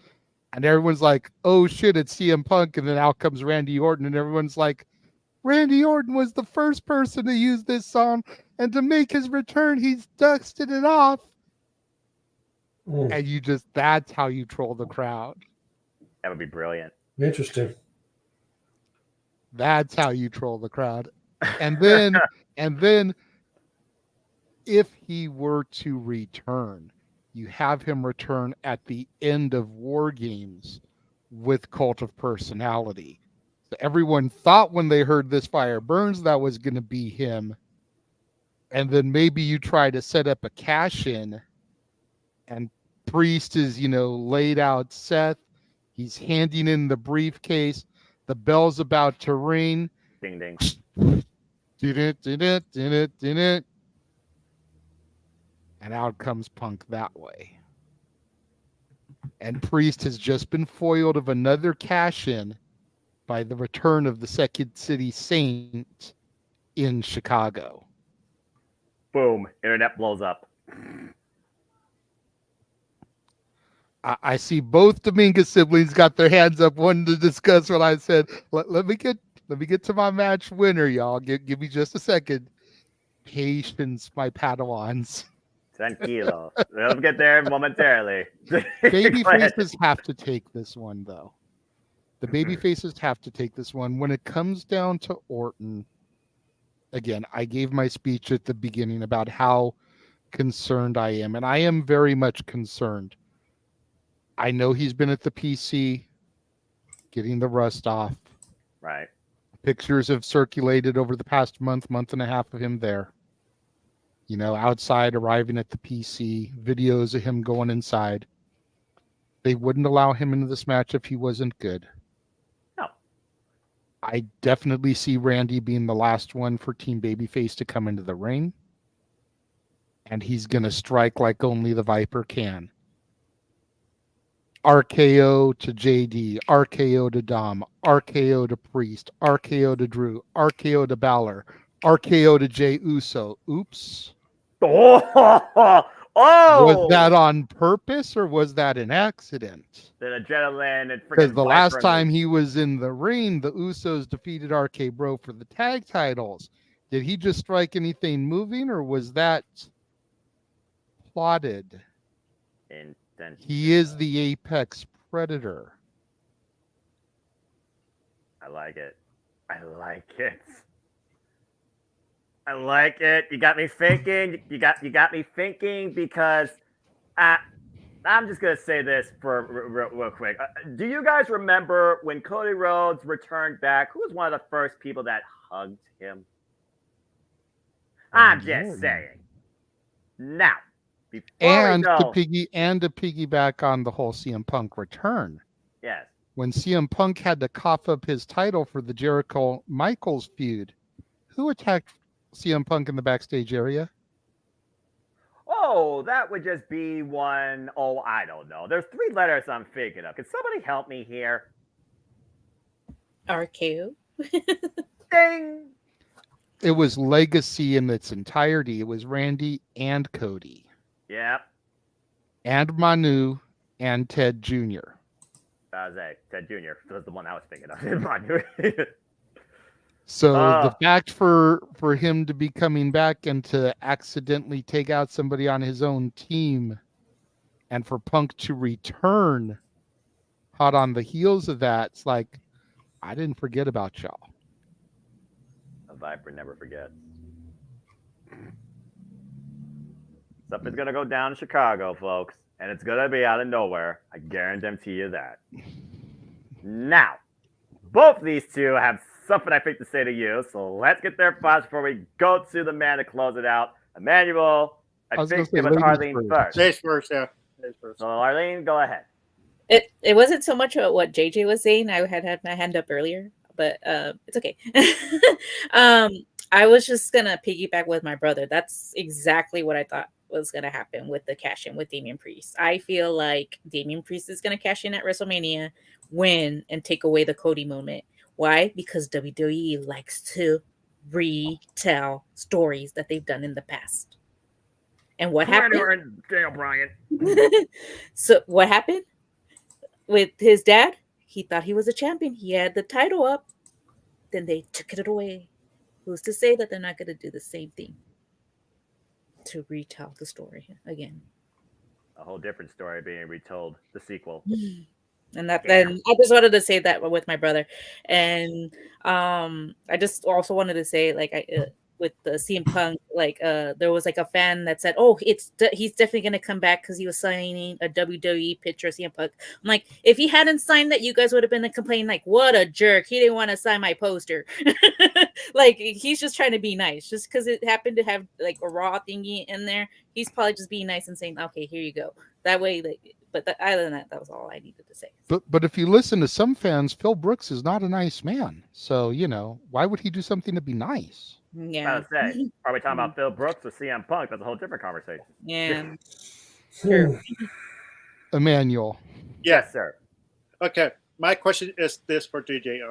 And everyone's like, oh shit, it's CM Punk. And then out comes Randy Orton. And everyone's like, Randy Orton was the first person to use this song. And to make his return, he's dusted it off. And that's how you troll the crowd. That would be brilliant. Interesting. That's how you troll the crowd. And then if he were to return, you have him return at the end of War Games with Cult of Personality. So everyone thought when they heard This Fire Burns that was going to be him. And then maybe you try to set up a cash-in and Priest is, laid out Seth. He's handing in the briefcase. The bell's about to ring. Ding, ding. And out comes Punk that way. And Priest has just been foiled of another cash-in by the return of the Second City Saint in Chicago. Boom. Internet blows up. I see both Dominguez siblings got their hands up, wanting to discuss what I said. Let me get to my match winner, y'all. Give me just a second. Patience, my Padawans. Tranquilo. We'll get there momentarily. Baby faces have to take this one, though. The baby faces have to take this one. When it comes down to Orton, again, I gave my speech at the beginning about how concerned I am, and I am very much concerned. I know he's been at the PC getting the rust off. Right. Pictures have circulated over the past month and a half of him there. You know, outside, arriving at the PC, videos of him going inside. They wouldn't allow him into this match if he wasn't good. No. I definitely see Randy being the last one for Team Babyface to come into the ring. And he's going to strike like only the Viper can. RKO to JD, RKO to Dom, RKO to Priest, RKO to Drew, RKO to Balor, RKO to Jey Uso. Oops. Oh! Was that on purpose or was that an accident? The adrenaline and Because freaking the last Viper time he was in the ring, the Usos defeated RK Bro for the tag titles. Did he just strike anything moving or was that plotted? He is the apex predator. I like it. I like it. I like it. You got me thinking. You got me thinking because I'm just gonna say this for real quick. Do you guys remember when Cody Rhodes returned back? Who was one of the first people that hugged him? I'm just saying. Now, And to piggyback on the whole CM Punk return. Yes. When CM Punk had to cough up his title for the Jericho Michaels feud, who attacked CM Punk in the backstage area? Oh, that would just be one. Oh, I don't know. There's 3 letters I'm thinking of. Can somebody help me here? RKO. Ding. It was Legacy in its entirety. It was Randy and Cody. Yep. And Manu and Ted Jr. Ted Jr. was the one I was thinking of. Manu. So the fact for him to be coming back and to accidentally take out somebody on his own team and for Punk to return hot on the heels of that, it's like, I didn't forget about y'all. A Viper never forgets. Something's going to go down in Chicago, folks, and it's going to be out of nowhere. I guarantee you that. Now, both of these two have something I think to say to you, so let's get their thoughts before we go to the man to close it out. Emmanuel, I think it was Arlene first. Ladies first, yeah. Ladies first. So Arlene, go ahead. It wasn't so much about what JJ was saying. I had my hand up earlier, but it's okay. I was just gonna piggyback with my brother. That's exactly what I thought was gonna happen with the cash in with Damian Priest. I feel like Damian Priest is gonna cash in at WrestleMania, win, and take away the Cody moment. Why? Because WWE likes to retell stories that they've done in the past. And what happened? Daniel Bryan. So what happened with his dad? He thought he was a champion. He had the title up. Then they took it away. Who's to say that they're not going to do the same thing to retell the story again? A whole different story being retold, the sequel. And then I just wanted to say that with my brother. And I just also wanted to say, like, with the CM Punk, like there was like a fan that said, "Oh, he's definitely gonna come back because he was signing a WWE picture of CM Punk." I'm like, if he hadn't signed that, you guys would have been complaining like, "What a jerk! He didn't want to sign my poster." Like he's just trying to be nice, just because it happened to have like a Raw thingy in there. He's probably just being nice and saying, "Okay, here you go." That way, like But other than that, that was all I needed to say. But if you listen to some fans, Phil Brooks is not a nice man. So, why would he do something to be nice? Yeah. I was say, are we talking about Phil Brooks or CM Punk? That's a whole different conversation. Yeah. Sure. Emmanuel. Yes, sir. Okay, my question is this for DJ.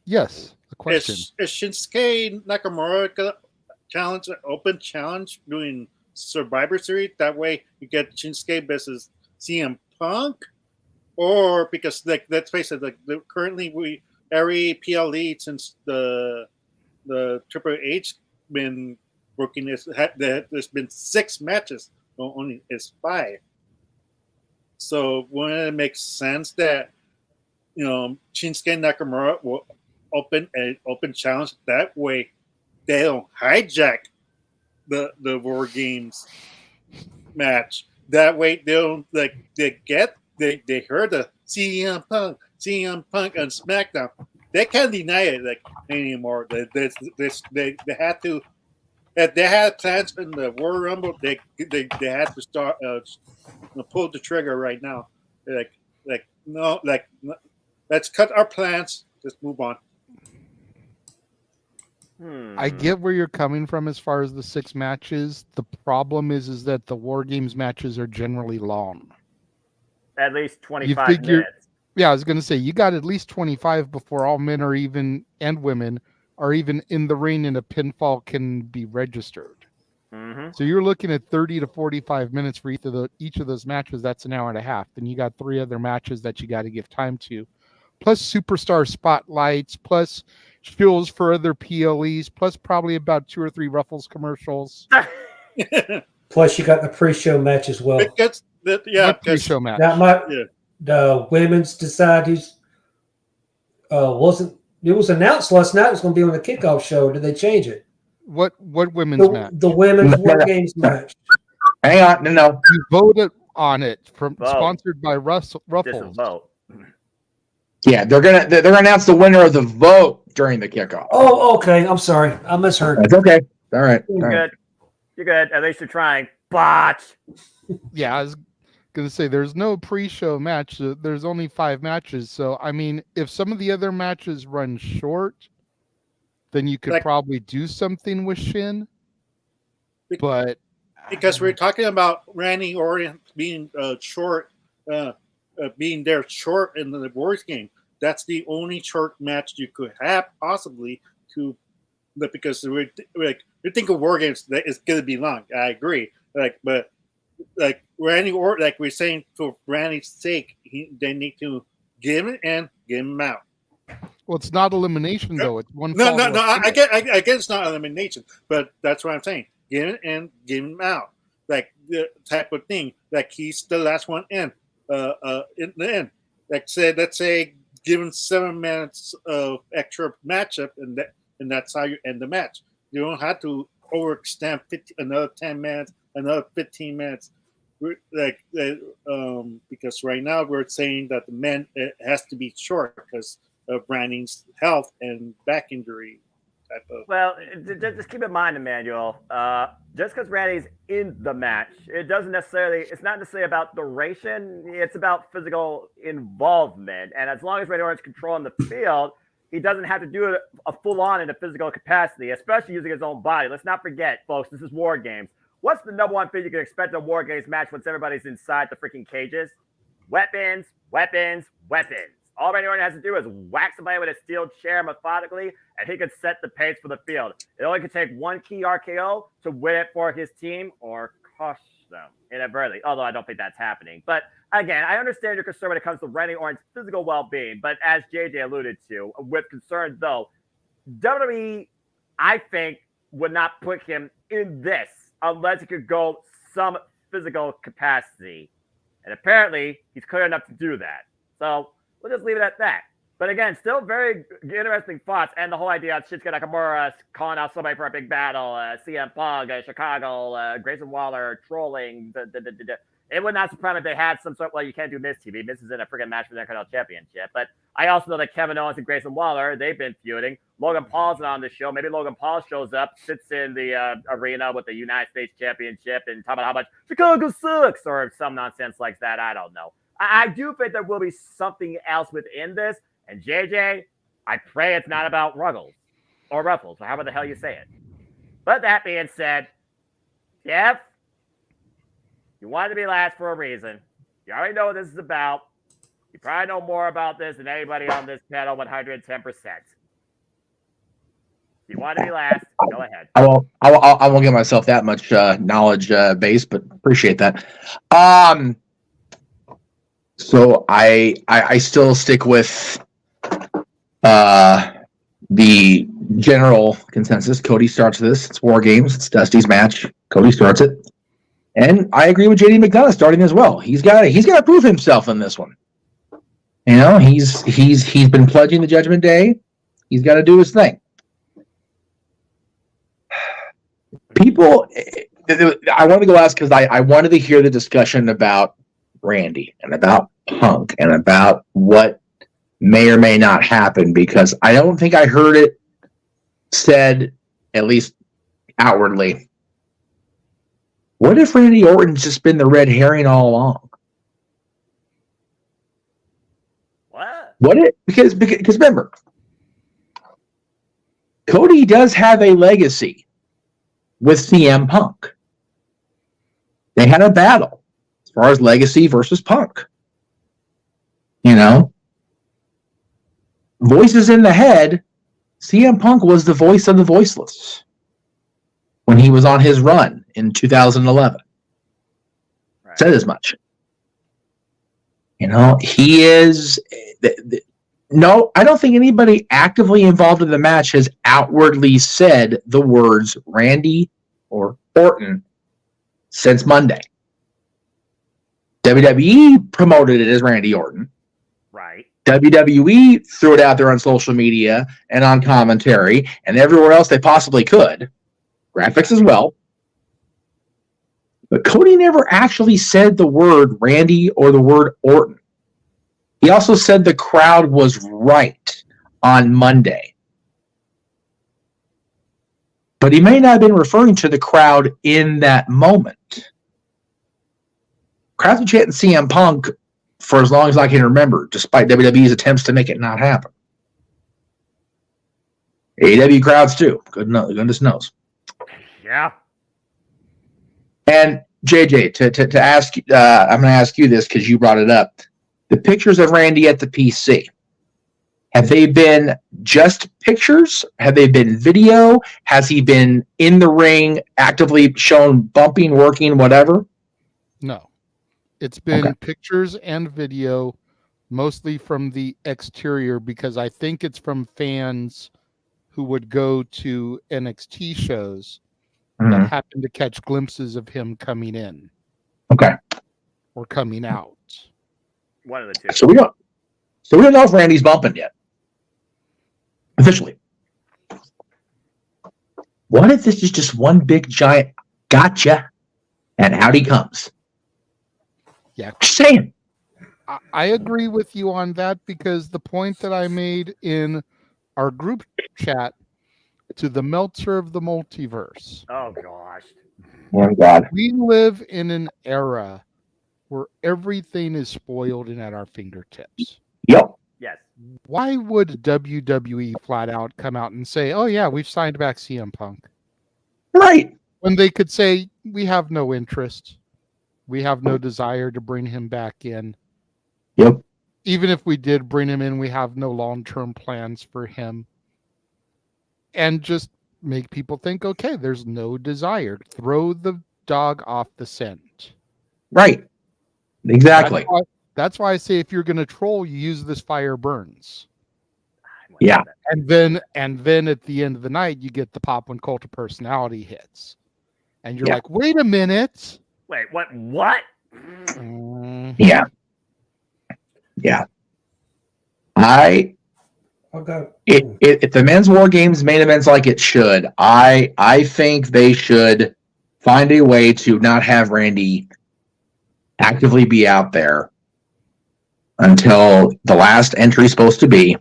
Yes, a question. Is Shinsuke Nakamura gonna challenge an open challenge doing Survivor Series? That way you get Shinsuke versus CM Punk, or because let's face it, currently every PLE since the Triple H been working there's been 6 matches, only is 5. So wouldn't it make sense that Shinsuke Nakamura will open an open challenge? That way they don't hijack the War Games match. That way they don't they heard the CM Punk on SmackDown. They can't deny it anymore. They had to. If they had plans in the Royal Rumble, they had to start pull the trigger right now. No, let's cut our plans. Just move on. I get where you're coming from as far as the 6 matches. The problem is that the War Games matches are generally long. At least 25 minutes. Yeah, I was going to say, you got at least 25 before all men and women are even in the ring and a pinfall can be registered. Mm-hmm. So you're looking at 30 to 45 minutes for each of those matches. That's an hour and a half. Then you got 3 other matches that you got to give time to. Plus superstar spotlights, plus shows for other PLEs, plus probably about 2 or 3 Ruffles commercials. Plus you got the pre-show match as well. Pre-show match. The women's decided it was announced last night it was going to be on the kickoff show. Did they change it? What women's match? The women's War Games match. Hang on, no. You voted on it sponsored by Ruffles. Vote. Yeah, they're gonna announce the winner of the vote during the kickoff. Oh, okay. I'm sorry, I misheard. That's okay. All right. You're good. At least you're trying. Botch. Yeah, I was gonna say there's no pre-show match. There's only 5 matches. So I mean, if some of the other matches run short, then you could probably do something with Shin. But because we're talking about Randy Orton being short, being there short in the Wars game, that's the only short match you could have possibly because we think of War Games that is going to be long. I agree. But Randy Orton, like we're saying, for Randy's sake, they need to give him and give him out. Well, it's not elimination though. It's one. No. I get it's not elimination, but that's what I'm saying. Give him and give him out, like the type of thing. Like he's the last one in the end. Let's say give him 7 minutes of extra matchup, and that's how you end the match. You don't have to overextend another 10 minutes, another 15 minutes. Because right now we're saying that the men it has to be short because of Branding's health and back injury type of. Well, just keep in mind, Emmanuel. Just because Randy's in the match, it's not necessarily about duration. It's about physical involvement, and as long as Randy Orton's controlling the field, he doesn't have to do it a full on in a physical capacity, especially using his own body. Let's not forget, folks, this is War Games. What's the number one thing you can expect in a War Games match once everybody's inside the freaking cages? Weapons, weapons, weapons. All Randy Orton has to do is whack somebody with a steel chair methodically, and he could set the pace for the field. It only could take one key RKO to win it for his team or cost them inadvertently, although I don't think that's happening. But again, I understand your concern when it comes to Randy Orton's physical well-being, but as JJ alluded to, with concern though, WWE, I think, would not put him in this unless he could go some physical capacity. And apparently, he's clear enough to do that. So we'll just leave it at that. But again, still very interesting thoughts. And the whole idea of Shinsuke Nakamura calling out somebody for a big battle, CM Punk, Chicago, Grayson Waller trolling. It would not surprise me if they had some sort of, well, you can't do Miz TV. Miz is in a freaking match for the Intercontinental Championship. But I also know that Kevin Owens and Grayson Waller, they've been feuding. Logan Paul's not on the show. Maybe Logan Paul shows up, sits in the arena with the United States Championship and talk about how much Chicago sucks or some nonsense like that. I don't know. I do think there will be something else within this. And JJ, I pray it's not about Ruggles or Ruffles, or however the hell you say it. But that being said, Jeff, you wanted to be last for a reason. You already know what this is about. You probably know more about this than anybody on this panel, 110%. If you want to be last, go ahead. I won't give myself that much knowledge base, but appreciate that. So I still stick with the general consensus. Cody starts this. It's War Games. It's Dusty's match. Cody starts it, and I agree with JD McDonough starting as well. He's got to prove himself in this one. You know, he's been pledging the Judgment Day. He's got to do his thing. People, I wanted to go ask because I wanted to hear the discussion about Randy and about Punk and about what may or may not happen, because I don't think I heard it said, at least outwardly, what if Randy Orton's just been the red herring all along? What if, because remember, Cody does have a legacy with CM Punk. They had a battle as far as legacy versus Punk. You know, voices in the head, CM Punk was the voice of the voiceless when he was on his run in 2011. Right. Said as much. You know, he is... No, I don't think anybody actively involved in the match has outwardly said the words Randy or Orton since Monday. WWE promoted it as Randy Orton. Right. WWE threw it out there on social media and on commentary and everywhere else they possibly could. Graphics as well. But Cody never actually said the word Randy or the word Orton. He also said the crowd was right on Monday. But he may not have been referring to the crowd in that moment. Crowds been chanting CM Punk for as long as I can remember, despite WWE's attempts to make it not happen. AEW crowds too. Goodness knows. Yeah. And JJ, to ask, I'm going to ask you this because you brought it up. The pictures of Randy at the PC, have they been just pictures? Have they been video? Has he been in the ring, actively shown bumping, working, whatever? No. It's been pictures and video, mostly from the exterior, because I think it's from fans who would go to NXT shows that happen to catch glimpses of him coming in. Okay. Or coming out. One of the two. So we don't know if Randy's bumping yet. Officially. What if this is just one big giant gotcha and out he comes? Yeah. Just saying. I agree with you on that, because the point that I made in our group chat to the Meltzer of the Multiverse. Oh gosh. Oh God. We live in an era where everything is spoiled and at our fingertips. Yep. Yes. Why would WWE flat out come out and say, oh yeah, we've signed back CM Punk? Right. When they could say, we have no interest. We have no desire to bring him back in. Yep. Even if we did bring him in, we have no long-term plans for him. And just make people think, okay, there's no desire. Throw the dog off the scent. Right. Exactly. That's why I say if you're going to troll, you use this fire burns. Yeah. And then at the end of the night, you get the pop when Cult of Personality hits. And you're like, wait a minute. Wait, what? Yeah. Yeah. If the men's War Games main events like it should, I think they should find a way to not have Randy actively be out there until the last entry is supposed to be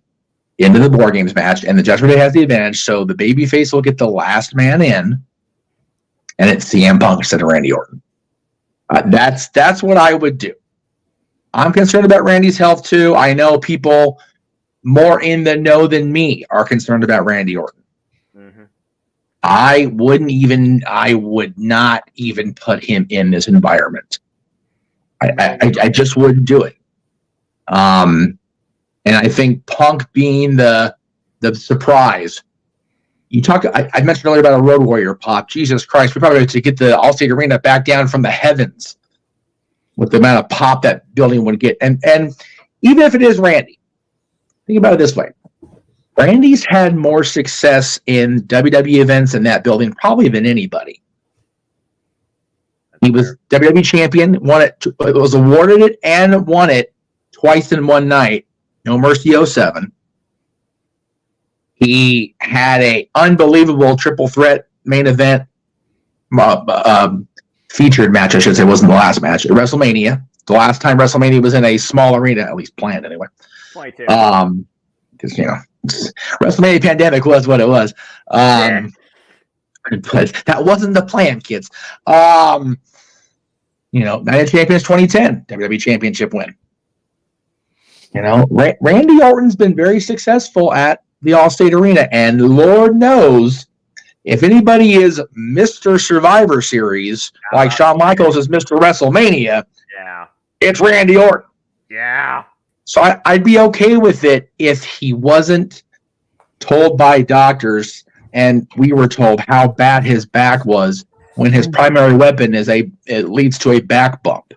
into the War Games match, and the Judgment Day has the advantage, so the babyface will get the last man in, and it's CM Punk instead of Randy Orton. That's what I would do. I'm concerned about Randy's health too. I know people more in the know than me are concerned about Randy Orton. Mm-hmm. I would not even put him in this environment. I just wouldn't do it. And I think Punk being the surprise. I mentioned earlier about a Road Warrior pop. Jesus Christ, we probably have to get the Allstate Arena back down from the heavens with the amount of pop that building would get. And even if it is Randy, think about it this way. Randy's had more success in WWE events in that building probably than anybody. He was WWE champion, was awarded it and won it twice in one night. No Mercy 07. He had a unbelievable triple threat main event featured match, I should say. It wasn't the last match at WrestleMania. The last time WrestleMania was in a small arena, at least planned anyway. 22. Because WrestleMania pandemic was what it was. But that wasn't the plan, kids. Night of Champions 2010 WWE Championship win. Randy Orton's been very successful at the Allstate Arena, and Lord knows if anybody is Mr. Survivor Series, like Shawn Michaels is Mr. WrestleMania, it's Randy Orton. Yeah. So I'd be okay with it if he wasn't told by doctors, and we were told how bad his back was when his primary weapon it leads to a back bump.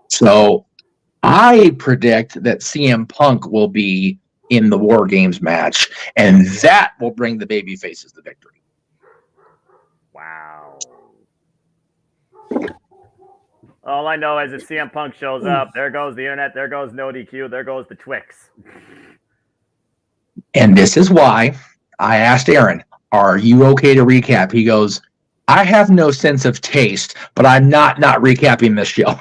So I predict that CM Punk will be in the War Games match, and that will bring the baby faces the victory. Wow. All I know is if CM Punk shows up, there goes the internet, there goes no DQ, there goes the Twix. And this is why I asked Aaron, are you okay to recap? He goes, I have no sense of taste, but I'm not recapping this show.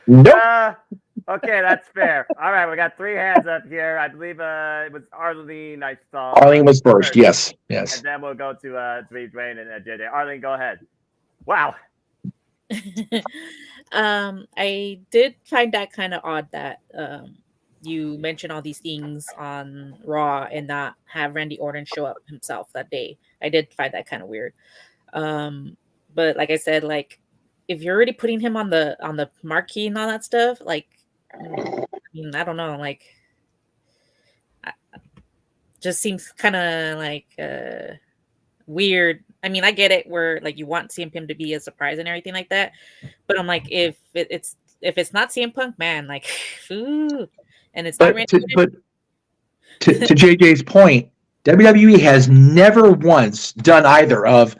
Nope. Okay, that's fair. All right, we got 3 hands up here. I believe it was Arlene. I saw. Arlene was first. Yes. And then we'll go to Dwayne and JJ. Arlene, go ahead. Wow. I did find that kind of odd that you mentioned all these things on Raw and not have Randy Orton show up himself that day. I did find that kind of weird. But like I said, like if you're already putting him on the marquee and all that stuff, like I don't know, like just seems kind of like weird. I mean, I get it where like you want CM Punk to be a surprise and everything like that, but I'm like, if it's not CM Punk, man, like, ooh, and it's not Randy. But to JJ's point, WWE has never once done either of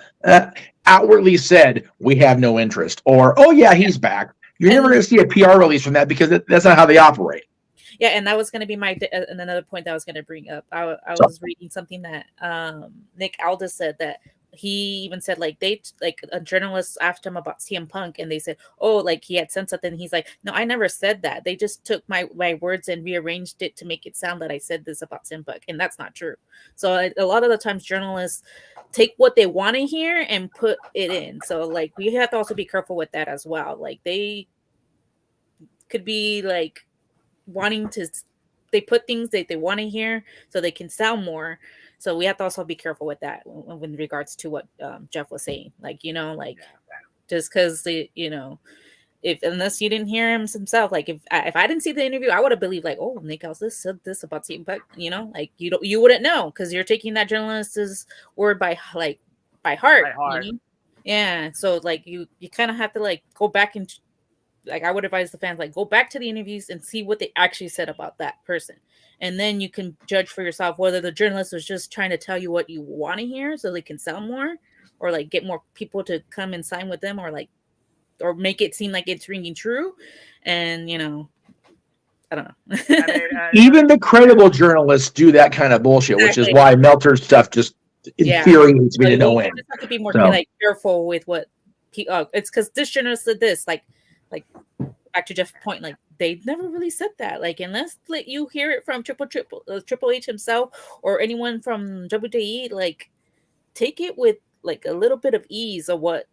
outwardly said we have no interest or oh yeah he's back. You're never going to see a PR release from that because that's not how they operate. Yeah, and that was going to be another point that I was going to bring up. I was reading something that Nick Aldis said that he even said like a journalist asked him about CM Punk and they said, oh, like he had said something. He's like, no, I never said that. They just took my words and rearranged it to make it sound that I said this about CM Punk, and that's not true. So a lot of the times journalists take what they want to hear and put it in. So like we have to also be careful with that as well. Like they could be like they put things that they want to hear so they can sound more. So we have to also be careful with that in regards to what Jeff was saying. Like, just because unless you didn't hear him himself, like if I didn't see the interview, I would have believed like, oh, Nick Aldis said this about CM Punk, like you wouldn't know because you're taking that journalist's word by heart. Yeah. So like you kind of have to like go back and like I would advise the fans like go back to the interviews and see what they actually said about that person, and then you can judge for yourself whether the journalist was just trying to tell you what you want to hear so they can sell more, or like get more people to come and sign with them, or make it seem like it's ringing true. And I don't know. Even the credible journalists do that kind of bullshit, which is why Meltzer's stuff just infuriates me to no end. You just have to be more like careful with what it's because this journalist said this, like back to Jeff's point, like they never really said that. Like unless you hear it from Triple H himself or anyone from WWE, like take it with like a little bit of ease of what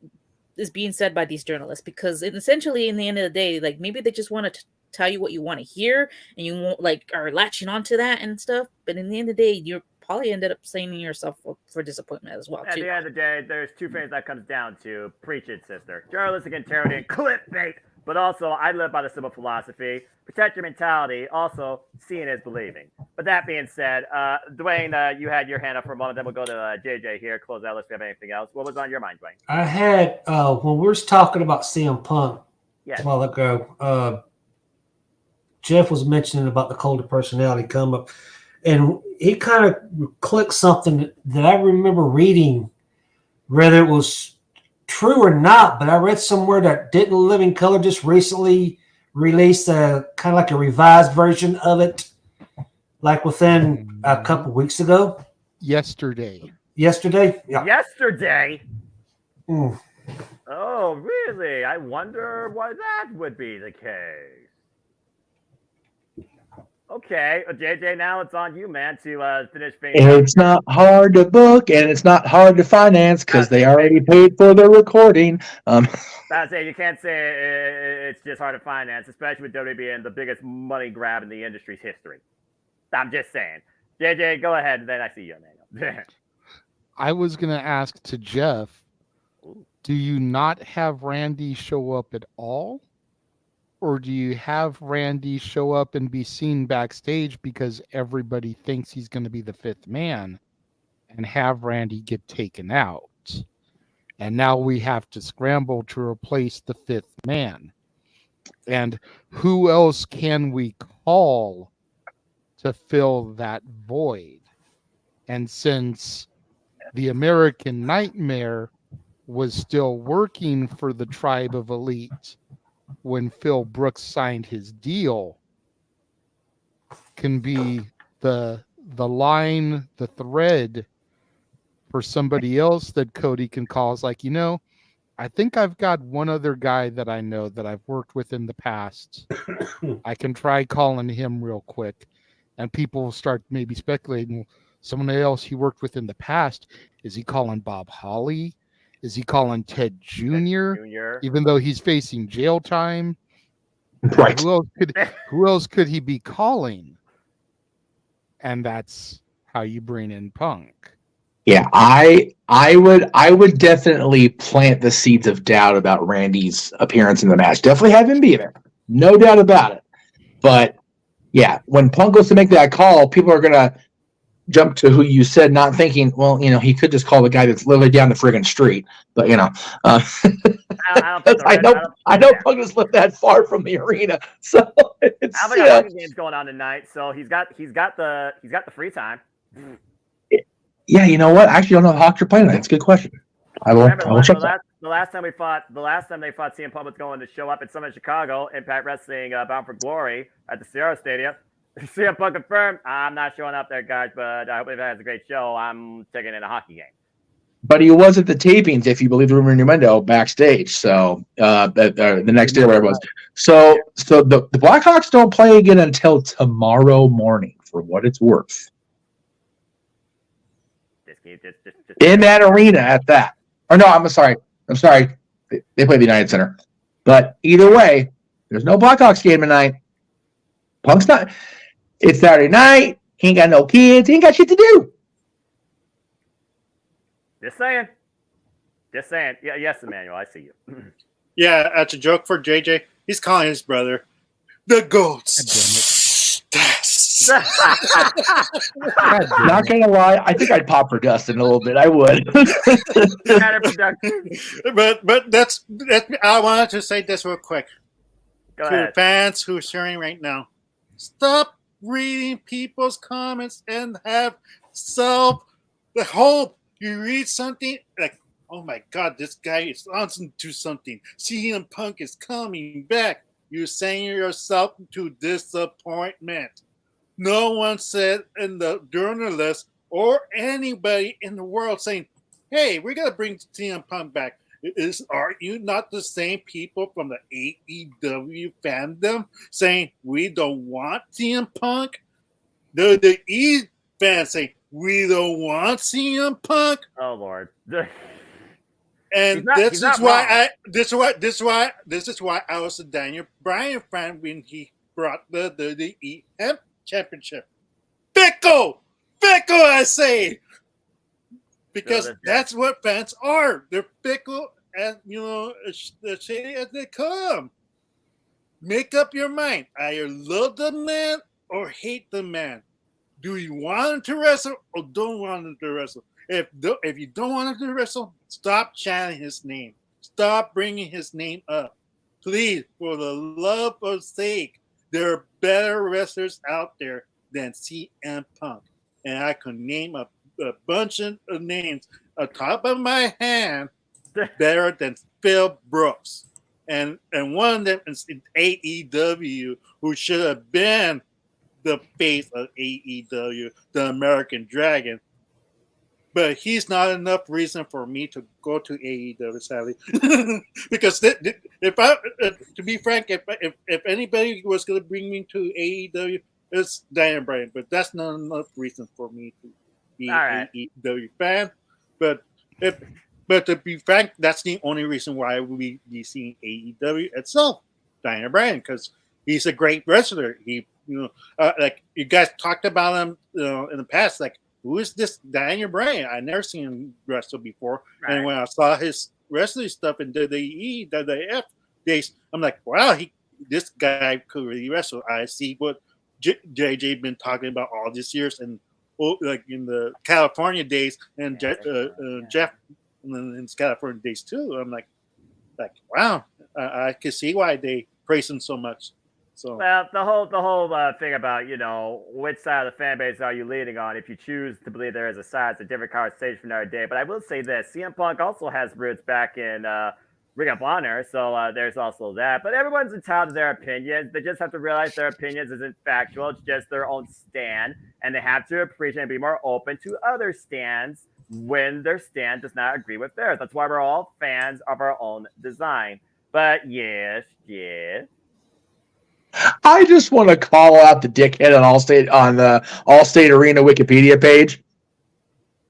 is being said by these journalists, because essentially, in the end of the day, like maybe they just want to tell you what you want to hear, and you won't like are latching onto that and stuff. But in the end of the day, you're probably ended up signing yourself for disappointment as well. At the end of the day, there's two things that comes down to: preach it, sister. Journalistic integrity and clickbait. But also, I live by the simple philosophy: protect your mentality. Also, seeing is believing. But that being said, Dwayne, you had your hand up for a moment. Then we'll go to JJ here. Close out. Let's see if you have anything else. What was on your mind, Dwayne? I had when we were talking about CM Punk a while ago. Jeff was mentioning about the cult of personality come up, and he kind of clicked something that I remember reading, whether it was true or not, but I read somewhere that Didn't Living Color just recently released a kind of like a revised version of it, like within a couple weeks ago. Yesterday. Yeah. Yesterday? Mm. Oh, really? I wonder why that would be the case. Okay, JJ, now it's on you, man, to finish things up. It's not hard to book, and it's not hard to finance because they already paid for the recording. I say you can't say it's just hard to finance, especially with WWE being the biggest money grab in the industry's history. I'm just saying. JJ, go ahead, and then I see you, Emmanuel. I was going to ask to Jeff, do you not have Randy show up at all? Or do you have Randy show up and be seen backstage because everybody thinks he's going to be the fifth man, and have Randy get taken out? And now we have to scramble to replace the fifth man. And who else can we call to fill that void? And since the American Nightmare was still working for the Tribe of Elite when Phil Brooks signed his deal, can be the line, the thread for somebody else that Cody can call. Is like, I think I've got one other guy that I know that I've worked with in the past. I can try calling him real quick, and people will start maybe speculating, well, someone else he worked with in the past, is he calling Bob Holly? Is he calling Ted Jr., even though he's facing jail time? Right. Who else could he be calling? And that's how you bring in Punk. Yeah, I would definitely plant the seeds of doubt about Randy's appearance in the match. Definitely have him be there. No doubt about it. But yeah, when Punk goes to make that call, people are gonna jump to who you said, not thinking, well, he could just call the guy that's literally down the friggin' street. But I know Punk has lived that far from the arena, so it's, I think a hockey game's going on tonight, so he's got the free time. Yeah, you know what? I actually don't know how Hawks are playing tonight. It's a good question. I will check that. The last time they fought CM Punk was going to show up at Summit Chicago, Impact Wrestling Bound for Glory at the Sierra Stadium. CM Punk confirmed, I'm not showing up there, guys, but I hope it has a great show. I'm taking in a hockey game. But he was at the tapings, if you believe the rumor in Nuendo, backstage. So the next day, whatever it was. So the Blackhawks don't play again until tomorrow morning, for what it's worth. Just in that arena at that. Or no, I'm sorry. They play the United Center. But either way, there's no Blackhawks game tonight. Punk's not. It's Saturday night. He ain't got no kids. He ain't got shit to do. Just saying. Yeah, yes, Emmanuel, I see you. Yeah, that's a joke for JJ. He's calling his brother the Goats. Not gonna lie, I think I'd pop for Dustin a little bit. I would. but that's I wanted to say this real quick. Go to ahead. Fans who are sharing right now. Stop reading people's comments and have the hope. You read something like, oh my God, this guy is on to something. CM Punk is coming back. You're saying yourself to disappointment. No one said in the journalist or anybody in the world saying, hey, we're going to bring CM Punk back. Are you not the same people from the AEW fandom saying we don't want CM Punk? The E fans say we don't want CM Punk. Oh Lord. And He's not wrong. this is why I was a Daniel Bryan fan when he brought the WWE Hemp Championship. Fickle, I say, because that's what fans are. They're fickle, and as shady as they come. Make up your mind. Either love the man or hate the man. Do you want him to wrestle or don't want him to wrestle? If you don't want him to wrestle, stop chanting his name. Stop bringing his name up. Please, for the love of sake, there are better wrestlers out there than CM Punk. And I could name a bunch of names on top of my hand better than Phil Brooks. And one of them is AEW, who should have been the face of AEW, the American Dragon. But he's not enough reason for me to go to AEW, sadly. Because to be frank, if anybody was going to bring me to AEW, it's Daniel Bryan. But that's not enough reason for me to be an AEW fan. But to be frank, that's the only reason why we be seeing AEW itself, Daniel Bryan, because he's a great wrestler. He, like you guys talked about him, in the past, like, who is this Daniel Bryan? I never seen him wrestle before. Right. And when I saw his wrestling stuff in WWE, WWF days, I'm like, wow, this guy could really wrestle. I see what JJ been talking about all these years, and like in the California days, and Jeff in his California days too. I'm like, wow, I can see why they praise him so much. So, well, the whole thing about which side of the fan base are you leaning on? If you choose to believe there is a side, it's a different conversation for another day. But I will say this: CM Punk also has roots back in Ring of Honor, so there's also that. But everyone's entitled to their opinions. They just have to realize their opinions isn't factual; it's just their own stand, and they have to appreciate and be more open to other stands when their stand does not agree with theirs. That's why we're all fans of our own design. But yes. I just want to call out the dickhead on the Allstate Arena Wikipedia page.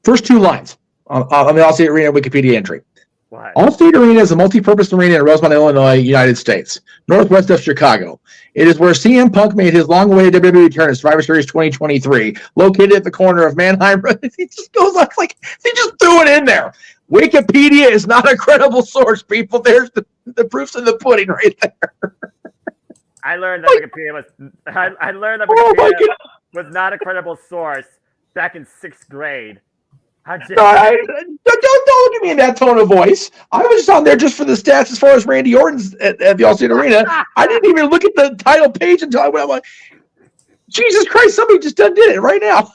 First two lines on the Allstate Arena Wikipedia entry. What? Allstate Arena is a multi-purpose arena in Rosemont, Illinois, United States, northwest of Chicago. It is where CM Punk made his long-awaited WWE return at Survivor Series 2023, located at the corner of Manheim. It just goes on like they just threw it in there. Wikipedia is not a credible source, people. There's the proof's in the pudding right there. I learned that Wikipedia was not a credible source back in 6th grade. Don't look at me in that tone of voice. I was just on there just for the stats as far as Randy Orton's at the Allstate Arena. I didn't even look at the title page until I went. I'm like, Jesus Christ, somebody just did it right now.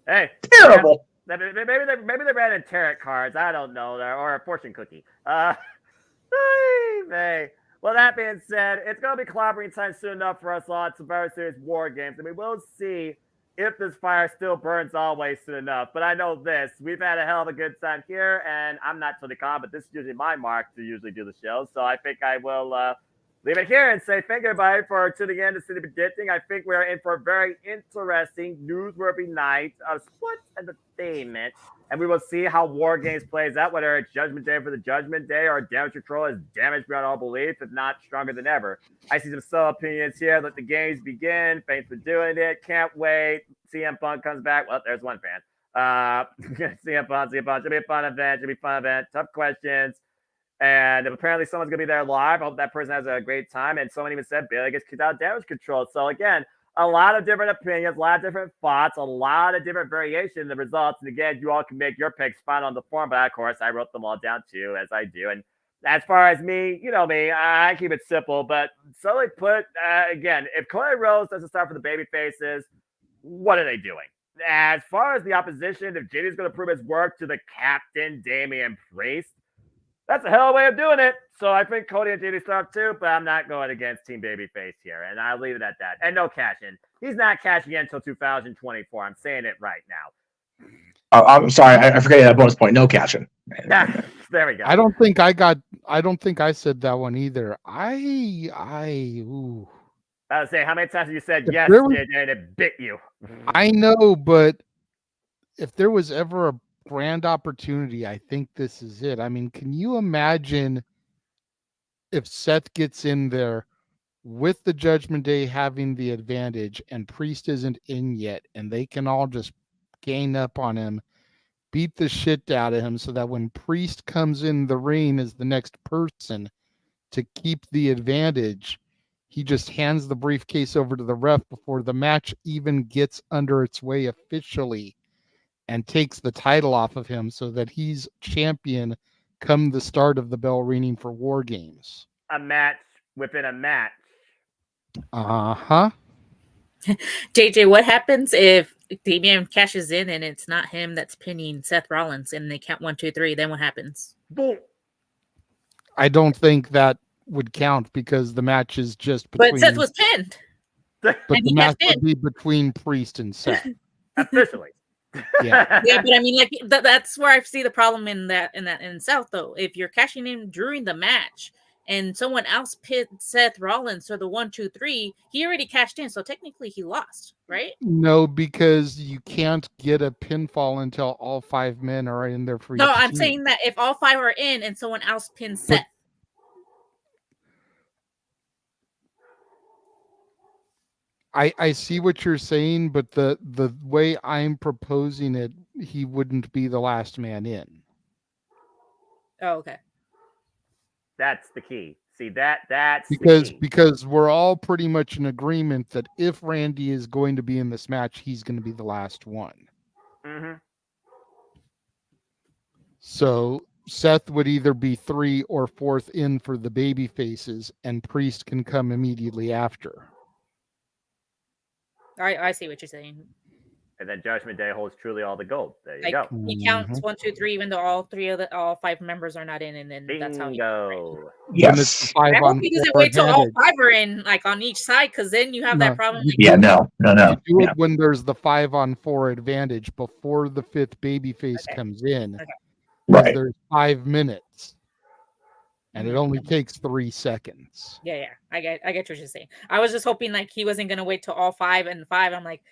Hey, terrible. Maybe they ran in tarot cards. I don't know, or a fortune cookie. Well, that being said, it's going to be clobbering time soon enough for us all at Survivor Series War Games, and we will see if this fire still burns always soon enough. But I know this. We've had a hell of a good time here, and I'm not Tony Khan, but this is usually my mark to usually do the show, so I think I will leave it here and say thank you, everybody, for tuning in to City Predicting. I think we are in for a very interesting, newsworthy night of sports entertainment. And we will see how War Games plays out, whether it's Judgment Day for the Judgment Day or Damage Control is damaged beyond all belief, if not stronger than ever. I see some subtle opinions here. Let the games begin. Thanks for doing it. Can't wait. CM Punk comes back. Well, there's one fan. CM Punk. Should be a fun event. Tough questions. And apparently someone's going to be there live. I hope that person has a great time. And someone even said Bailey gets kicked out of Damage Control. So, again, a lot of different opinions, a lot of different thoughts, a lot of different variation in the results. And again, you all can make your picks fine on the forum, but of course, I wrote them all down too, as I do. And as far as me, you know me, I keep it simple. But solely put, again, if Cody Rhodes doesn't start for the baby faces, what are they doing? As far as the opposition, if JD's going to prove his work to the captain, Damian Priest, that's a hell of a way of doing it. So I think Cody and JD start too, but I'm not going against Team Babyface here, and I'll leave it at that. And no cash in. He's not cashing in until 2024. I'm saying it right now. I'm sorry, I forgot that bonus point. No cash in. There we go. I don't think I said that one either. I was say, how many times have you said yes, JJ, and it bit you? I know, but if there was ever grand opportunity. I think this is it. I mean, can you imagine if Seth gets in there with the Judgment Day having the advantage and Priest isn't in yet, and they can all just gain up on him, beat the shit out of him, so that when Priest comes in the ring as the next person to keep the advantage, he just hands the briefcase over to the ref before the match even gets under its way officially and takes the title off of him so that he's champion come the start of the bell ringing for War Games. A match within a match. Uh-huh. JJ, what happens if Damian cashes in and it's not him that's pinning Seth Rollins and they count 1, 2, 3? Then what happens? Boom. I don't think that would count because the match is just between. But Seth was pinned. But the match would be between Priest and Seth. Officially. Yeah. Yeah, but I mean, like that's where I see the problem in South though. If you're cashing in during the match and someone else pinned Seth Rollins for the 1, 2, 3, he already cashed in, so technically he lost, right? No, because you can't get a pinfall until all 5 men are in there for. No, I'm saying that if all 5 are in and someone else pins Seth. I see what you're saying, but the way I'm proposing it, he wouldn't be the last man in. Oh, okay. That's the key. See, that's because we're all pretty much in agreement that if Randy is going to be in this match, he's going to be the last one. Mm-hmm. So Seth would either be 3 or 4th in for the baby faces, and Priest can come immediately after. I see what you're saying. And then Judgment Day holds truly all the gold. There you Like, go. He counts 1, 2, 3, even though all 5 members are not in, and then that's how. Bingo. Yes. I hope he doesn't wait till all 5 are in, like on each side, because then you have that problem. Like, Yeah, no. You do it when there's the 5-on-4 advantage before the 5th babyface comes in. Okay. Right. There's 5 minutes, and it only takes 3 seconds. Yeah, I get what you're saying. I was just hoping like he wasn't gonna wait till all 5 and 5. I'm like,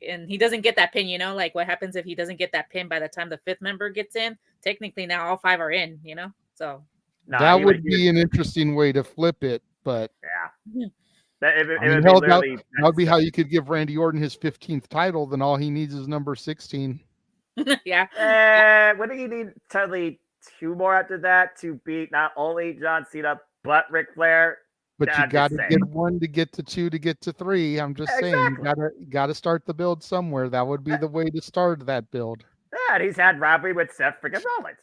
and he doesn't get that pin, you know, like what happens if he doesn't get that pin by the time the 5th member gets in? Technically now all 5 are in, you know. So that would be an interesting way to flip it, but yeah, that would be how you could give Randy Orton his 15th title. Then all he needs is number 16. Yeah. What do you need? Totally 2 more after that to beat not only John Cena but Ric Flair. But you got to get 1 to get to 2 to get to 3. I'm just saying, you got to start the build somewhere. That would be the way to start that build. Yeah, and he's had rivalry with Seth freaking Rollins.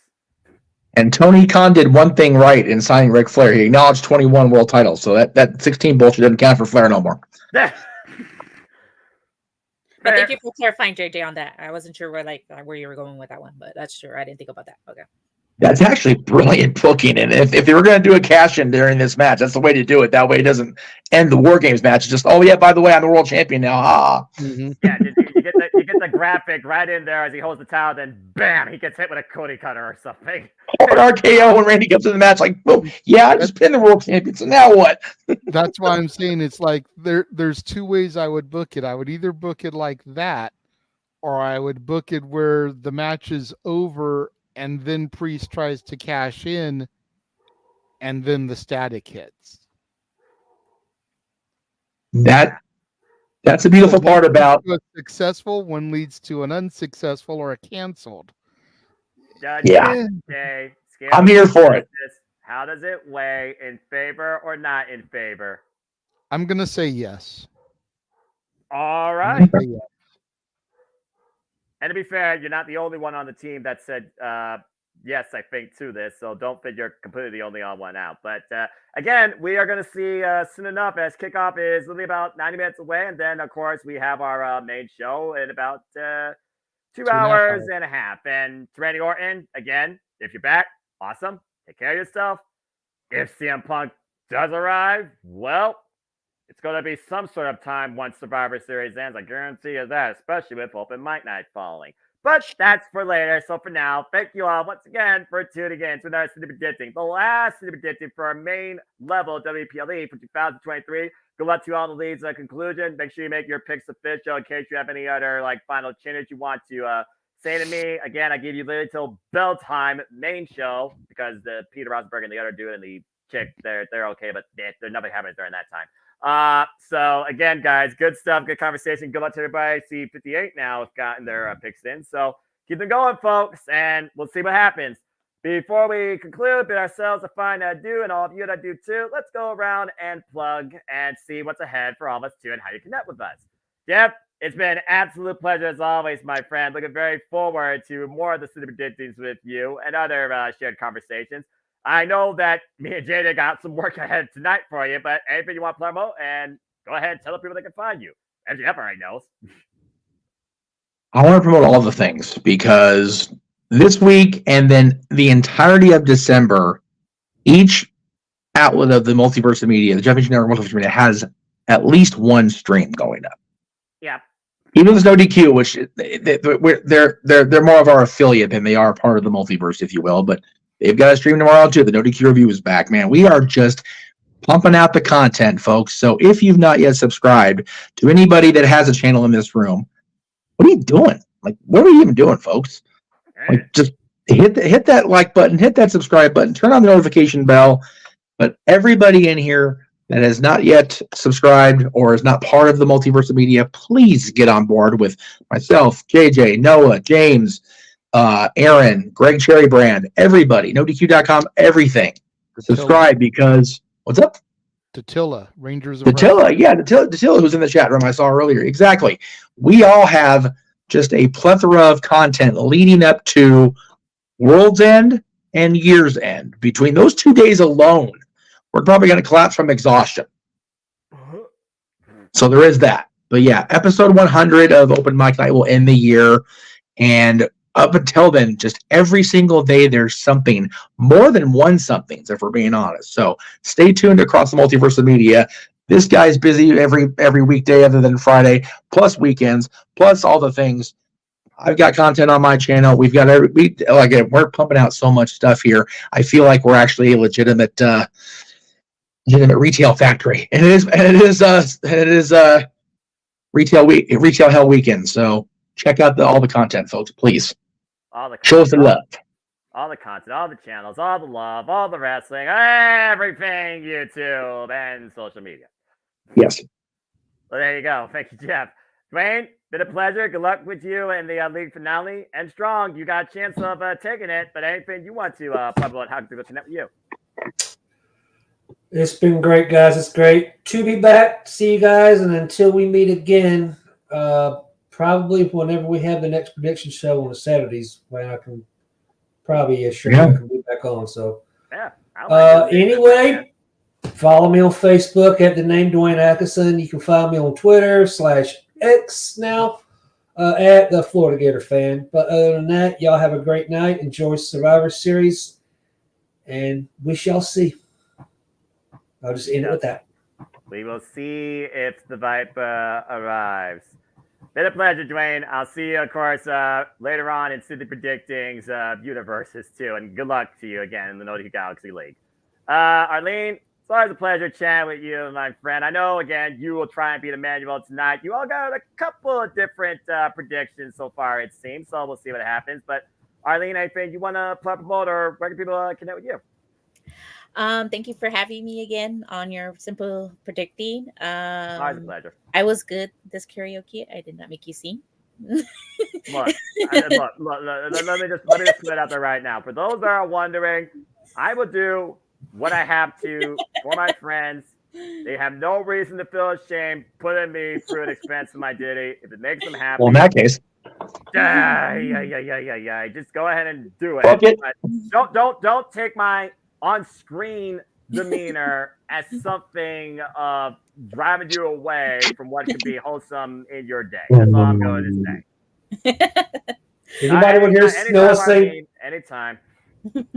And Tony Khan did one thing right in signing Ric Flair. He acknowledged 21 world titles, so that 16 bullshit doesn't count for Flair no more. But thank you for clarifying, JJ, on that. I wasn't sure where you were going with that one, but that's true. I didn't think about that. Okay. That's actually brilliant booking. And if they were going to do a cash-in during this match, that's the way to do it. That way it doesn't end the War Games match. It's just, oh, yeah, by the way, I'm the world champion now. Ah. Mm-hmm. Yeah, you get the graphic right in there as he holds the towel, then bam, he gets hit with a Cody cutter or something. Or an RKO when Randy comes in the match, like, boom, yeah, I just pinned the world champion, so now what? That's why I'm saying it's like there's 2 ways I would book it. I would either book it like that, or I would book it where the match is over and then Priest tries to cash in, and then the static hits. That's the beautiful part about a successful one leads to an unsuccessful or a canceled. Yeah. Okay. I'm here for it. How does it weigh in favor or not in favor? I'm gonna say yes. All right. Yes. And to be fair, you're not the only one on the team that said yes, I think, to this. So don't think you're completely the only on one out. But again, we are going to see soon enough as kickoff is literally about 90 minutes away. And then, of course, we have our main show in about 2 hours and a half. And to Randy Orton, again, if you're back, awesome. Take care of yourself. If CM Punk does arrive, well, it's going to be some sort of time once Survivor Series ends. I guarantee you that, especially with Open Mic Night following. But that's for later. So for now, thank you all once again for tuning in to another City Predicting. The last City Predicting for our main level WPLE for 2023. Good luck to all the leads at conclusion. Make sure you make your picks official in case you have any other final changes you want to say to me, again, I give you literally till bell time main show because the Peter Rosberg and the other dude and the chick, they're okay, but they're nothing happening during that time. So again, guys, good stuff, good conversation. Good luck to everybody. See 58 now have gotten their picks in. So keep them going, folks, and we'll see what happens. Before we conclude, bid ourselves a fine adieu, and all of you that do too, let's go around and plug and see what's ahead for all of us too and how you connect with us. Jeff, it's been an absolute pleasure as always, my friend. Looking very forward to more of the Super Predictings with you and other shared conversations. I know that me and JJ got some work ahead tonight for you, but anything you want to promote, and go ahead and tell the people they can find you. As Jeff already knows. I want to promote all the things because this week and then the entirety of December, each outlet of the Multiverse of Media, the Jeff Network Multiverse of Media, has at least one stream going up. Yeah. Even with No DQ, which they're more of our affiliate than they are part of the multiverse, if you will. But they've got a stream tomorrow too. The No DQ review is back, man. We are just pumping out the content, folks. So if you've not yet subscribed to anybody that has a channel in this room, what are you doing? Like, what are you even doing, folks? Like, just hit that like button, hit that subscribe button, turn on the notification bell. But everybody in here that has not yet subscribed or is not part of the Multiverse of Media, please get on board with myself, JJ, Noah, James, Aaron, Greg Cherrybrand, everybody, NoDQ.com, everything. Subscribe because, what's up? Tatilla, Rangers of Tatilla, yeah, Tatilla, who's in the chat room I saw earlier. Exactly. We all have just a plethora of content leading up to World's End and Year's End. Between those 2 days alone, we're probably going to collapse from exhaustion. So there is that. But yeah, episode 100 of Open Mic Night will end the year. And up until then, just every single day, there's something, more than one somethings, if we're being honest. So stay tuned across the Multiverse of Media. This guy's busy every weekday other than Friday, plus weekends, plus all the things. I've got content on my channel. We've got we're pumping out so much stuff here. I feel like we're actually a legitimate retail factory, and it is retail hell weekend. So check out all the content, folks. Please show us the love. All the content, all the channels, all the love, all the wrestling, everything, YouTube and social media. Yes. Well, there you go. Thank you, Jeff. Dwayne, been a pleasure. Good luck with you in the league finale. And Strong, you got a chance of taking it, but anything you want to promote, how can people connect with you? It's been great, guys. It's great to be back. See you guys. And until we meet again, probably whenever we have the next prediction show on the Saturdays, when I can probably I can be back on. So, yeah. Anyway, follow me on Facebook at the name Dwayne Atkinson. You can find me on Twitter /X now at the Florida Gator Fan. But other than that, y'all have a great night. Enjoy Survivor Series, and we shall see. I'll just end it with that. We will see if the Viper arrives. Been a pleasure, Dwayne. I'll see you, of course, later on in City Predicting's universes, too. And good luck to you again in the Nordic Galaxy League. Arlene, it's always a pleasure chatting with you, my friend. I know, again, you will try and beat Emmanuel tonight. You all got a couple of different predictions so far, it seems. So we'll see what happens. But, Arlene, anything you want to promote or where can people connect with you? Thank you for having me again on your Simple Predicting. Always a pleasure. I was good this karaoke. I did not make you sing. Look, let me just put it out there right now. For those that are wondering, I will do what I have to for my friends. They have no reason to feel ashamed putting me through an expense of my ditty. If it makes them happy. Well, in that case. Yeah. Just go ahead and do it. Okay. Don't take my on-screen demeanor as something driving you away from what could be wholesome in your day. That's all I'm going to say. Anybody would hear Noah sing? Anytime.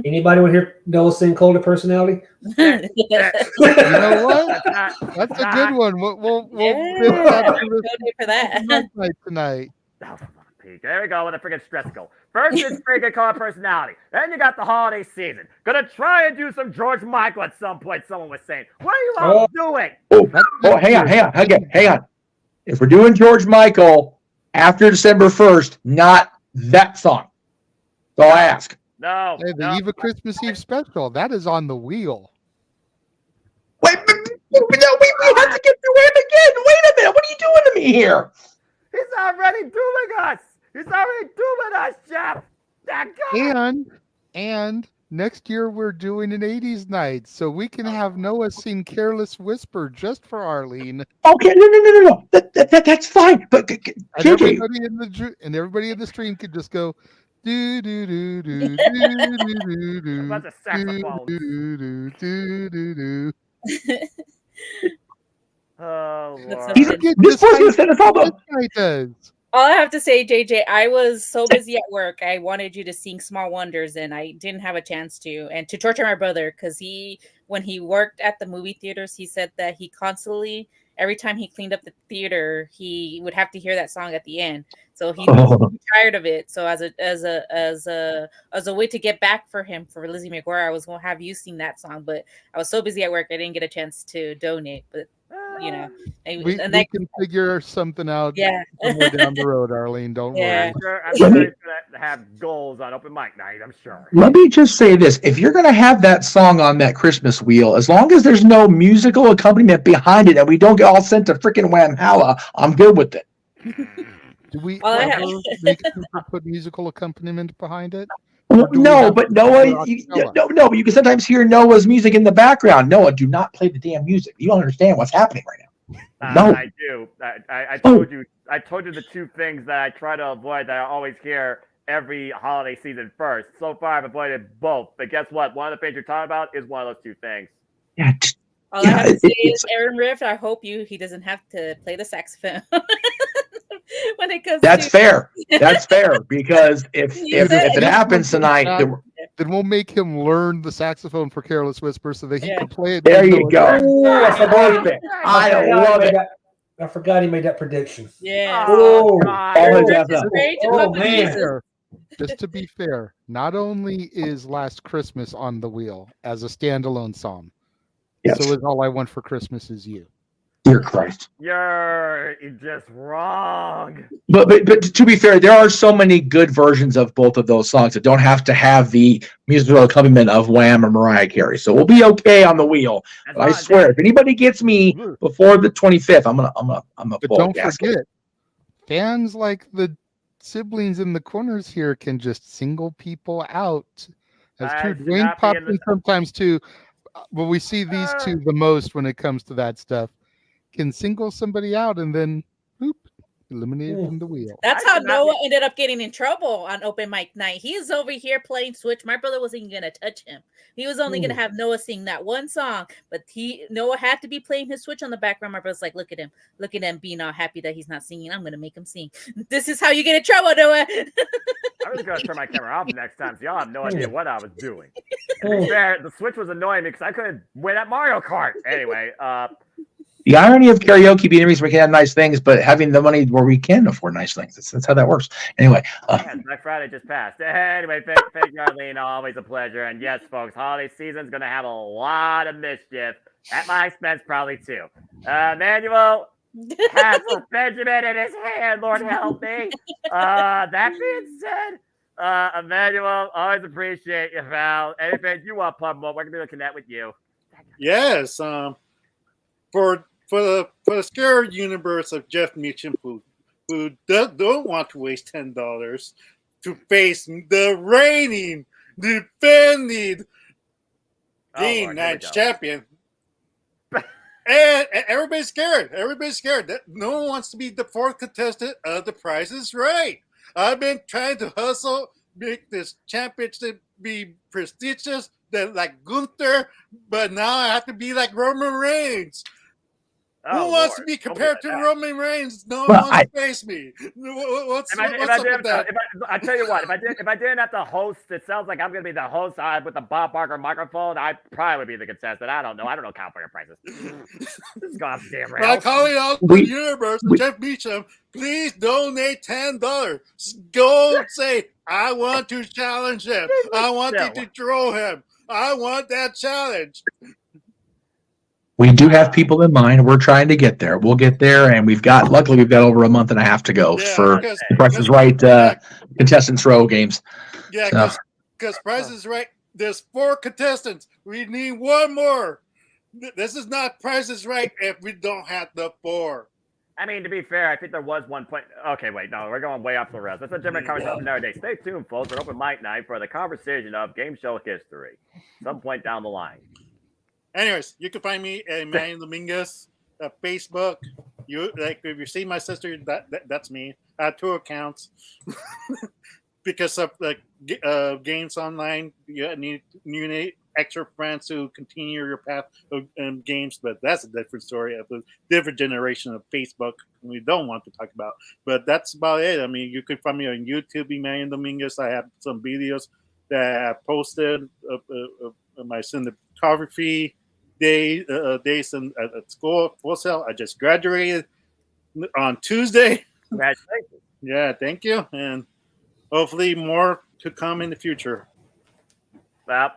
Anybody would hear Noah sing Colder Personality? You know what? That's a good one. We'll fit that for that tonight. There we go with a freaking stress goal. First is freaking Colder Personality. Then you got the holiday season. Gonna try and do some George Michael at some point, someone was saying. What are you all doing? Hang on. If we're doing George Michael after December 1st, not that song. So I ask. No. Hey, the Eve of Christmas Eve special, that is on the wheel. Wait, no, we have to get through him again. Wait a minute. What are you doing to me here? He's already doing us. He's already doing us, Jeff. That guy. And next year we're doing an 80s night, so we can have Noah sing Careless Whisper just for Arlene. Okay, no. That's fine. But And JJ, everybody in the stream could just go do do do do do do do About the saxophones. do. Oh, Lord. this boy's gonna send us all the. Does. All I have to say, JJ, I was so busy at work. I wanted you to sing Small Wonders, and I didn't have a chance to. And to torture my brother, because when he worked at the movie theaters, he said that he constantly, every time he cleaned up the theater, he would have to hear that song at the end. So he was tired of it. So as a way to get back for him for Lizzie McGuire, I was gonna have you sing that song, but I was so busy at work, I didn't get a chance to donate. But you know, we can figure something out somewhere down the road, Arlene. Don't worry. I'm sure he's going to have goals on open mic night, I'm sure. Let me just say this. If you're going to have that song on that Christmas wheel, as long as there's no musical accompaniment behind it and we don't get all sent to freaking Wham Halla, I'm good with it. Do we ever make people put musical accompaniment behind it? No, but Noah, but you can sometimes hear Noah's music in the background. Noah, do not play the damn music. You don't understand what's happening right now. No, I do. I told you. I told you the two things that I try to avoid that I always hear every holiday season first. So far, I've avoided both. But guess what? One of the things you're talking about is one of those two things. Yeah. All I have to say is, Aaron Rift, I hope he doesn't have to play the saxophone when it comes. That's fair. That's fair because if it happens tonight, then we'll make him learn the saxophone for Careless Whisper so that he can play it. There you go. Ooh, that's perfect. I love it. I forgot he made that prediction. Yeah. Oh, man. Just to be fair, not only is Last Christmas on the wheel as a standalone song, so is All I Want for Christmas Is You. Dear Christ. You're just wrong. But to be fair, there are so many good versions of both of those songs that don't have to have the musical accompaniment of Wham or Mariah Carey. So we'll be okay on the wheel. But I swear, if anybody gets me before the 25th, I'm gonna. But don't forget, fans like the siblings in the corners here can just single people out. That's true. Dwayne pops in sometimes too. But we see these two the most when it comes to that stuff. Can single somebody out and then eliminated from the wheel. That's how Noah ended up getting in trouble on open mic night. He's over here playing Switch. My brother wasn't even gonna touch him. He was only gonna have Noah sing that one song, but Noah had to be playing his Switch on the background. My brother's like, look at him being all happy that he's not singing. I'm gonna make him sing. This is how you get in trouble, Noah. I was gonna turn my camera off next time, so y'all have no idea what I was doing. To be fair, the Switch was annoying me because I couldn't win at Mario Kart. Anyway, the irony of karaoke being the reason we can have nice things, but having the money where we can afford nice things. That's how that works. Anyway. Black Friday just passed. Anyway, thank you, Arlene. Always a pleasure. And yes, folks, holiday season's going to have a lot of mischief. At my expense, probably too. Manuel has a Benjamin in his hand. Lord help me. That being said, Emmanuel, always appreciate you, pal. Anything you want, Pub, we're going to be able to connect with you. Yes. For the scared universe of Jeff Meacham, who don't want to waste $10 to face the reigning, defending Dean Knights champion, and everybody's scared. Everybody's scared. That no one wants to be the fourth contestant of The Price is Right. I've been trying to hustle, make this championship be prestigious, like Gunther, but now I have to be like Roman Reigns. Who wants to be compared to Roman Reigns? No one wants to face me. What's up with that? I tell you what, if I didn't have to host, it sounds like I'm going to be the host with the Bob Barker microphone. I probably would be the contestant. I don't know. I don't know California prices. This is goddamn right. I'm calling out the universe, Jeff Meacham. Please donate $10. Go say, I want to challenge him. I want you to throw him. I want that challenge. We do have people in mind. We're trying to get there. We'll get there, and luckily we've got over a month and a half to go for the Price is Right Contestants Row games. Yeah, because Price is Right. There's 4 contestants. We need 1 more. This is not Price is Right if we don't have the 4. I mean, to be fair, I think there was one point. Okay, wait, no, we're going way off the rails. That's a different conversation another day. Stay tuned, folks, for Open Mic Night for the conversation of game show history. Some point down the line. Anyways, you can find me at Emmanuel Dominguez, Facebook. If you see my sister, that's me. I have 2 accounts because of games online. You need extra friends to continue your path of games, but that's a different story of a different generation of Facebook we don't want to talk about. But that's about it. I mean, you can find me on YouTube, Emmanuel Dominguez. I have some videos that I posted of my cinematography days at school. Full Sail. I just graduated on Tuesday. Congratulations. Yeah, thank you, and hopefully more to come in the future. Well,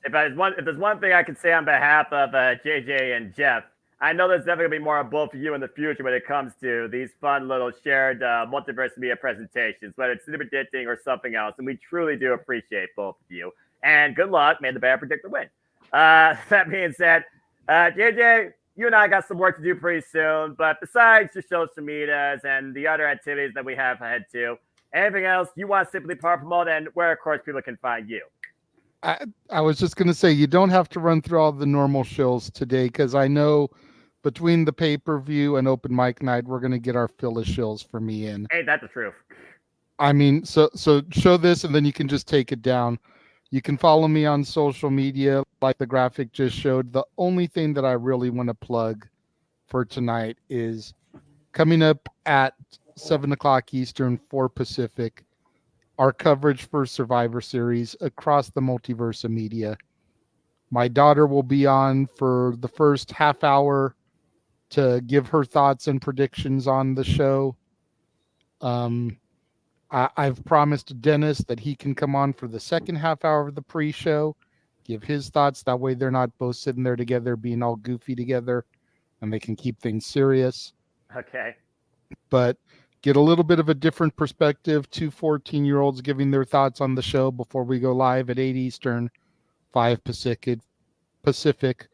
if there's one thing I can say on behalf of JJ and Jeff, I know there's definitely going to be more of both of you in the future when it comes to these fun little shared multiverse media presentations, whether it's super predicting or something else. And we truly do appreciate both of you. And good luck. May the bad predictor win. That being said, JJ, you and I got some work to do pretty soon. But besides your social medias and the other activities that we have ahead too, anything else you want to simply promote and where, of course, people can find you? I was just going to say, you don't have to run through all the normal shows today, because I know between the pay-per-view and Open Mic Night, we're going to get our fill of shills for me in. Ain't that the truth? I mean, so show this and then you can just take it down. You can follow me on social media like the graphic just showed. The only thing that I really want to plug for tonight is coming up at 7 o'clock Eastern, 4 Pacific, our coverage for Survivor Series across the multiverse of media. My daughter will be on for the first half hour to give her thoughts and predictions on the show. I've promised Dennis that he can come on for the second half hour of the pre-show, give his thoughts. That way they're not both sitting there together being all goofy together, and they can keep things serious. Okay. But get a little bit of a different perspective. 2 14-year-olds giving their thoughts on the show before we go live at 8 Eastern, 5 Pacific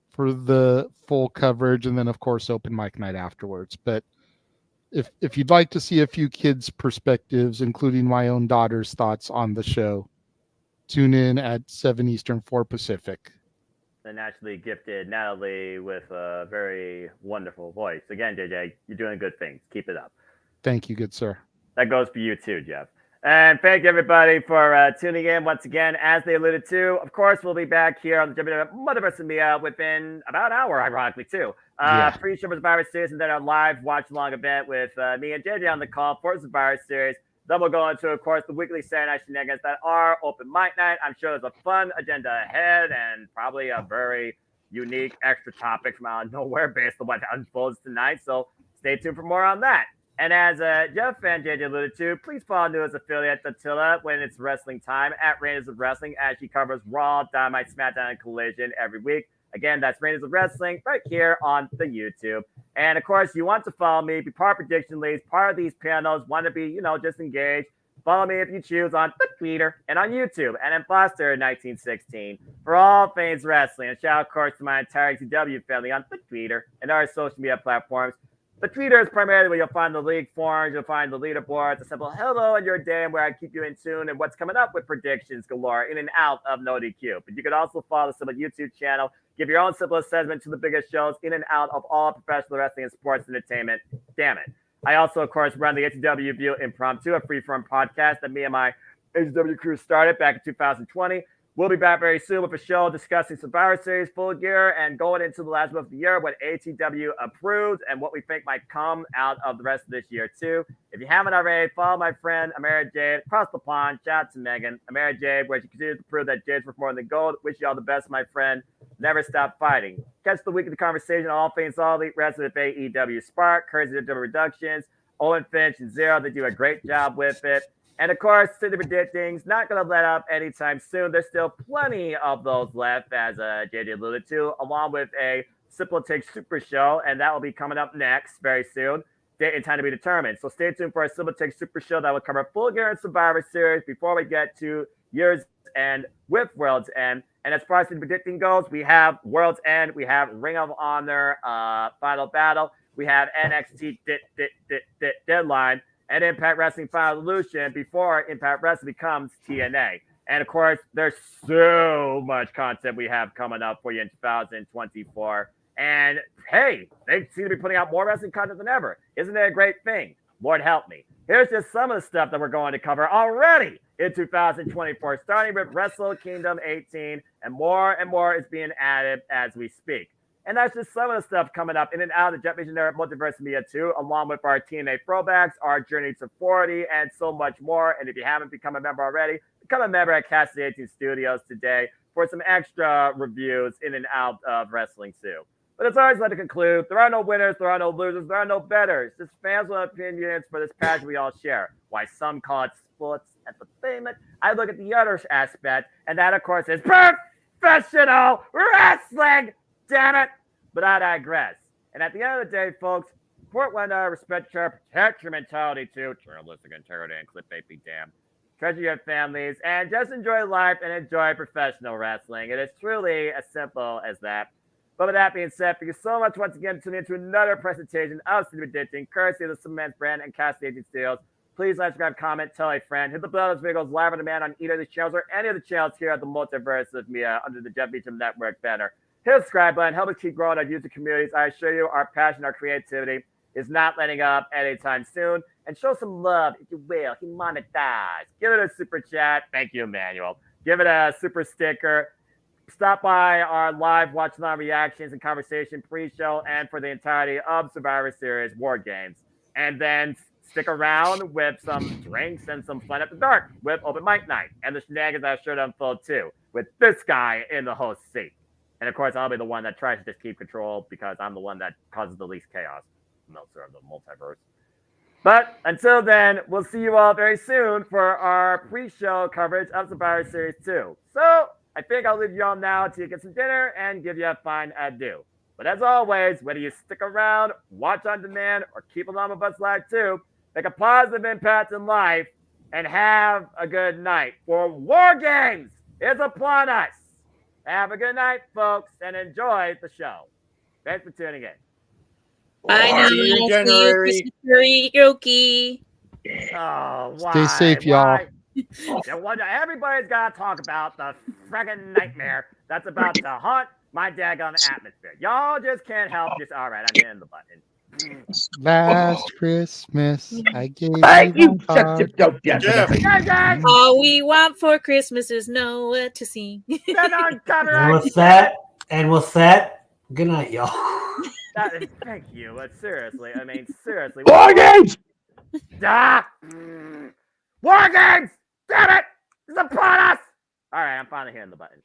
for the full coverage, and then of course Open Mic Night afterwards. But if you'd like to see a few kids' perspectives, including my own daughter's thoughts on the show, tune in at 7 Eastern, 4 Pacific. The naturally gifted Natalie with a very wonderful voice. Again, JJ, you're doing good things. Keep it up. Thank you, good sir. That goes for you too, Jeff. And thank you, everybody, for tuning in once again. As they alluded to, of course, we'll be back here on the Motherverse Media within about an hour, ironically, too. Pre-show for Survivor Series, and then our live watch-along event with me and JJ on the call for Survivor Series. Then we'll go into, of course, the weekly Saturday Night Shenanigans that are Open Mic Night. I'm sure there's a fun agenda ahead and probably a very unique extra topic from out of nowhere based on what unfolds tonight. So stay tuned for more on that. And as Jeff and JJ alluded to, please follow News affiliate Attila when it's wrestling time at Rangers of Wrestling as she covers Raw, Dynamite, SmackDown, and Collision every week. Again, that's Rangers of Wrestling right here on the YouTube. And of course, you want to follow me, be part of Prediction Leagues, part of these panels, want to be, just engaged. Follow me if you choose on the Twitter and on YouTube and Imposter 1916 for all things wrestling. And shout out, of course, to my entire XCW family on the Twitter and our social media platforms. The Twitter is primarily where you'll find the league forums, you'll find the leaderboards, a simple hello in your day, and where I keep you in tune and what's coming up with predictions galore in and out of No DQ. But you can also follow the simple YouTube channel, give your own simple assessment to the biggest shows in and out of all professional wrestling and sports entertainment. Damn it. I also, of course, run the HW View Impromptu, a free-form podcast that me and my HW crew started back in 2020. We'll be back very soon with a show discussing Survivor Series full gear and going into the last month of the year, what ATW approved and what we think might come out of the rest of this year, too. If you haven't already, follow my friend Amara Jade across the pond. Shout out to Megan. Amara Jade, where she continues to prove that Jade's worth more than gold. Wish you all the best, my friend. Never stop fighting. Catch the weekly conversation on all things All Elite Wrestling with AEW Spark, courtesy of WWE Productions, Owen Finch, and Zero. They do a great job with it. And of course, City Predicting's not going to let up anytime soon. There's still plenty of those left, as JJ alluded to, along with a Simple Take Super Show, and that will be coming up next very soon. Date and time to be determined. So stay tuned for our Simple Take Super Show that will cover Full Gear and Survivor Series before we get to Year's End with World's End. And as far as the predicting goes, we have World's End, we have Ring of Honor, Final Battle, we have NXT Deadline, and Impact Wrestling Final Evolution before Impact Wrestling becomes TNA. And of course, there's so much content we have coming up for you in 2024. And hey, they seem to be putting out more wrestling content than ever. Isn't it a great thing? Lord help me. Here's just some of the stuff that we're going to cover already in 2024, starting with Wrestle Kingdom 18, and more is being added as we speak. And that's just some of the stuff coming up in and out of the Jet Visionary Multiverse Media 2, along with our TNA throwbacks, our Journey to 40, and so much more. And if you haven't become a member already, become a member at Cassidy 18 Studios today for some extra reviews in and out of wrestling too. But as always, let it conclude, there are no winners, there are no losers, there are no betters. Just fans with opinions for this passion we all share. Why some call it sports entertainment, I look at the other aspect, and that, of course, is professional wrestling. Damn it. But I digress. And at the end of the day, folks, support one another, respect your protect your mentality too. Journalistic integrity and clickbait be damned. Treasure your families and just enjoy life and enjoy professional wrestling. It is truly as simple as that. But with that being said, thank you so much once again for tuning in to another presentation of City Predicting, courtesy of the Cement Brand and Cassidy 18 Studios. Please like, subscribe, comment, tell a friend. Hit the bell of those videos live on demand on either of the channels or any of the channels here at the Multiverse of Media under the Jet Beacham Network banner. Hit the subscribe button. Help us keep growing our user communities. I assure you our passion, our creativity is not letting up anytime soon. And show some love, if you will. Humanitas. Give it a super chat. Thank you, Emmanuel. Give it a super sticker. Stop by our live watch live reactions and conversation pre-show and for the entirety of Survivor Series War Games. And then stick around with some drinks and some fun at the dark with Open Mic Night. And the shenanigans are sure to unfold too with this guy in the host seat. And of course, I'll be the one that tries to just keep control because I'm the one that causes the least chaos. Meltzer of the multiverse. But until then, we'll see you all very soon for our pre-show coverage of Survivor Series 2. So I think I'll leave you all now to get some dinner and give you a fine adieu. But as always, whether you stick around, watch on demand, or keep along with us live too, make a positive impact in life and have a good night. For War Games is upon us. Have a good night, folks, and enjoy the show. Thanks for tuning in. Bye now. See you in January. Karaoke. Oh, why? Stay safe, y'all. Everybody's got to talk about the friggin' nightmare that's about to haunt my daggone atmosphere. Y'all just can't help this. All right, I'm hitting the button. Last Christmas, I gave You you a card. Jeff. All we want for Christmas is nowhere to sing. And with that, good night, y'all. Thank you, but seriously, seriously. War Games! War Games! Damn it! It's upon us! All right, I'm finally hitting the button.